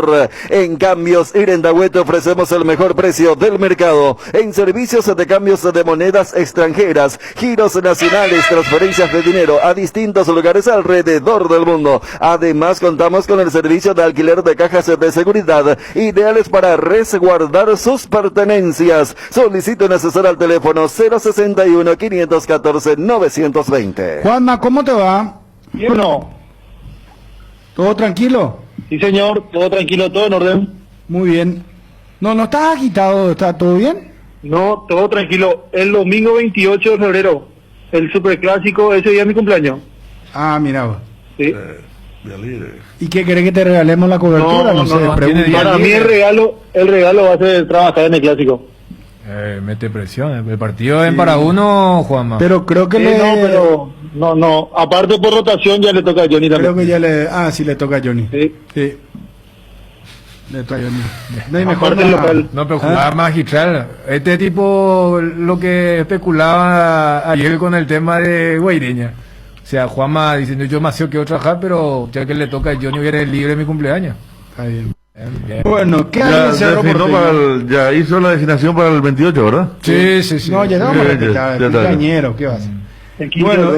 En Cambios Irendahue te ofrecemos el mejor precio del mercado en servicios de cambios de monedas extranjeras, giros nacionales, transferencias de dinero a distintos lugares alrededor del mundo. Además, contamos con el servicio de alquiler de cajas de seguridad, ideales para resguardar sus pertenencias. Solicita un asesor al teléfono 061-514-920. Juanma, ¿cómo te va? Bien, ¿no? ¿Todo tranquilo? Sí, señor, todo tranquilo, todo en orden. Muy bien. No estás agitado, ¿está todo bien? No, todo tranquilo. El domingo 28 de febrero, el superclásico, ese día es mi cumpleaños. Ah, mira vos. Sí. ¿Y qué querés que te regalemos la cobertura? No sé, pregunta. Para mí el regalo va a ser trabajar en el clásico. Mete presión. El partido es para uno, Juanma. Pero creo que No. Aparte por rotación ya le toca a Johnny también. Creo que ya le... Ah, sí, le toca a Johnny. Sí. Le toca a Johnny. No hay mejor local. No, pero jugaba magistral. Este tipo, lo que especulaba ayer con el tema de Guaireña. O sea, Juanma diciendo, yo más quiero trabajar, pero ya que le toca a Johnny, hubiera libre de mi cumpleaños. Está bien. Bueno, ¿qué hay en Cerro Porteño? Ya hizo la designación para el 28, ¿verdad? Sí. No, llegamos a la cañero, ¿qué va a hacer? Bueno,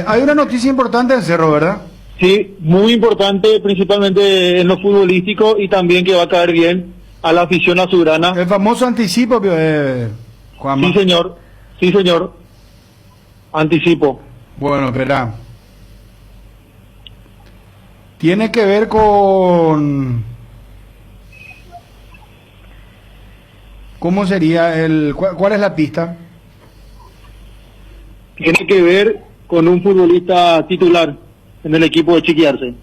hay una noticia importante en Cerro, ¿verdad? Sí, muy importante, principalmente en lo futbolístico y también que va a caer bien a la afición azulgrana. El famoso anticipo, Juanma. Sí, señor. Anticipo. Bueno, espera. Tiene que ver con... ¿Cómo sería cuál es la pista? Tiene que ver con un futbolista titular en el equipo de Chiqui Arce.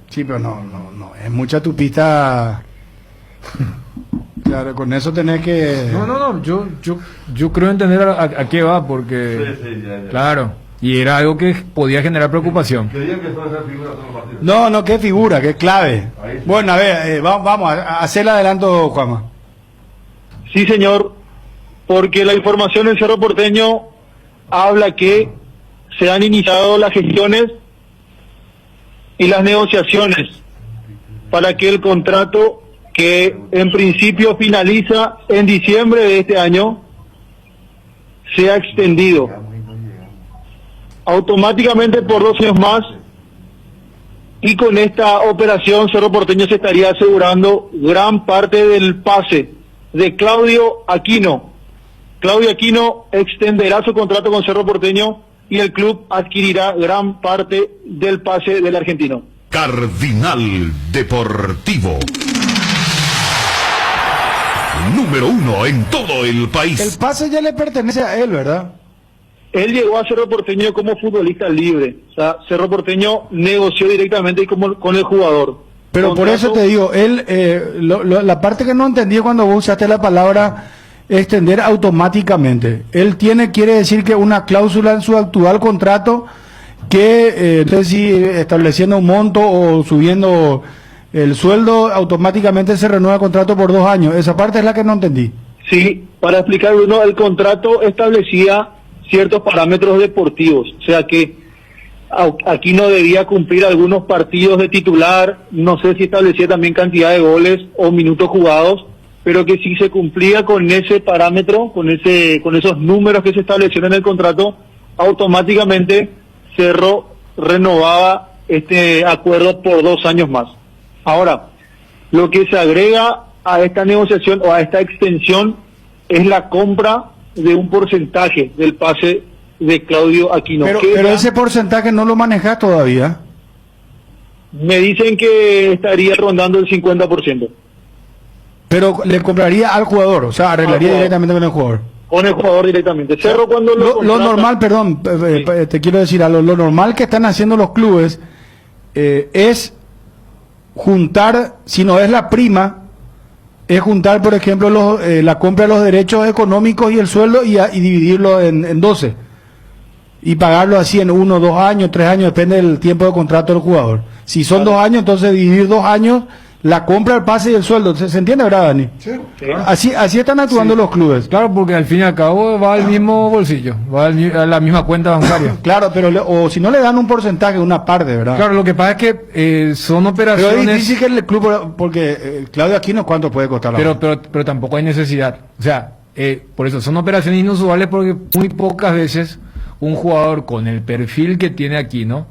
Sí, pero no, es mucha tu pista. Claro, con eso tenés que... No, yo creo entender a qué va, porque... Sí, claro, y era algo que podía generar preocupación. No, qué figura, qué clave. Bueno, a ver, vamos a hacer el adelanto, Juanma. Sí, señor, porque la información en Cerro Porteño habla que se han iniciado las gestiones y las negociaciones para que el contrato, que en principio finaliza en diciembre de este año, sea extendido automáticamente por 2 años más, y con esta operación Cerro Porteño se estaría asegurando gran parte del pase de Claudio Aquino. Claudio Aquino extenderá su contrato con Cerro Porteño y el club adquirirá gran parte del pase del argentino. Cardinal Deportivo. Número 1 en todo el país. El pase ya le pertenece a él, ¿verdad? Él llegó a Cerro Porteño como futbolista libre. O sea, Cerro Porteño negoció directamente con el jugador. Pero por eso te digo, él, la parte que no entendí cuando vos usaste la palabra extender automáticamente. Él quiere decir que una cláusula en su actual contrato que, entonces si estableciendo un monto o subiendo el sueldo, automáticamente se renueva el contrato por 2 años. Esa parte es la que no entendí. Sí, para explicar, Bruno, el contrato establecía ciertos parámetros deportivos, o sea que aquí no debía cumplir algunos partidos de titular, no sé si establecía también cantidad de goles o minutos jugados, pero que si se cumplía con ese parámetro, con esos números que se establecieron en el contrato, automáticamente Cerro renovaba este acuerdo por 2 años más. Ahora, lo que se agrega a esta negociación o a esta extensión es la compra de un porcentaje del pase de Claudio Aquino. Pero ese porcentaje no lo manejas todavía. Me dicen que estaría rondando el 50%. Pero le compraría al jugador, o sea, arreglaría directamente con el jugador. Con el jugador directamente. Cerro cuando lo normal, perdón, te quiero decir algo, lo normal que están haciendo los clubes es juntar, si no es la prima, es juntar, por ejemplo, la compra de los derechos económicos y el sueldo y dividirlo en 12. Y pagarlo así en 1, 2 años, 3 años, depende del tiempo de contrato del jugador. Si son 2 años, entonces dividir 2 años, la compra, el pase y el sueldo. ¿Se entiende, verdad, Dani? Sí. Así están actuando los clubes. Claro, porque al fin y al cabo va al mismo bolsillo, va a la misma cuenta bancaria. Claro, pero o si no le dan un porcentaje, una parte, ¿verdad? Claro, lo que pasa es que son operaciones... Pero es difícil que el club, porque Claudio Aquino, ¿cuánto puede costar la pero tampoco hay necesidad. O sea, por eso son operaciones inusuales, porque muy pocas veces un jugador con el perfil que tiene Aquino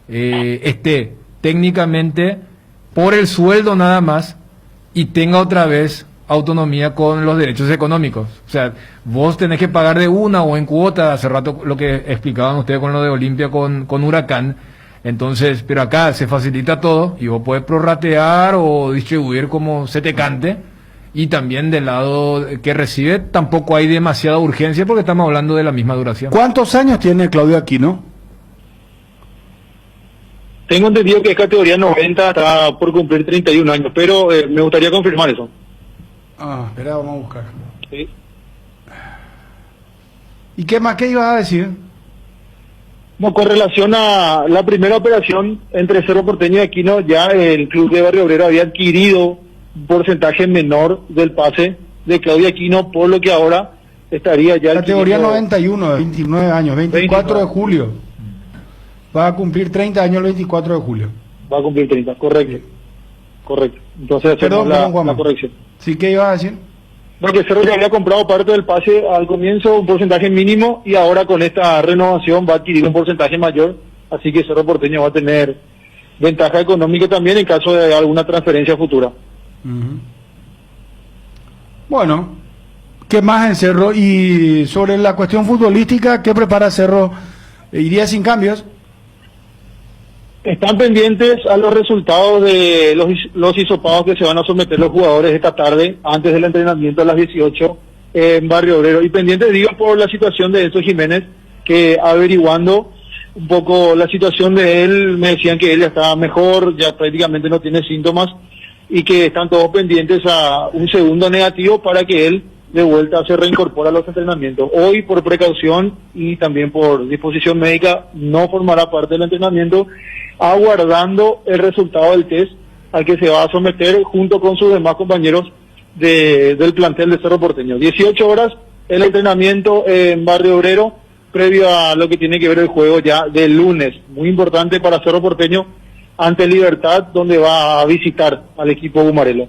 esté técnicamente por el sueldo nada más y tenga otra vez autonomía con los derechos económicos. O sea, vos tenés que pagar de una o en cuota. Hace rato lo que explicaban ustedes con lo de Olimpia con Huracán, Entonces, pero acá se facilita todo y vos podés prorratear o distribuir como se te cante. Y también del lado que recibe tampoco hay demasiada urgencia porque estamos hablando de la misma duración. ¿Cuántos años tiene Claudio Aquino? Tengo entendido que es categoría 90, está por cumplir 31 años, pero me gustaría confirmar eso. Espera, vamos a buscar. Sí. ¿Y qué más que ibas a decir? No, con relación a la primera operación entre Cerro Porteño y Aquino, ya el club de Barrio Obrero había adquirido un porcentaje menor del pase de Claudio Aquino, por lo que ahora estaría ya... Categoría 91, de 29 años, 24 de julio. Va a cumplir 30 años el 24 de julio. Va a cumplir 30, correcto. Correcto. Entonces hacemos la corrección. ¿Sí que ibas a decir? Porque Cerro ya había comprado parte del pase al comienzo, un porcentaje mínimo, y ahora con esta renovación va a adquirir un porcentaje mayor, así que Cerro Porteño va a tener ventaja económica también en caso de alguna transferencia futura. Bueno, ¿qué más en Cerro? Y sobre la cuestión futbolística, ¿qué prepara Cerro? ¿Iría sin cambios? Están pendientes a los resultados de los hisopados que se van a someter los jugadores esta tarde, antes del entrenamiento a las 18 en Barrio Obrero. Y pendientes, digo, por la situación de Enzo Jiménez, que averiguando un poco la situación de él, me decían que él ya está mejor, ya prácticamente no tiene síntomas, y que están todos pendientes a un segundo negativo para que él de vuelta se reincorpora a los entrenamientos. Hoy, por precaución y también por disposición médica, no formará parte del entrenamiento, aguardando el resultado del test al que se va a someter junto con sus demás compañeros del plantel de Cerro Porteño. 18 horas el entrenamiento en Barrio Obrero, previo a lo que tiene que ver el juego ya del lunes. Muy importante para Cerro Porteño ante Libertad, donde va a visitar al equipo Bumarelo.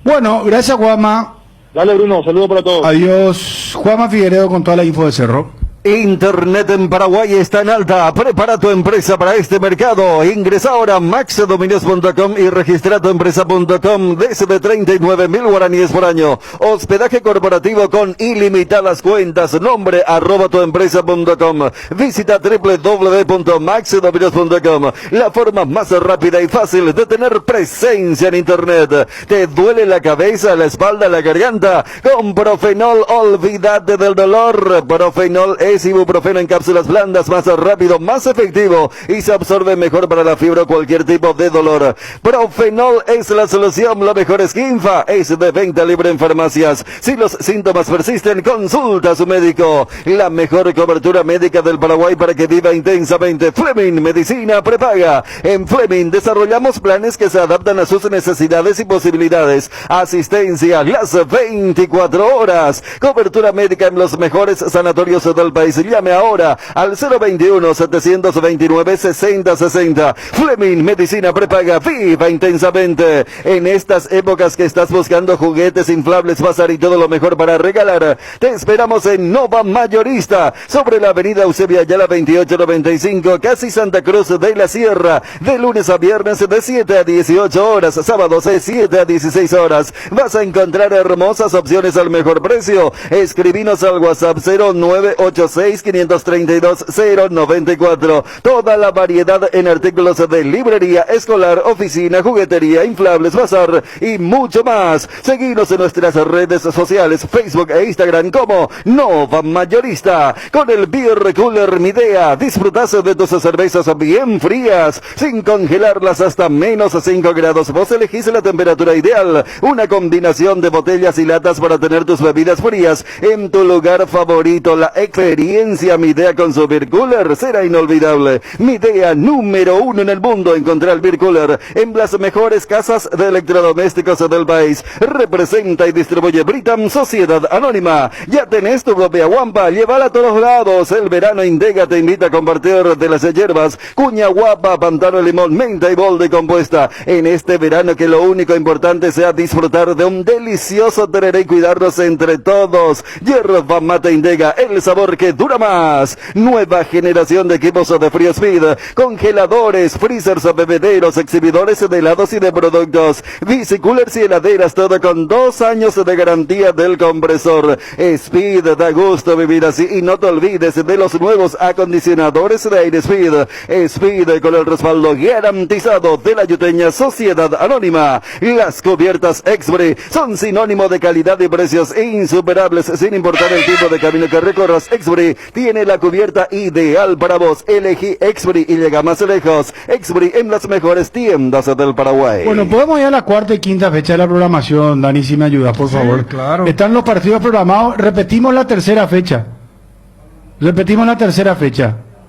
Bueno, gracias, Juanma. Dale, Bruno, saludos para todos. Adiós, Juanma Figueredo con toda la info de Cerro. Internet en Paraguay está en alta. Prepara tu empresa para este mercado. Ingresa ahora a maxdominios.com y registra tu empresa.com desde 39.000 guaraníes por año. Hospedaje corporativo con ilimitadas cuentas. Nombre @tuempresa.com. Visita www.maxdominios.com. La forma más rápida y fácil de tener presencia en Internet. ¿Te duele la cabeza, la espalda, la garganta? Con Profenol, olvídate del dolor. Profenol es ibuprofeno en cápsulas blandas, más rápido, más efectivo y se absorbe mejor para la fiebre o cualquier tipo de dolor. Profenol es la solución, lo mejor es Ginfa, es de venta libre en farmacias. Si los síntomas persisten, consulta a su médico. La mejor cobertura médica del Paraguay para que viva intensamente. Fleming Medicina Prepaga. En Fleming desarrollamos planes que se adaptan a sus necesidades y posibilidades. Asistencia las 24 horas. Cobertura médica en los mejores sanatorios del país. Llame ahora al 021-729-6060. Fleming Medicina Prepaga, viva intensamente. En estas épocas que estás buscando juguetes inflables, bazar y todo lo mejor para regalar, te esperamos en Nova Mayorista, sobre la avenida Eusebio Ayala 2895, casi Santa Cruz de la Sierra, de lunes a viernes de 7 a 18 horas, sábados de 7 a 16 horas. Vas a encontrar hermosas opciones al mejor precio. Escribinos al WhatsApp 0986-532-094. Toda la variedad en artículos de librería, escolar, oficina, juguetería, inflables, bazar y mucho más. Seguinos en nuestras redes sociales, Facebook e Instagram como Nova Mayorista. Con el Beer Cooler Midea, disfrutas de tus cervezas bien frías, sin congelarlas hasta menos 5 grados. Vos elegís la temperatura ideal. Una combinación de botellas y latas para tener tus bebidas frías en tu lugar favorito. La experiencia Midea con su Beer Cooler será inolvidable. Midea número 1 en el mundo. Encontrar el Beer Cooler en las mejores casas de electrodomésticos del país. Representa y distribuye Britam Sociedad Anónima. Ya tenés tu propia guampa, llévala a todos lados. El verano Indega te invita a compartir de las hierbas Cuña Guapa, Pantano Limón, Menta y Bolde compuesta. En este verano que lo único importante sea disfrutar de un delicioso tereré y cuidarnos entre todos. Hierba Mate Indega, el sabor que dura más. Nueva generación de equipos de Free Speed, congeladores, freezers, bebederos, exhibidores de helados y de productos, bicicoolers y heladeras, todo con 2 años de garantía del compresor. Speed, da gusto vivir así, y no te olvides de los nuevos acondicionadores de aire Speed. Speed con el respaldo garantizado de la yuteña Sociedad Anónima. Las cubiertas Exbury son sinónimo de calidad y precios insuperables, sin importar el tipo de camino que recorras. Exbury tiene la cubierta ideal para vos. Elegí Exbury y llega más lejos. Exbury en las mejores tiendas del Paraguay. Bueno, podemos ir a la cuarta y quinta fecha de la programación, Dani, si me ayudas, por favor. Claro. Están los partidos programados, repetimos la tercera fecha.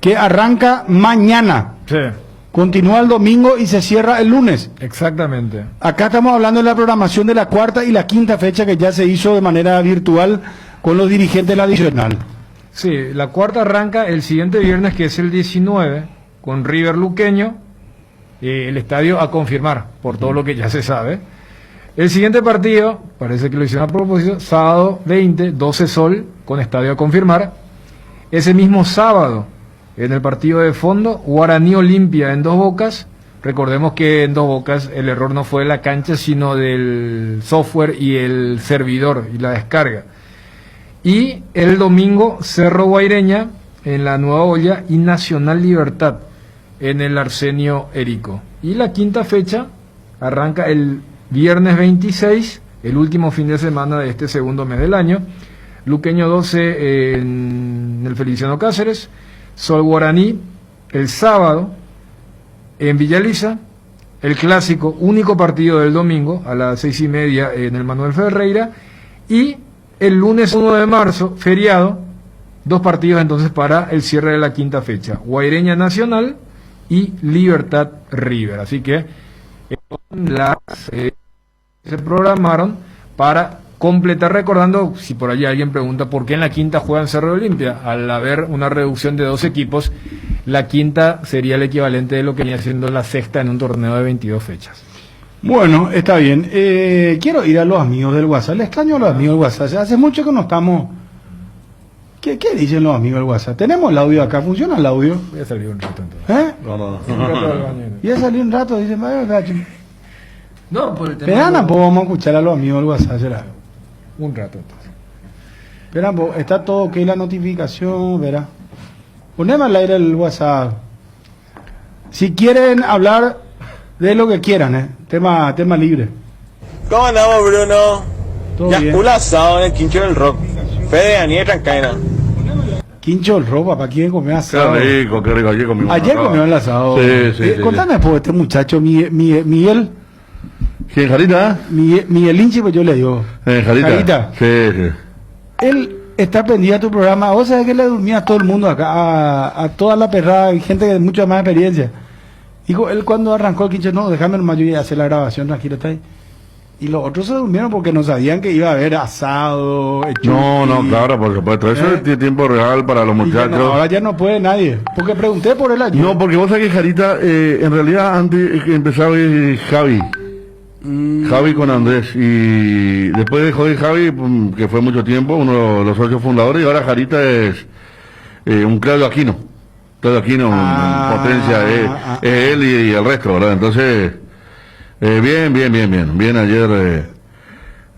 Que arranca mañana. Sí. Continúa el domingo y se cierra el lunes. Exactamente. Acá estamos hablando de la programación de la cuarta y la quinta fecha que ya se hizo de manera virtual con los dirigentes de la adicional. Sí, la cuarta arranca el siguiente viernes, que es el 19, con River Luqueño, el estadio a confirmar, por todo lo que ya se sabe. El siguiente partido, parece que lo hicieron a propósito, sábado 20, 12 Sol, con estadio a confirmar. Ese mismo sábado, en el partido de fondo, Guaraní Olimpia en Dos Bocas. Recordemos que en Dos Bocas el error no fue de la cancha, sino del software y el servidor y la descarga. Y el domingo, Cerro Guaireña en la Nueva Olla y Nacional Libertad en el Arsenio Erico. Y la quinta fecha arranca el viernes 26, el último fin de semana de este segundo mes del año. Luqueño 12 en el Feliciano Cáceres. Sol Guaraní el sábado en Villa Elisa. El clásico, único partido del domingo a las 6:30 en el Manuel Ferreira. Y el lunes 1 de marzo, feriado, 2 partidos entonces para el cierre de la quinta fecha. Guaireña Nacional y Libertad River. Así que se programaron para completar, recordando, si por allí alguien pregunta por qué en la quinta juegan Cerro de Olimpia. Al haber una reducción de 2 equipos, la quinta sería el equivalente de lo que venía siendo la sexta en un torneo de 22 fechas. Bueno, está bien. Quiero ir a los amigos del WhatsApp. Le extraño a los amigos del WhatsApp. Hace mucho que no estamos... ¿Qué dicen los amigos del WhatsApp? Tenemos el audio acá. ¿Funciona el audio? Voy a salir un rato entonces. No. Voy a salir un rato. Dicen, No, por el tema... Esperan, pues vamos a escuchar a los amigos del WhatsApp. ¿Será? Un rato entonces. Esperan, pues, está todo ok la notificación, verá. Ponemos al aire el WhatsApp. Si quieren hablar de lo que quieran, tema libre. ¿Cómo andamos, Bruno? Todo ya bien. un asado en el Quincho del Rock. Fede Daniel Trancaena. Quincho del Rock, ¿para quién comió asado? Qué rico, ayer comimos. Ayer comió el asado. Sí. Contame, pues, este muchacho, Miguel. ¿Quién, Jarita? Miguel Inchi, pues yo le digo. Jarita. Sí. Él está pendiente a tu programa. Vos sabés que le dormía a todo el mundo acá, a toda la perrada, y gente de mucha más experiencia. Dijo, él cuando arrancó el Quincho, no, déjame nomás yo ir a hacer la grabación, tranquilo, está ahí. Y los otros se durmieron porque no sabían que iba a haber asado. No, claro, por supuesto. Eso es tiempo real para los muchachos. Ahora ya no puede nadie. Porque pregunté por él ayer. No, porque vos sabés que Jarita, en realidad antes empezaba Javi. Javi con Andrés. Y después dejó de Javi, que fue mucho tiempo, uno de los socios fundadores. Y ahora Jarita es un Claudio Aquino. Claudio Aquino, potencia. Es él y el resto, ¿verdad? Entonces... Bien ayer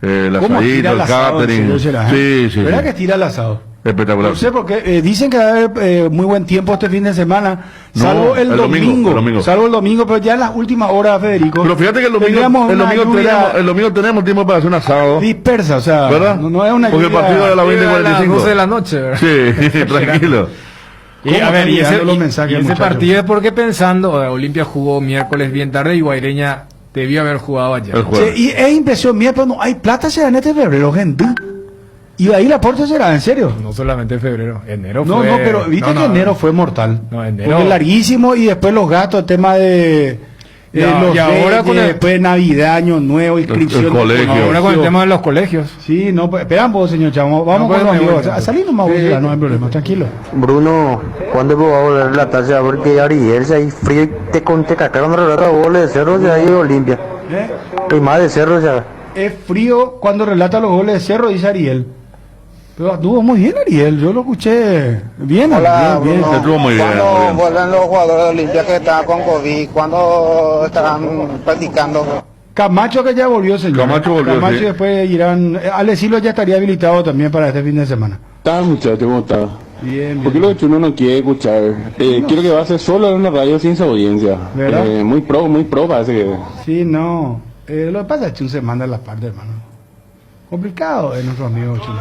la salida, el catering. Sí. ¿Verdad que tira el asado? Espectacular. No sé porque dicen que va a haber muy buen tiempo este fin de semana, salvo el domingo. Salvo el domingo, pero ya en las últimas horas, Federico. Pero fíjate que el domingo tenemos tiempo para hacer un asado. Dispersa, o sea, ¿verdad? No es una porque el partido de la 20:45. A las 12 de la noche, ¿verdad? Sí, tranquilo. Y a ver, ese muchachos? partido es porque pensando, Olimpia jugó miércoles bien tarde y Guaireña debió haber jugado ayer. Y es impresión mía, pero no hay plata será en este febrero, gente. Y ahí la puerta será, ¿en serio? No solamente febrero, enero fue... No, pero viste que enero fue mortal. No, enero... Porque larguísimo y después los gastos, el tema de... y ahora con después Navidad, Año Nuevo, inscripción. Ahora con el tema de los colegios. Sí, no, esperan vos, señor Chamo. Vamos con los amigos. A salir nomás, no hay problema, tranquilo. Bruno, ¿cuándo va a volver la taza? Porque Ariel, si hay frío, te cacaron relata goles de Cerro, ya hay Olimpia. Y más de Cerro ya. Es frío cuando relata los goles de Cerro, dice Ariel. Pero anduvo muy bien Ariel, yo lo escuché bien. Hola, bien, Bruno. Estuvo muy bien, muy ¿Cuándo bien. vuelven los jugadores de Olimpia que estaban con COVID? ¿Cuándo estarán practicando? Camacho que ya volvió, señor. Camacho volvió, Camacho sí. y después irán. Alecilo ya estaría habilitado también para este fin de semana. ¿Está muchacho? ¿Cómo está? Bien, Porque lo que uno no quiere escuchar. Quiero que va a ser solo en una radio sin su audiencia. ¿Verdad? Muy pro parece que. Sí, no. Lo que pasa es que Chun se manda la parte, hermano. Complicado es nuestro amigo Chun.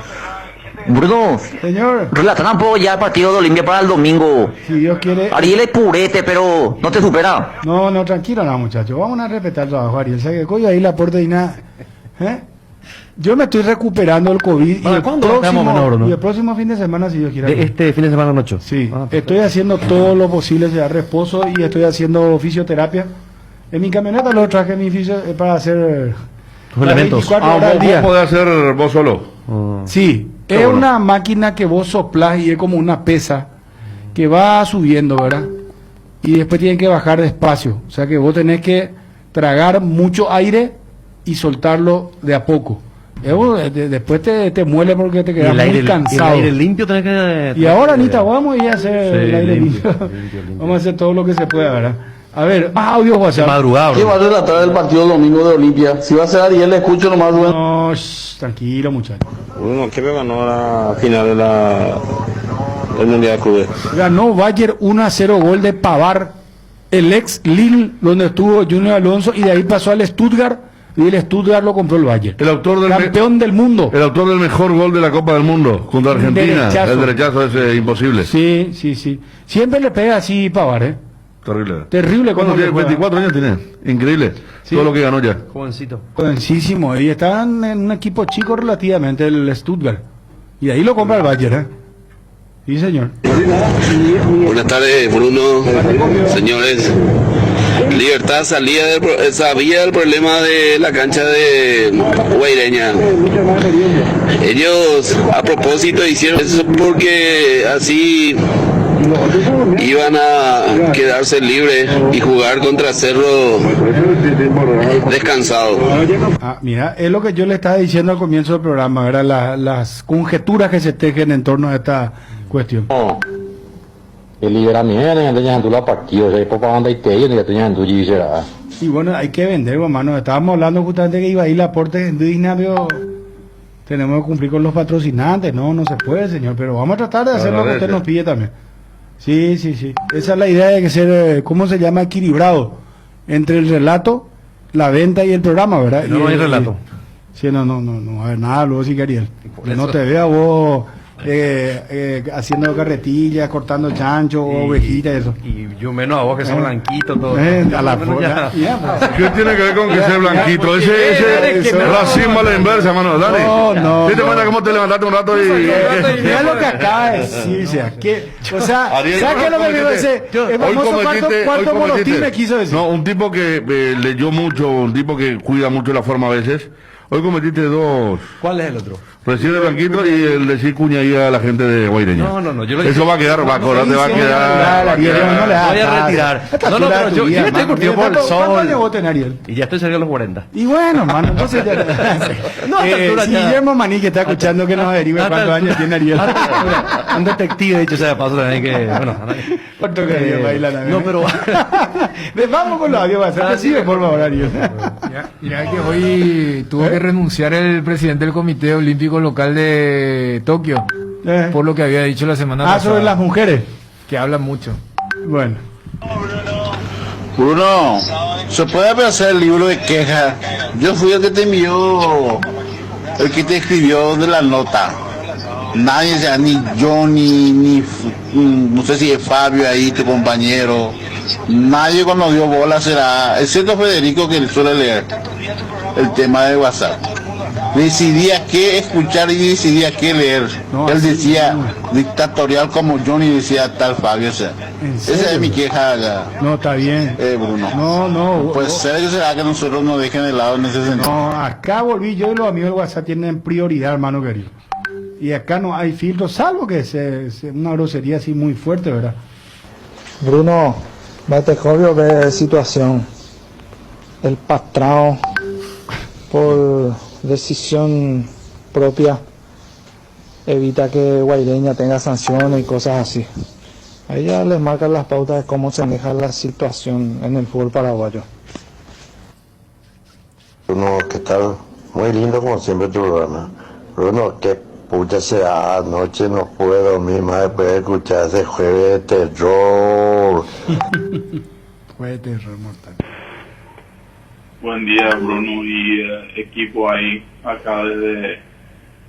Bruno, Señor, relatan un poco ya el partido de Olimpia para el domingo. si Dios quiere. Ariel es purete, pero no te supera. No, no, tranquilo, no, muchachos. Vamos a respetar el trabajo, Ariel. ¿Sabe qué coño? Ahí la puerta y nada. ¿Eh? Yo me estoy recuperando el COVID. ¿Para cuándo estamos, Bruno? y el próximo fin de semana, si Dios quiere. De este fin de semana noche. Sí, estoy haciendo todo lo posible, sea reposo y estoy haciendo fisioterapia. En mi camioneta lo traje mi fisio para hacer Tus elementos. 24 horas al día. ¿Vos podés hacer vos solo? Sí, Qué es bueno. una máquina que vos soplás y es como una pesa que va subiendo, ¿verdad? Y después tienen que bajar despacio. O sea que vos tenés que tragar mucho aire y soltarlo de a poco. Después te muele porque te quedas muy cansado. El aire limpio tenés que... Y ahora, Anita, vamos a ir a hacer Sí, el aire limpio. limpio. Vamos a hacer todo lo que se pueda, ¿verdad? A ver, más audio WhatsApp. ¿Qué va a relatar el partido del domingo de Olimpia? Si va a ser Ariel, le escucho nomás, Rubén. No, tranquilo, muchachos. Bruno, ¿qué ganó la final de del Mundial de Clubes? Ganó Bayern 1-0, gol de Pavar, el ex Lille, donde estuvo Junior Alonso, y de ahí pasó al Stuttgart, y el Stuttgart lo compró el Bayern. El autor del campeón del mundo. El autor del mejor gol de la Copa del Mundo contra Argentina. Derechazo. El derechazo es imposible. Sí, sí, sí. Siempre le pega así Pavar, ¿eh? Terrible. Terrible. ¿Cuándo cómo tiene? le juega. 24 años tiene. Increíble. Todo lo que ganó ya. Jovencito. Jovencísimo. Y estaban en un equipo chico relativamente, el Stuttgart. Y de ahí lo compra el Bayern, ¿eh? Sí, señor. Buenas tardes, Bruno. Señores, Libertad sabía del problema de la cancha de Guaireña. Ellos a propósito hicieron eso porque así iban a quedarse libres y jugar contra Cerro descansado. Ah, mira, es lo que yo le estaba diciendo al comienzo del programa, ¿verdad? Las conjeturas que se tejen en torno a esta cuestión. El liberamiento ya en la partido, ya por banda y te ya tenía en tu será. Y bueno, hay que vender, hermano. Estábamos hablando justamente que iba a ir la aporte en Disney, pero tenemos que cumplir con los patrocinantes. No, no se puede, señor, pero vamos a tratar de hacer lo que usted nos pide también. Sí, sí, sí. Esa es la idea de que ser, ¿cómo se llama? Equilibrado entre el relato, la venta y el programa, ¿verdad? No hay relato. Sí, no, a ver, nada, luego sí, Ariel. Que no te vea vos haciendo carretillas, cortando chancho, ovejita y eso. Y yo menos a vos que sos blanquito, todo. A la forma. ¿Qué tiene que ver con que sea blanquito? Ese racismo a la inversa, hermano. Dale. No. ¿Sí te cuenta cómo te levantaste un rato y... Mira lo que acaba de decirse. O sea, ¿sabes qué es lo que me iba a decir? El famoso cuarto morotín me quiso decir. No, un tipo que leyó mucho, un tipo que cuida mucho la forma a veces. Hoy cometiste dos. ¿Cuál es el otro? Recién el blanquito y el decir cuña ahí a la gente de Guaireña. No, yo Eso va a quedar, va a cobrar, te va a quedar. Voy a retirar. No, pero yo estoy curtido por el sol. Y ya estoy cerca de los 40. Y bueno, hermano, entonces ya... No, a esta altura si ya... Guillermo Maní, que está escuchando, que nos averigüe cuántos años tiene Ariel. Un detective, dicho sea de paso, también que... Bueno, ¿cuánto que Ariel baila también? No, pero... Vamos con los audios, va a ser así, por favor, Ariel. Mira que hoy tuvo que renunciar el presidente del Comité Olímpico Local de Tokio por lo que había dicho la semana pasada. Sobre las mujeres. Que hablan mucho. Bueno. Bruno, ¿se puede hacer el libro de quejas? Yo fui el que te envió, el que te escribió de la nota. Nadie, sea, ni yo, ni no sé si es Fabio ahí, tu compañero. Nadie cuando dio bola será, excepto Federico que suele leer el tema de WhatsApp. Decidía qué escuchar y decidía qué leer. Él decía dictatorial como Johnny decía tal Fabio. O sea, esa es mi queja. No, está bien. Bruno. No. Pues serio será que nosotros nos dejen de lado en ese sentido. No, acá volví yo y los amigos del WhatsApp tienen prioridad, hermano querido. Y acá no hay filtros, salvo que sea una grosería así muy fuerte, ¿verdad? Bruno, vete jodido de situación. El patrón por decisión propia evita que Guaireña tenga sanciones y cosas así. Ahí ya les marcan las pautas de cómo se maneja la situación en el fútbol paraguayo. Bruno, ¿qué tal? Muy lindo como siempre tu programa. Bruno, qué pucha sea, anoche no pude dormir más después de escuchar ese jueves de terror. Jueves de terror mortal. Buen día, Bruno y equipo ahí, acá desde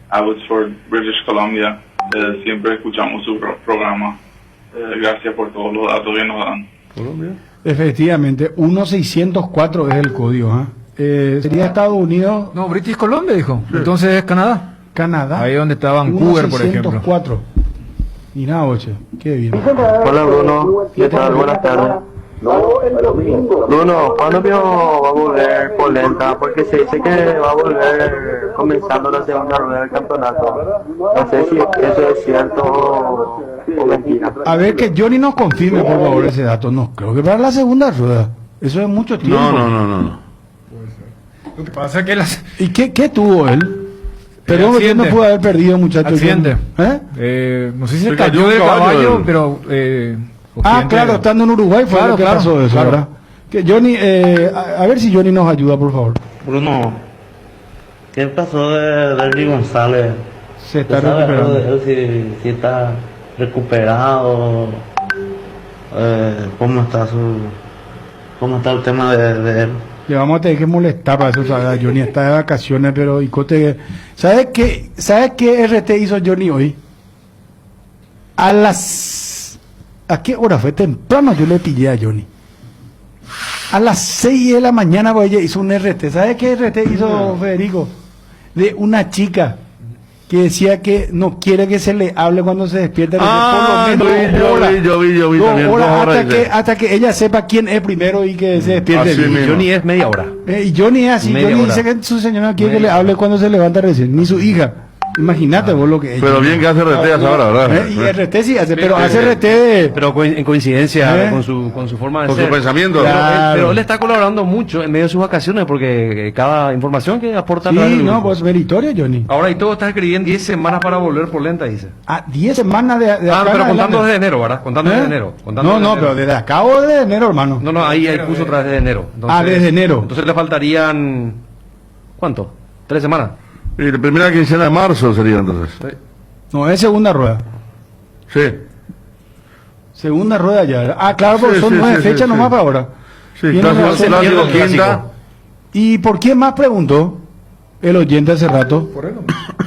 Abbotsford, British Columbia. Siempre escuchamos su programa. Gracias por todos los datos que nos dan. Efectivamente, 1604 es el código. Sería Estados Unidos. No, British Columbia dijo. Sí. Entonces es Canadá. Canadá. Ahí donde está Vancouver, por ejemplo. 1604. Y nada, oche. Qué bien. Hola Bruno, ¿qué tal? Buenas tardes. Bruno, ¿cuándo va a volver Polenta? Porque se dice que va a volver comenzando la segunda rueda del campeonato. No sé si eso es cierto o mentira. A ver, que Johnny nos confirme por favor ese dato. No, creo que para la segunda rueda. Eso es mucho tiempo. No. Lo que pasa es que las... ¿Y qué tuvo él? Pero no pudo haber perdido, muchachos. Accidente. No sé si se cayó del caballo, pero... claro, estando en Uruguay fue lo que pasó eso, ¿verdad? Que Johnny, a ver si Johnny nos ayuda, por favor. Bruno, ¿qué pasó de Derby González? Se está recuperando. Si está recuperado, ¿cómo está el tema de él? Le vamos a tener que molestar para eso, ¿sabes? Johnny está de vacaciones, pero ¿sabes qué RT hizo Johnny hoy? ¿A qué hora fue? Temprano yo le pillé a Johnny. A las 6 de la mañana ella hizo un RT. ¿Sabes qué RT hizo Federico? De una chica que decía que no quiere que se le hable cuando se despierta. Por lo menos yo vi también. Hasta que ella sepa quién es primero y que se despierte. Y Johnny es media hora. Y Johnny es así. Johnny dice que su señora quiere que le hable cuando se levanta recién. Ni su hija. Imagínate vos lo que es. Pero bien que hace RT ahora, ¿verdad? Y RT sí hace, pero hace RT pero en coincidencia con su forma de con ser. Su pensamiento. Pero él está colaborando mucho en medio de sus vacaciones porque cada información que aporta. Sí, no, pues meritorio, Johnny. Ahora y todo está escribiendo 10 semanas para volver por lenta, dice. 10 semanas de acá. Pero contando desde enero, ¿verdad? Contando desde enero. Pero desde acá o desde enero, hermano. No, ahí puso otra vez desde enero. Entonces, desde enero. Entonces le faltarían, ¿cuánto? 3 semanas. Y la primera quincena de marzo sería entonces. Sí. No, es segunda rueda. Sí. Segunda rueda ya. Claro, porque son 9 fechas nomás para ahora. Sí, clásico, quinta. ¿Y por quién más preguntó el oyente hace rato? Por él.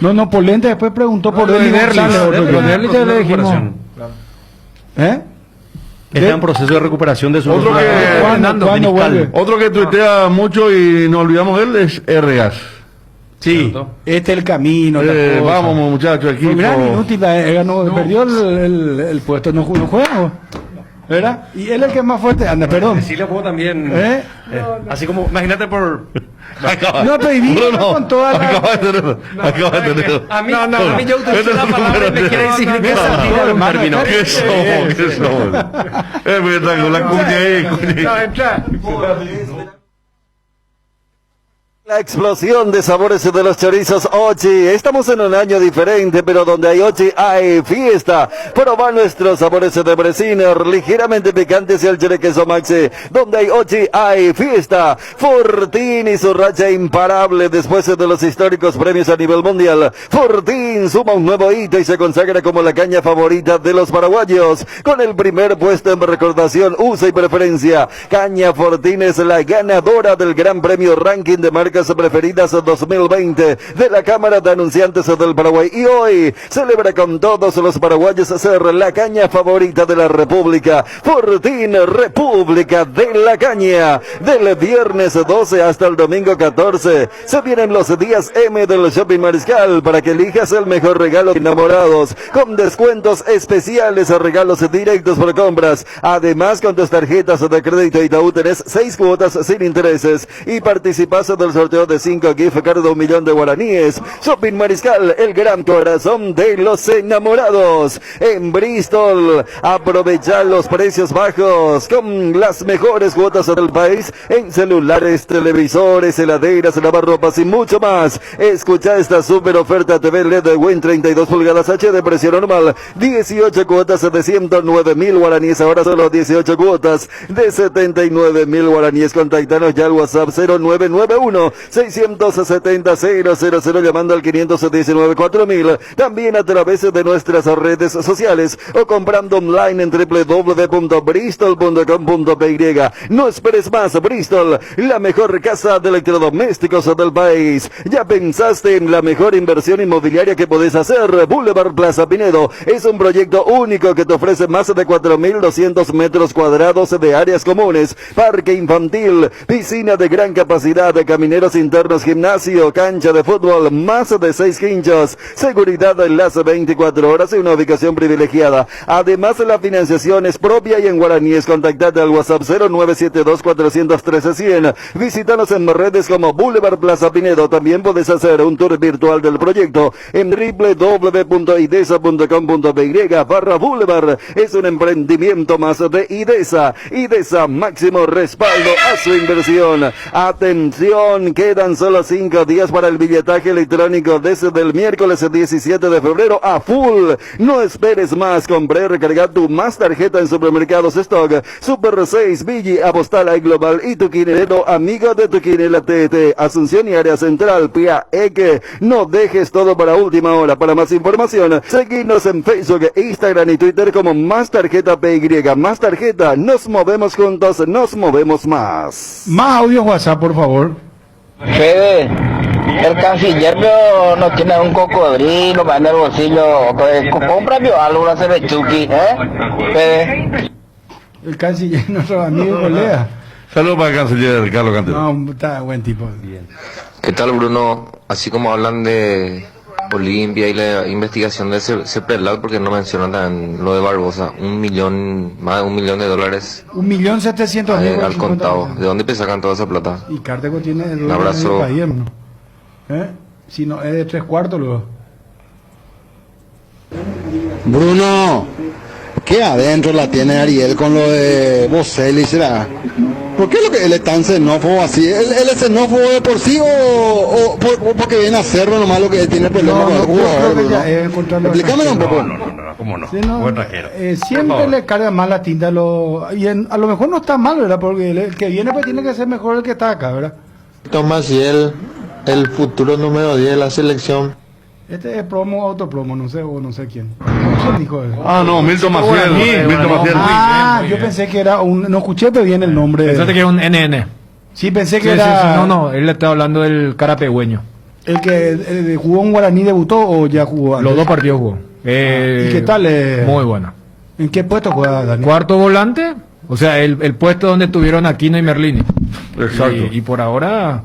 No, Polenta después preguntó por él. Derlis ya le dijimos. Está en proceso de recuperación de su... ¿Cuándo vuelve? Otro que tuitea mucho y nos olvidamos de él es Ergas. Sí, este es el camino. Vamos, muchachos, equipo. Gran inútil, perdió el puesto, no juega, ¿verdad? Y él es el que es más fuerte anda, perdón. Sí le jugó también. Así como, imagínate por... No, pero Bruno, con toda la... Acaba de tener. A mí yo utilicé la palabra y me quiere decir que término. ¿Qué somos? Espectacular, La explosión de sabores de los chorizos Ochi. Estamos en un año diferente, pero donde hay Ochi hay fiesta. Probar nuestros sabores de Bresiner, ligeramente picantes y el chile queso maxi. Donde hay Ochi hay fiesta. Fortín y su racha imparable después de los históricos premios a nivel mundial. Fortín suma un nuevo hito y se consagra como la caña favorita de los paraguayos. Con el primer puesto en recordación, uso y preferencia. Caña Fortín es la ganadora del Gran Premio Ranking de Marcas Preferidas 2020 de la Cámara de Anunciantes del Paraguay, y hoy celebra con todos los paraguayos ser la caña favorita de la República. Fortín, República de la Caña. Del viernes 12 hasta el domingo 14 se vienen los días M del Shopping Mariscal para que elijas el mejor regalo de enamorados, con descuentos especiales, regalos directos por compras. Además, con tus tarjetas de crédito Itaú tenés 6 cuotas sin intereses y participas del sorteo sorteo de 5 gift cards de 1 millón de guaraníes. Shopping Mariscal, el gran corazón de los enamorados. En Bristol, aprovechar los precios bajos con las mejores cuotas del país en celulares, televisores, heladeras, lavarropas y mucho más. Escucha esta super oferta: TV LED de Win 32 pulgadas HD, precio normal 18 cuotas de 109.000 guaraníes, ahora solo 18 cuotas de 79.000 guaraníes. Contactanos ya al WhatsApp 0991 670 000, llamando al 519 4000, también a través de nuestras redes sociales o comprando online en www.bristol.com.py. No esperes más. Bristol, la mejor casa de electrodomésticos del país. ¿Ya pensaste en la mejor inversión inmobiliaria que podés hacer? Boulevard Plaza Pinedo es un proyecto único que te ofrece más de 4.200 metros cuadrados de áreas comunes, parque infantil, piscina de gran capacidad, camineros internos, gimnasio, cancha de fútbol, más de 6 quinchos, seguridad en las 24 horas y una ubicación privilegiada. Además, la financiación es propia y en guaraníes. Contactate al WhatsApp 0972 413 100. Visítanos en redes como Boulevard Plaza Pinedo. También puedes hacer un tour virtual del proyecto en www.idesa.com.py/Boulevard. Es un emprendimiento más de IDESA. IDESA, máximo respaldo a su inversión. Atención, quedan solo 5 días para el billetaje electrónico desde el miércoles 17 de febrero a full. No esperes más. Compré y recarga tu más tarjeta en supermercados Stock, Super 6, Vigi, Apostal y Global y tu quinelero amigo de tu quinela TT, Asunción y área central, Pia Eque. No dejes todo para última hora. Para más información, seguinos en Facebook, Instagram y Twitter como Más Tarjeta PY. Más Tarjeta, nos movemos juntos, nos movemos más. Más audio WhatsApp, por favor. Fede, el canciller no tiene un cocodrilo para en el bolsillo. Cómprame algo, una cervechuki, Fede. El canciller, nuestro amigo colega. Saludos para el canciller Carlos Cantero. No, está buen tipo. Bien. ¿Qué tal, Bruno? Así como hablan de Olimpia y la investigación de Cepelal, porque no mencionan también lo de Barbosa, más de $1 millón. $1.700.000 al contado. ¿De dónde sacan toda esa plata? Y Carteco tiene el un abrazo. País, ¿no? Si no es de 3/4 luego. Bruno, ¿qué adentro la tiene Ariel con lo de Boselli, será? ¿Por qué lo que él es tan xenófobo así? ¿Él es xenófobo de por sí o porque viene a hacerlo nomás lo que él tiene problema con el jugador, Bruno? Explícame un poco. ¿Cómo no? Sí, no, siempre le carga más la tinta a lo mejor no está mal, ¿verdad? Porque el que viene pues tiene que ser mejor el que está acá, ¿verdad? Tomás y el futuro número 10 de la selección. Este es promo, autopromo, no sé quién. ¿Quién dijo eso? No, Milton Maciel. Yo pensé que era no escuché bien el nombre. Pensaste que era un NN. Sí, pensé que era... Sí. No, él le estaba hablando del carapegüeño. ¿El que jugó en Guaraní debutó o ya jugó antes? Los 2 partidos jugó. ¿Y qué tal? Muy bueno. ¿En qué puesto juega Daniel? Cuarto volante, o sea, el puesto donde tuvieron Aquino y Merlini. Exacto. Y por ahora...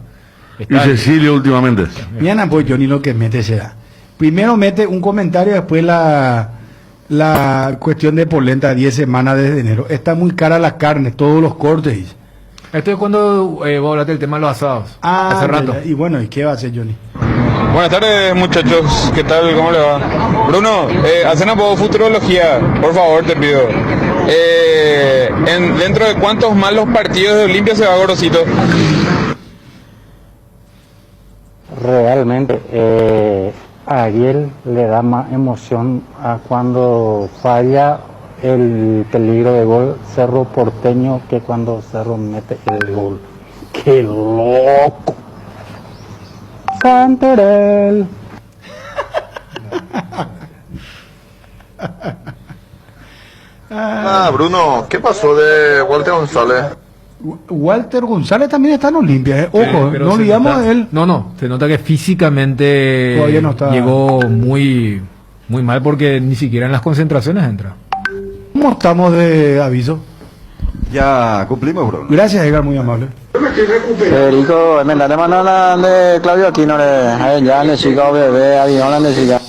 Y Cecilio últimamente. Bien, pues Johnny lo que mete será. Primero mete un comentario, después la cuestión de polenta, 10 semanas desde enero. Está muy cara la carne, todos los cortes. Esto es cuando vos hablaste del tema de los asados. Hace rato. Y bueno, ¿y qué va a hacer Johnny? Buenas tardes, muchachos. ¿Qué tal? ¿Cómo le va? Bruno, hacen un poco de futurología, por favor, te pido. ¿Dentro de cuántos más los partidos de Olimpia se va Gorosito? Realmente, a Ariel le da más emoción a cuando falla el peligro de gol Cerro Porteño que cuando Cerro mete el gol. ¡Qué loco! Santorel. Bruno, ¿qué pasó de Walter González? Walter González también está en Olimpia, Ojo, no olvidamos de él. No, se nota que físicamente todavía no está. Llegó muy mal porque ni siquiera en las concentraciones entra. ¿Cómo estamos de aviso? Ya cumplimos, Bruno. Gracias, Edgar, muy amable. Federico, me la demanda de Claudio Aquino, ya le siga bebé, avión le siga.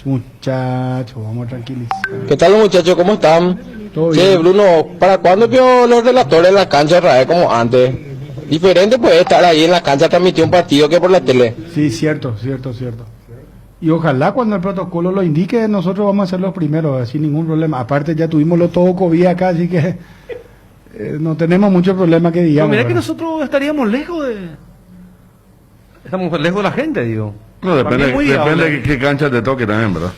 Muchachos, vamos a tranquilizar. ¿Qué tal, muchachos? ¿Cómo están? Sí, Bruno, ¿para cuándo vio los relatores en la cancha de Rae como antes? Diferente puede estar ahí en la cancha transmitiendo un partido que por la tele. Sí, cierto. Y ojalá cuando el protocolo lo indique, nosotros vamos a ser los primeros, sin ningún problema. Aparte ya tuvimos todo COVID acá, así que no tenemos mucho problema que digamos. Pero mira que ¿verdad? nosotros estaríamos lejos de... Estamos lejos de la gente, digo. No, depende de qué cancha te toque también, ¿verdad?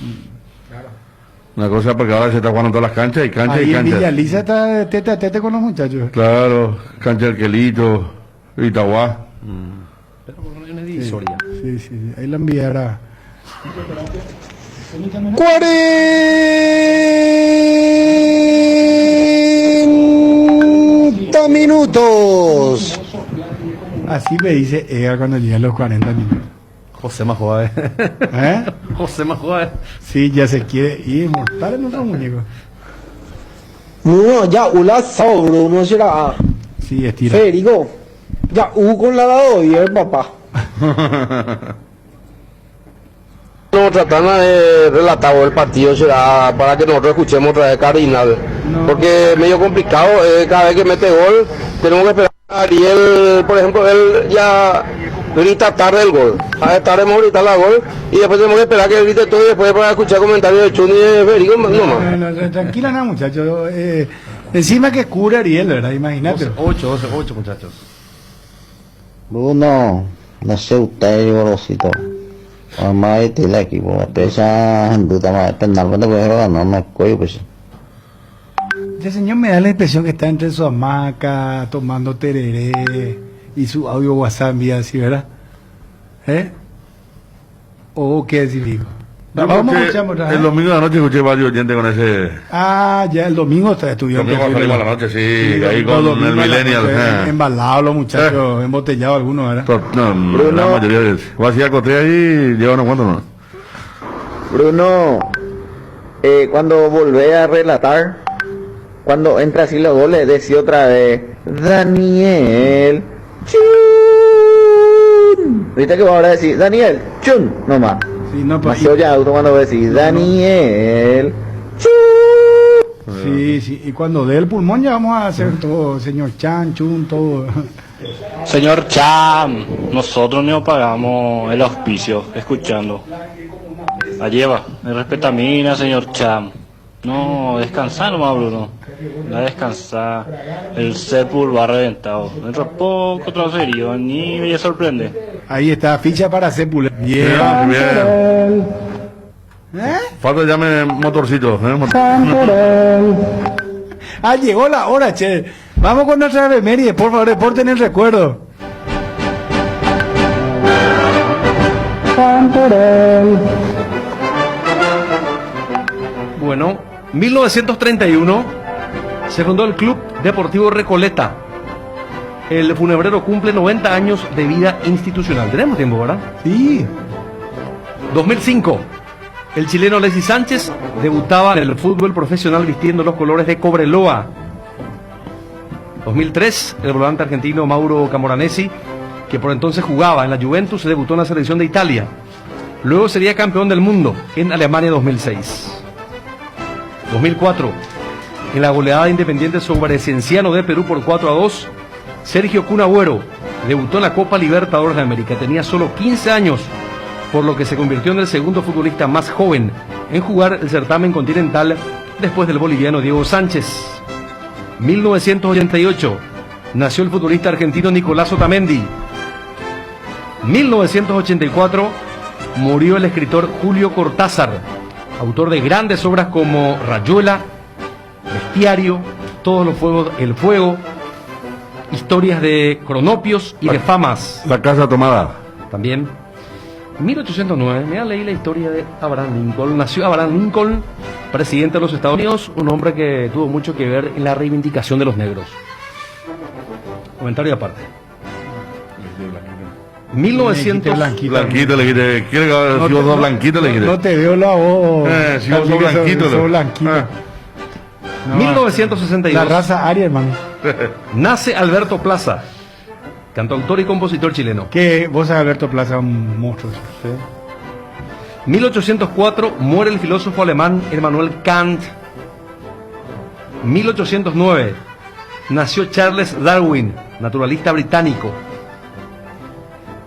Una cosa porque ahora se está jugando en todas las canchas y canchas Ahí y en canchas. Villaliza está tete a tete con los muchachos. Claro, cancha del Quelito, Itaguá. Pero por lo menos es divisoria. Sí. Ahí la enviará. 40 minutos. Así me dice Ega cuando llegan los 40 minutos. José Majoa, ¿Eh? José Majoa. Sí, ya se quiere ir inmortal en otro muñeco. Bruno, ya una sao, Bruno será. Sí, estira. Federico, ya con la dado bien, papá. No, tratando de relatar el partido será para que nosotros escuchemos otra vez Cardinal, porque es medio complicado, cada vez que mete gol tenemos que esperar a Ariel, por ejemplo, él ya grita tarde el gol, a estar hemos gritado la gol y después tenemos que esperar que grite todo y después para escuchar comentarios de Chuni y de Federico, no más. No, tranquila nada, muchachos. Encima que cura Ariel, ¿verdad? Imagínate. 8 muchachos. Bruno, no sé usted, Gorosito. Vamos a decirle el equipo, pesa en duda más penal, cuando puede jugar, no me cuello, pues. Este señor me da la impresión que está entre su hamaca, tomando tereré y su audio WhatsApp vía así, ¿verdad? ¿O qué decir, digo? Vamos a escuchar otra vez. El domingo de la noche escuché varios oyentes con ese... Ah, ya el domingo estuvieron. Domingo salimos a la noche, sí, ahí con el Millennial. Embalados los muchachos, embotellados algunos, ¿verdad? No, la mayoría de ellos. Voy a decir a Cotea ahí, lleva unos cuantos, ¿no? Bruno, cuando volvé a relatar, cuando entra así los goles, decía otra vez, Daniel Chun. ¿Viste que va ahora a decir, Daniel Chun? Nomás. Sí, no, pues, yo ya auto cuando voy a decir, Daniel Chun. Sí, y cuando dé el pulmón ya vamos a hacer todo, señor Chan, Chun, todo. Señor Cham, nosotros no pagamos el auspicio, escuchando. La lleva, me respeta a mí, señor Cham. No, descansar nomás, Bruno. No descansar. El Sepul va reventado. Dentro de poco transferido, ni me sorprende. Ahí está, ficha para Sepul. Bien. Falta llame motorcito. Ah, llegó la hora, che. Vamos con nuestra efeméride, por favor, reporten el recuerdo. Bueno, 1931 se fundó el Club Deportivo Recoleta. El funebrero cumple 90 años de vida institucional. Tenemos tiempo, ¿verdad? Sí. 2005. El chileno Alexis Sánchez debutaba en el fútbol profesional vistiendo los colores de Cobreloa. 2003. El volante argentino Mauro Camoranesi, que por entonces jugaba en la Juventus, se debutó en la selección de Italia. Luego sería campeón del mundo en Alemania 2006. 2004. En la goleada Independiente sobre Cienciano de Perú por 4-2, Sergio Kun Agüero debutó en la Copa Libertadores de América. Tenía solo 15 años, por lo que se convirtió en el segundo futbolista más joven en jugar el certamen continental después del boliviano Diego Sánchez. 1988. Nació el futbolista argentino Nicolás Otamendi. 1984. Murió el escritor Julio Cortázar, autor de grandes obras como Rayuela, Bestiario, Todos los fuegos, El Fuego, historias de cronopios y de famas. La casa tomada. También. 1809, me leí la historia de Abraham Lincoln. Nació Abraham Lincoln, presidente de los Estados Unidos, un hombre que tuvo mucho que ver en la reivindicación de los negros. Comentario aparte. 1900. Blanquito le quité. ¿Quiere que si vos sos blanquito le quité? No te veo la voz. Si vos sos blanquito. Sos blanquito. No, 1962. La raza aria, hermano. Nace Alberto Plaza, cantautor y compositor chileno. Que vos sabés, Alberto Plaza, un monstruo. ¿Sí? 1804 muere el filósofo alemán Immanuel Kant. 1809 nació Charles Darwin, naturalista británico.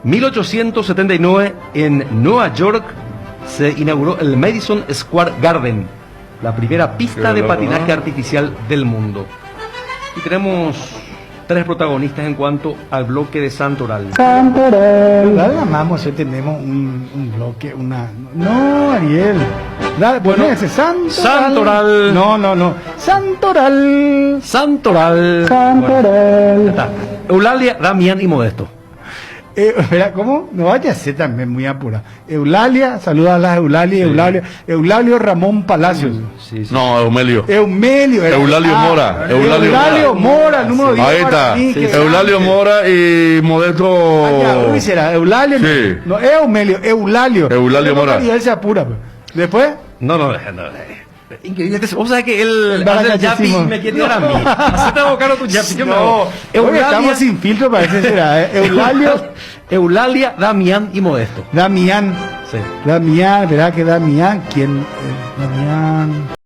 1879 en Nueva York se inauguró el Madison Square Garden, la primera pista de patinaje artificial del mundo. Y tenemos 3 protagonistas en cuanto al bloque de Santoral. Santoral. Amamos, tenemos un bloque, una... No, Ariel. Bueno, ese Santoral. Santoral. No. Santoral. Santoral. Santoral. Ya está. Eulalia, Damián y Modesto. Espera, ¿cómo? No vaya a ser también muy apura. Eulalia, saluda a las Eulalia, sí. Eulalio Ramón Palacios. Sí. No, Eumelio. Eulalio Mora. Eulalio Mora, número 10. Ahí está. Sí. Eulalio Mora y Modesto. Uy, será Eulalio. Sí. No, Eulalio. Eulalio Mora. Y él se apura. Después. No. Increíble. Vos sabés que él hace el yapi y me quiere tirar a mí. Hacete abocar a tu yapi. Yo no. Estamos sin filtro, parece será. Eulalia, Damián y Modesto. Damián. Sí. Damián, ¿verdad que Damián? ¿Quién? Damián.